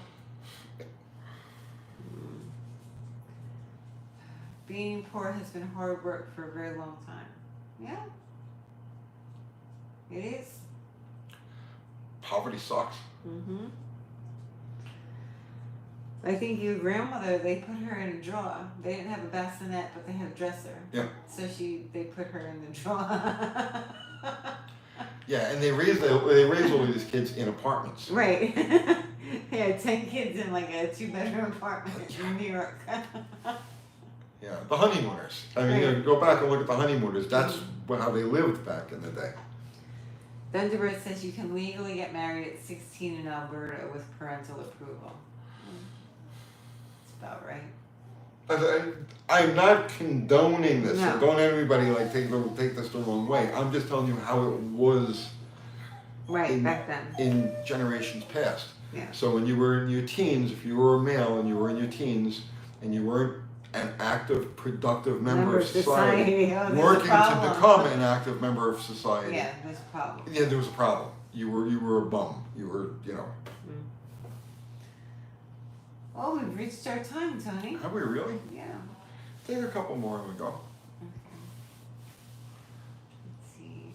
Being poor has been hard work for a very long time. Yeah. It is. Poverty sucks. Mm-hmm. I think your grandmother, they put her in a drawer. They didn't have a bassinet, but they had a dresser. Yeah. So they put her in the drawer. Yeah, and they raised all of these kids in apartments. Right. They had 10 kids in like a 2-bedroom apartment in New York. Yeah, the honeymooners. I mean, Right. go back and look at the honeymooners. That's how they lived back in the day. Thunderbird says you can legally get married at 16 in Alberta with parental approval. That's about right. I'm not condoning this. No. So don't everybody take this the wrong way. I'm just telling you how it was Right, back then. in generations past. Yeah. So when you were in your teens, if you were a male and you were in your teens and you weren't an active, productive member of society, Oh, there's a working to problem. become an active member of society, Yeah, there's a problem. yeah, there was a problem. You were a bum. You were, Oh, we've reached our time, Tony. Have we really? Yeah. Take a couple more and we go. Okay. Let's see.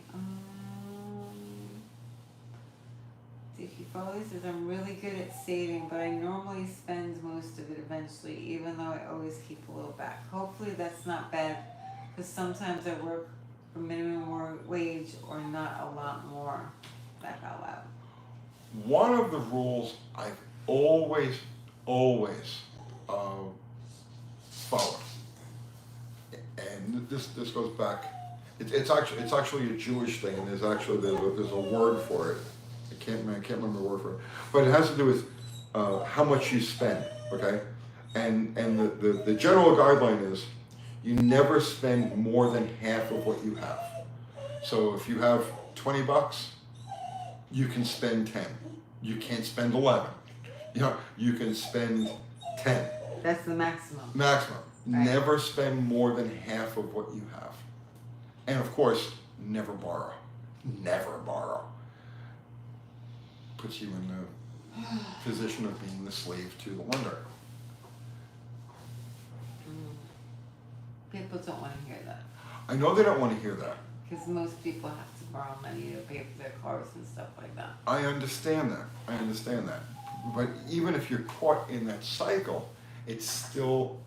Dicky Foley says I'm really good at saving, but I normally spend most of it eventually, even though I always keep a little back. Hopefully that's not bad, because sometimes I work for minimum wage or not a lot more. Back out loud. One of the rules I've always followed, and this goes back. It's actually a Jewish thing, and there's a word for it. I can't remember the word for it, but it has to do with how much you spend. Okay, and the general guideline is you never spend more than half of what you have. So if you have $20, you can spend 10. You can't spend 11. You can spend 10. That's the maximum. Maximum. Right. Never spend more than half of what you have. And of course, never borrow. Never borrow. Puts you in the position of being the slave to the lender. People don't want to hear that, I know they don't want to hear that. because most people have to borrow money to pay for their cars and stuff like that. I understand that. But even if you're caught in that cycle, it's still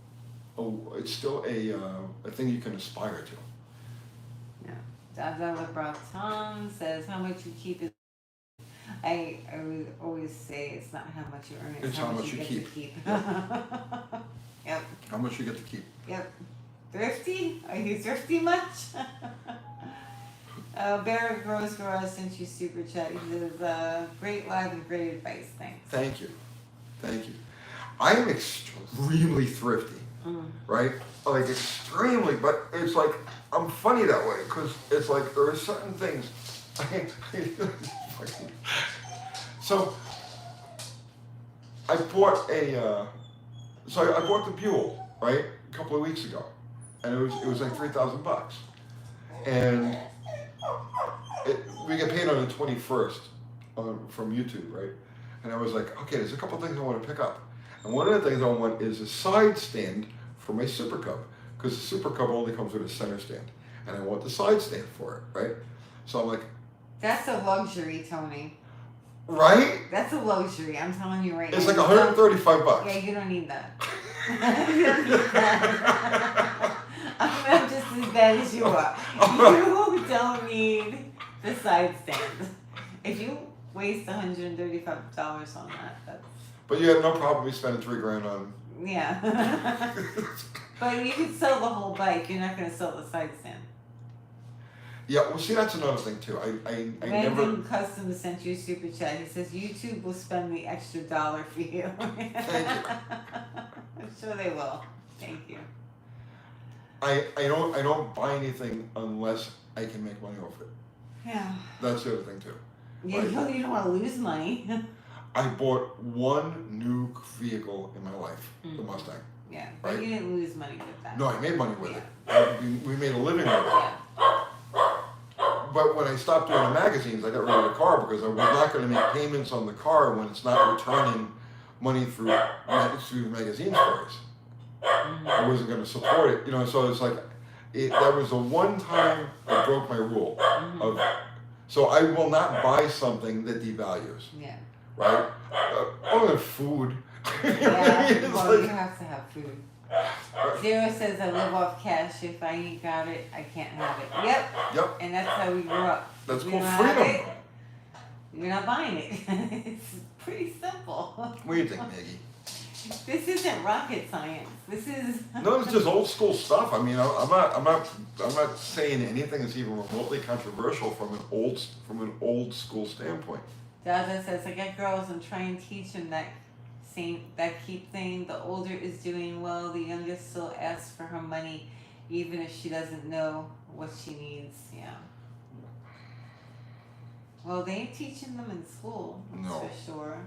a thing you can aspire to. Yeah. Dada Braton says how much you keep is. I would always say it's not how much you earn, it's how much you get keep. to keep. Yep. Yep. How much you get to keep. Yep. Thrifty? Are you thrifty much? Barrett Gross for us since you super chat. He says, great live and great advice. Thanks. Thank you. I am extremely thrifty, right? Like extremely, but it's like, I'm funny that way, because it's like, there are certain things. So, I bought I bought the Buell, right? A couple of weeks ago. And it was like $3,000. And we get paid on the 21st from YouTube, right? And I was like, okay, there's a couple things I want to pick up. And one of the things I want is a side stand for my Super Cub, because the Super Cub only comes with a center stand. and I want the side stand for it, right? So I'm like, That's a luxury, Tony. right? That's a luxury. I'm telling you right now. It's like You don't- $135. Yeah, you don't need that. You don't need that. I'm just as bad as you are. You don't need the side stand. If you waste $135 on that, that's But you had no problem me spending $3,000 on. yeah. But you could sell the whole bike. You're not going to sell the side stand. Yeah, well, see, that's another thing too. I never. Brandon Custom sent you a super chat. He says YouTube will spend the extra $1 for you. Thank you. I'm sure they will. Thank you. I don't buy anything unless I can make money off it. Yeah. That's the other thing too. Yeah, Like, you don't want to lose money. I bought one new vehicle in my life, the Mm. Mustang. Yeah, but Right. you didn't lose money with that. No, I made money with Yeah. it. We made a living with it. Yeah. But when I stopped doing the magazines, I got rid of the car because I was not going to make payments on the car when it's not returning money through magazine stories. I wasn't going to support it, So it's like that was the one time I broke my rule of. So I will not buy something that devalues, Yeah. right? Other than food. Yeah. It's Well, like- you have to have food. Zero says I live off cash. If I ain't got it, I can't have it. Yep. Yep, And that's how we grew up. that's We called don't have freedom. it, you're not buying it. It's pretty simple. What do you think, Maggie? This isn't rocket science. This is. No, it's just old school stuff. I mean, I'm not saying anything that's even remotely controversial from an old school standpoint. Dada says I got girls and try and teach them that keep saying the older is doing well, the younger still asks for her money, even if she doesn't know what she needs. Yeah. Well, they ain't teaching them in school. That's No. for sure.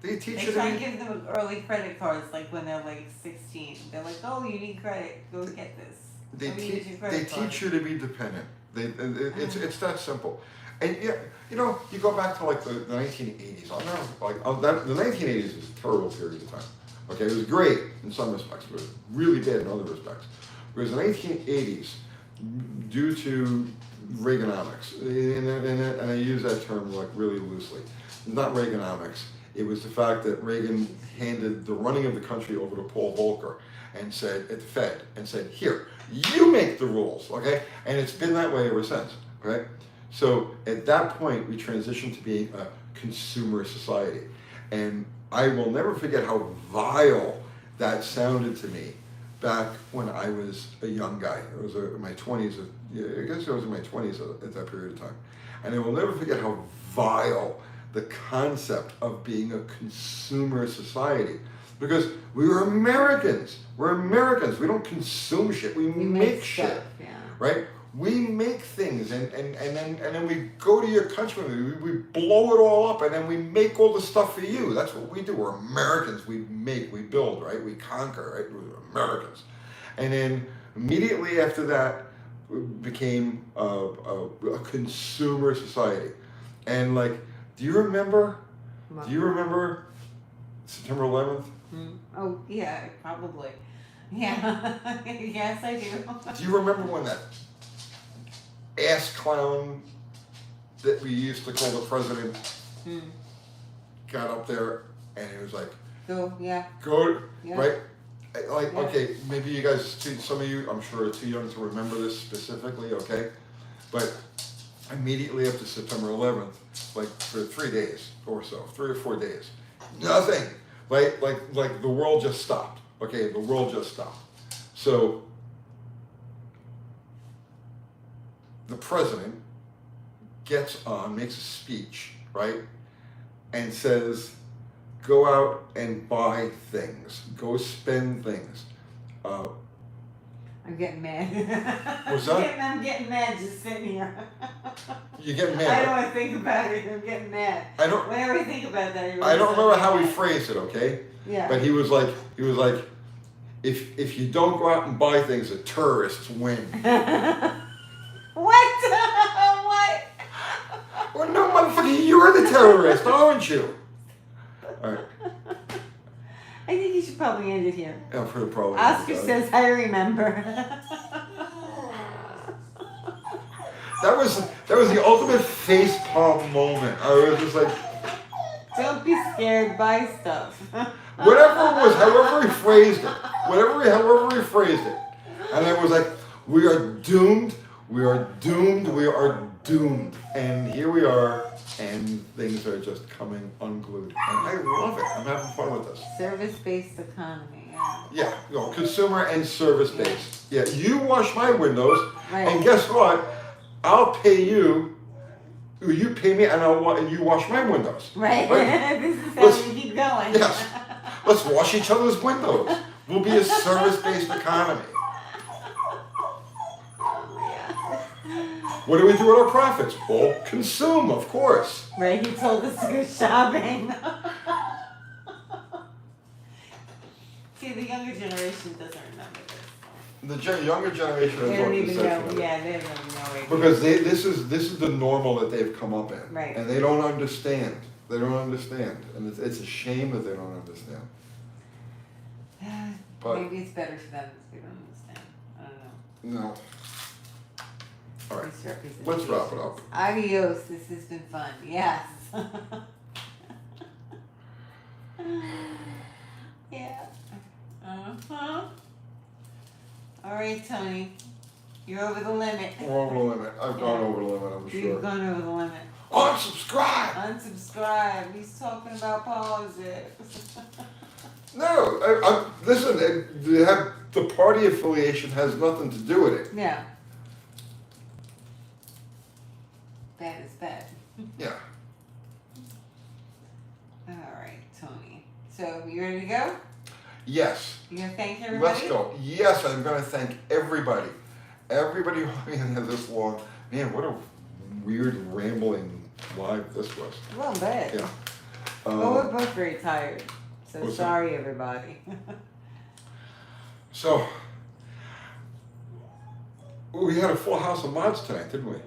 They teach They you try to and be, give them early credit cards, like when they're like 16. They're like, "Oh, you need credit. Go get this." they Go use your teach credit card. you to be dependent. It's that simple. And yeah, you go back to like the 1980s. The 1980s was a terrible period of time. Okay, it was great in some respects, but it was really bad in other respects. Because the 1980s, due to Reaganomics, and I use that term like really loosely, not Reaganomics. It was the fact that Reagan handed the running of the country over to Paul Volcker and said, at the Fed, and said, here, you make the rules, okay? And it's been that way ever since, right? So at that point, we transitioned to being a consumer society. And I will never forget how vile that sounded to me back when I was a young guy. It was in my 20s, I guess I was in my 20s at that period of time. And I will never forget how vile the concept of being a consumer society. Because we were Americans. We're Americans. We don't consume shit. We make shit. stuff, yeah. Right? We make things and then we go to your country, we blow it all up and then we make all the stuff for you. That's what we do. We're Americans. We make, we build, right? We conquer, right? We're Americans. And then immediately after that, we became a consumer society. And like, do you remember September 11th? Oh, yeah, probably. Yeah. Yes, I do. Do you remember when that ass clown that we used to call the president got up there and he was like, Go, yeah. go, Yeah. right? Like, Yeah. okay, maybe you guys, some of you, I'm sure are too young to remember this specifically, okay? But immediately after September 11th, like for 3 days or so, 3 or 4 days, nothing. Like the world just stopped. Okay, the world just stopped. So the president gets on, makes a speech, right, and says, go out and buy things, go spend things. I'm getting mad. What's that? I'm getting mad just sitting here. You get I don't mad. want to think about it. I'm getting mad. Whenever I think about that, I don't remember how he phrased it, okay? Yeah. But he was like, if you don't go out and buy things, the tourists win. What? What? Well, no, motherfucker, you're the terrorist, aren't you? All right. I think you should probably end it here. Yeah, for the problem. Oscar says, I remember. That was the ultimate face palm moment. I was just like, Don't be scared by stuff. whatever it was, however he phrased it, however he phrased it, and it was like, we are doomed, we are doomed, we are doomed, and here we are, and things are just coming unglued, and I love it. I'm having fun with this. Service-based economy. Yeah. Yeah, you know, consumer and service based. Yeah, you wash my windows, Right. and guess what? I'll pay you. You pay me, and you wash my windows. Right. Right. This is how we keep going. Yes. Let's wash each other's windows. We'll be a service-based economy. What do we do with our profits? Well, consume, of course. Right. He told us to go shopping. See, the younger generation doesn't remember this. The younger generation has They no don't even conception know. of it. Yeah, they don't know it. Because this is the normal that they've come up in, Right. and they don't understand. They don't understand, and it's a shame that they don't understand. But Maybe it's better for them if they don't understand. I don't know. no. All right, Misrepresentation. let's wrap it up. Adios. This has been fun. Yes. Yeah. Uh-huh. All right, Tony. You're over the limit. We're over the limit. I've gone over the limit, I'm You've sure. gone over the limit. Unsubscribe! Unsubscribe. He's talking about politics. No, listen, the party affiliation has nothing to do with it. Yeah. Bad is bad. Yeah. All right, Tony. So, you ready to go? Yes. You gonna thank everybody? Let's go. Yes, I'm going to thank everybody. Everybody who had this long. Man, what a weird, rambling live this was. A little bit. Yeah. Well, we're both very tired. So what's sorry, everybody. So, we had a full house of mods tonight, didn't we?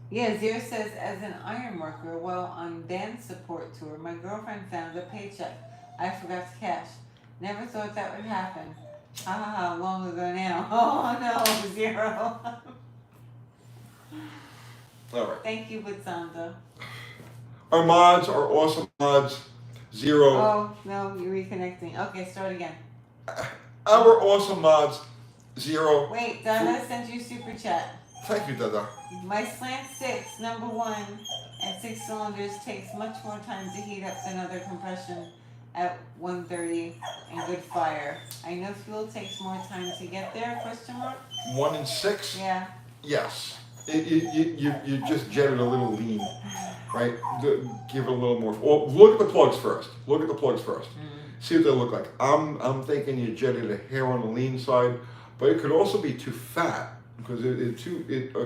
Yeah, Zero says, as an iron worker while on band support tour, my girlfriend found a paycheck I forgot to cash. Never thought that would happen. Ha ha ha, long ago now. Oh no, Zero. All right. Thank you, Witsanda. Our mods are awesome mods. Zero. Oh, no, you're reconnecting. Okay, start again. Our awesome mods. Zero. Wait, Donna sent you a super chat. Thank you, Dada. My Slant 6, number 1, at 6 cylinders takes much more time to heat up than other compression at 130 and good fire. I know fuel takes more time to get there, question mark? 1 in 6? Yeah. Yes. You just jetted a little lean, right? Give it a little more. Well, look at the plugs first. Look at the plugs first. See what they look like. I'm thinking you jetted a hair on the lean side, but it could also be too fat because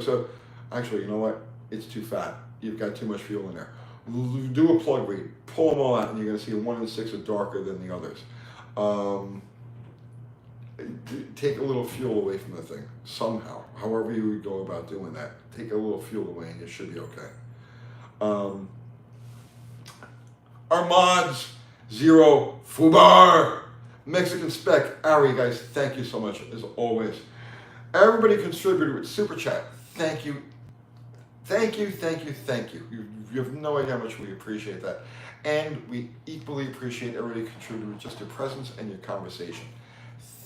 so actually, you know what? It's too fat. You've got too much fuel in there. Do a plug read. Pull them all out, and you're going to see 1 in 6 are darker than the others. Take a little fuel away from the thing somehow. However you would go about doing that, take a little fuel away, and you should be okay. Our mods, Zero, Fubar, Mexican Spec, Ari, guys, thank you so much as always. Everybody contributed with Super Chat. Thank you. Thank you, thank you, thank you. You have no idea how much we appreciate that. And we equally appreciate everybody contributing with just your presence and your conversation.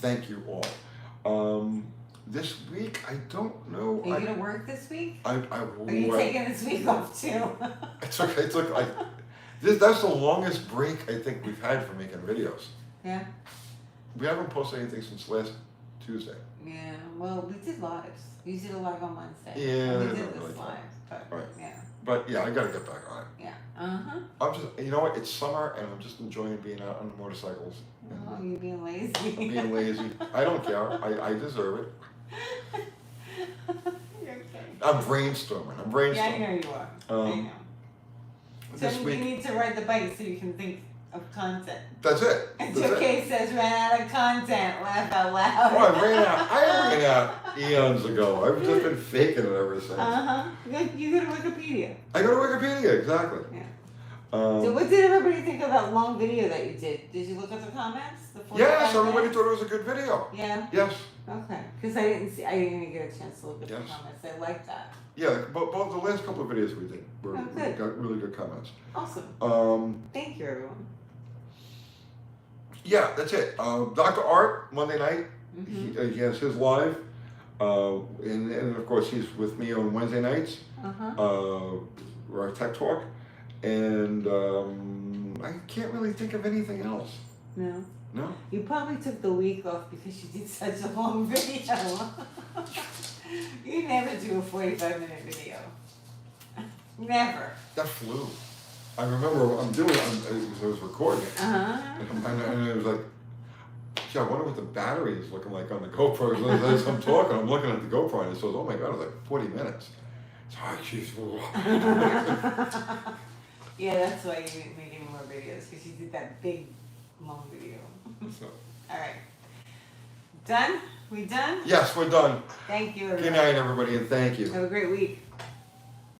Thank you all. This week, I don't know. Are you going to work this week? Are you taking this week off too? It's okay. It's like that's the longest break I think we've had for making videos. Yeah. We haven't posted anything since last Tuesday. Yeah. Well, we did lives. We did a live on Wednesday. Yeah, We they're did not this really fun. live, but Right. yeah. But yeah, I gotta get back on it. Yeah. Uh-huh. I'm just, you know what? It's summer and I'm just enjoying being out on the motorcycles. Oh, you being lazy. I'm being lazy. I don't care. I deserve it. You're okay. I'm brainstorming. Yeah, I know you are. I know. This So week, you need to ride the bike so you can think of content. that's it. And That's it. 2K says ran out of content. Laugh out loud. Oh, I ran out eons ago. I've just been faking it ever since. Uh-huh. You go to Wikipedia. I go to Wikipedia, exactly. Yeah. So what did everybody think of that long video that you did? Did you look at the comments? The 45 Yes, everybody minutes? thought it was a good video. Yeah. Yes. Okay. Because I didn't even get a chance to look at the Yes. comments. I like that. Yeah, both the last couple of videos we did were Oh, good. got really good comments. Awesome. Thank you, everyone. Yeah, that's it. Dr. Art, Monday night, Mm-hmm. he has his live. And of course, he's with me on Wednesday nights, our Tech Talk. And I can't really think of anything else. No. No? You probably took the week off because you did such a long video. You never do a 45-minute video. Never. That flew. I remember I was recording it. And it was like, gee, I wonder what the battery is looking like on the GoPro. As I'm talking, I'm looking at the GoPro and it says, oh my God, it's like 40 minutes. So, geez. Yeah, that's why you didn't make any more videos, because you did that big, long video. So. All right. Done? We done? Yes, we're done. Thank you, Good everyone. night, everybody, and thank you. Have a great week.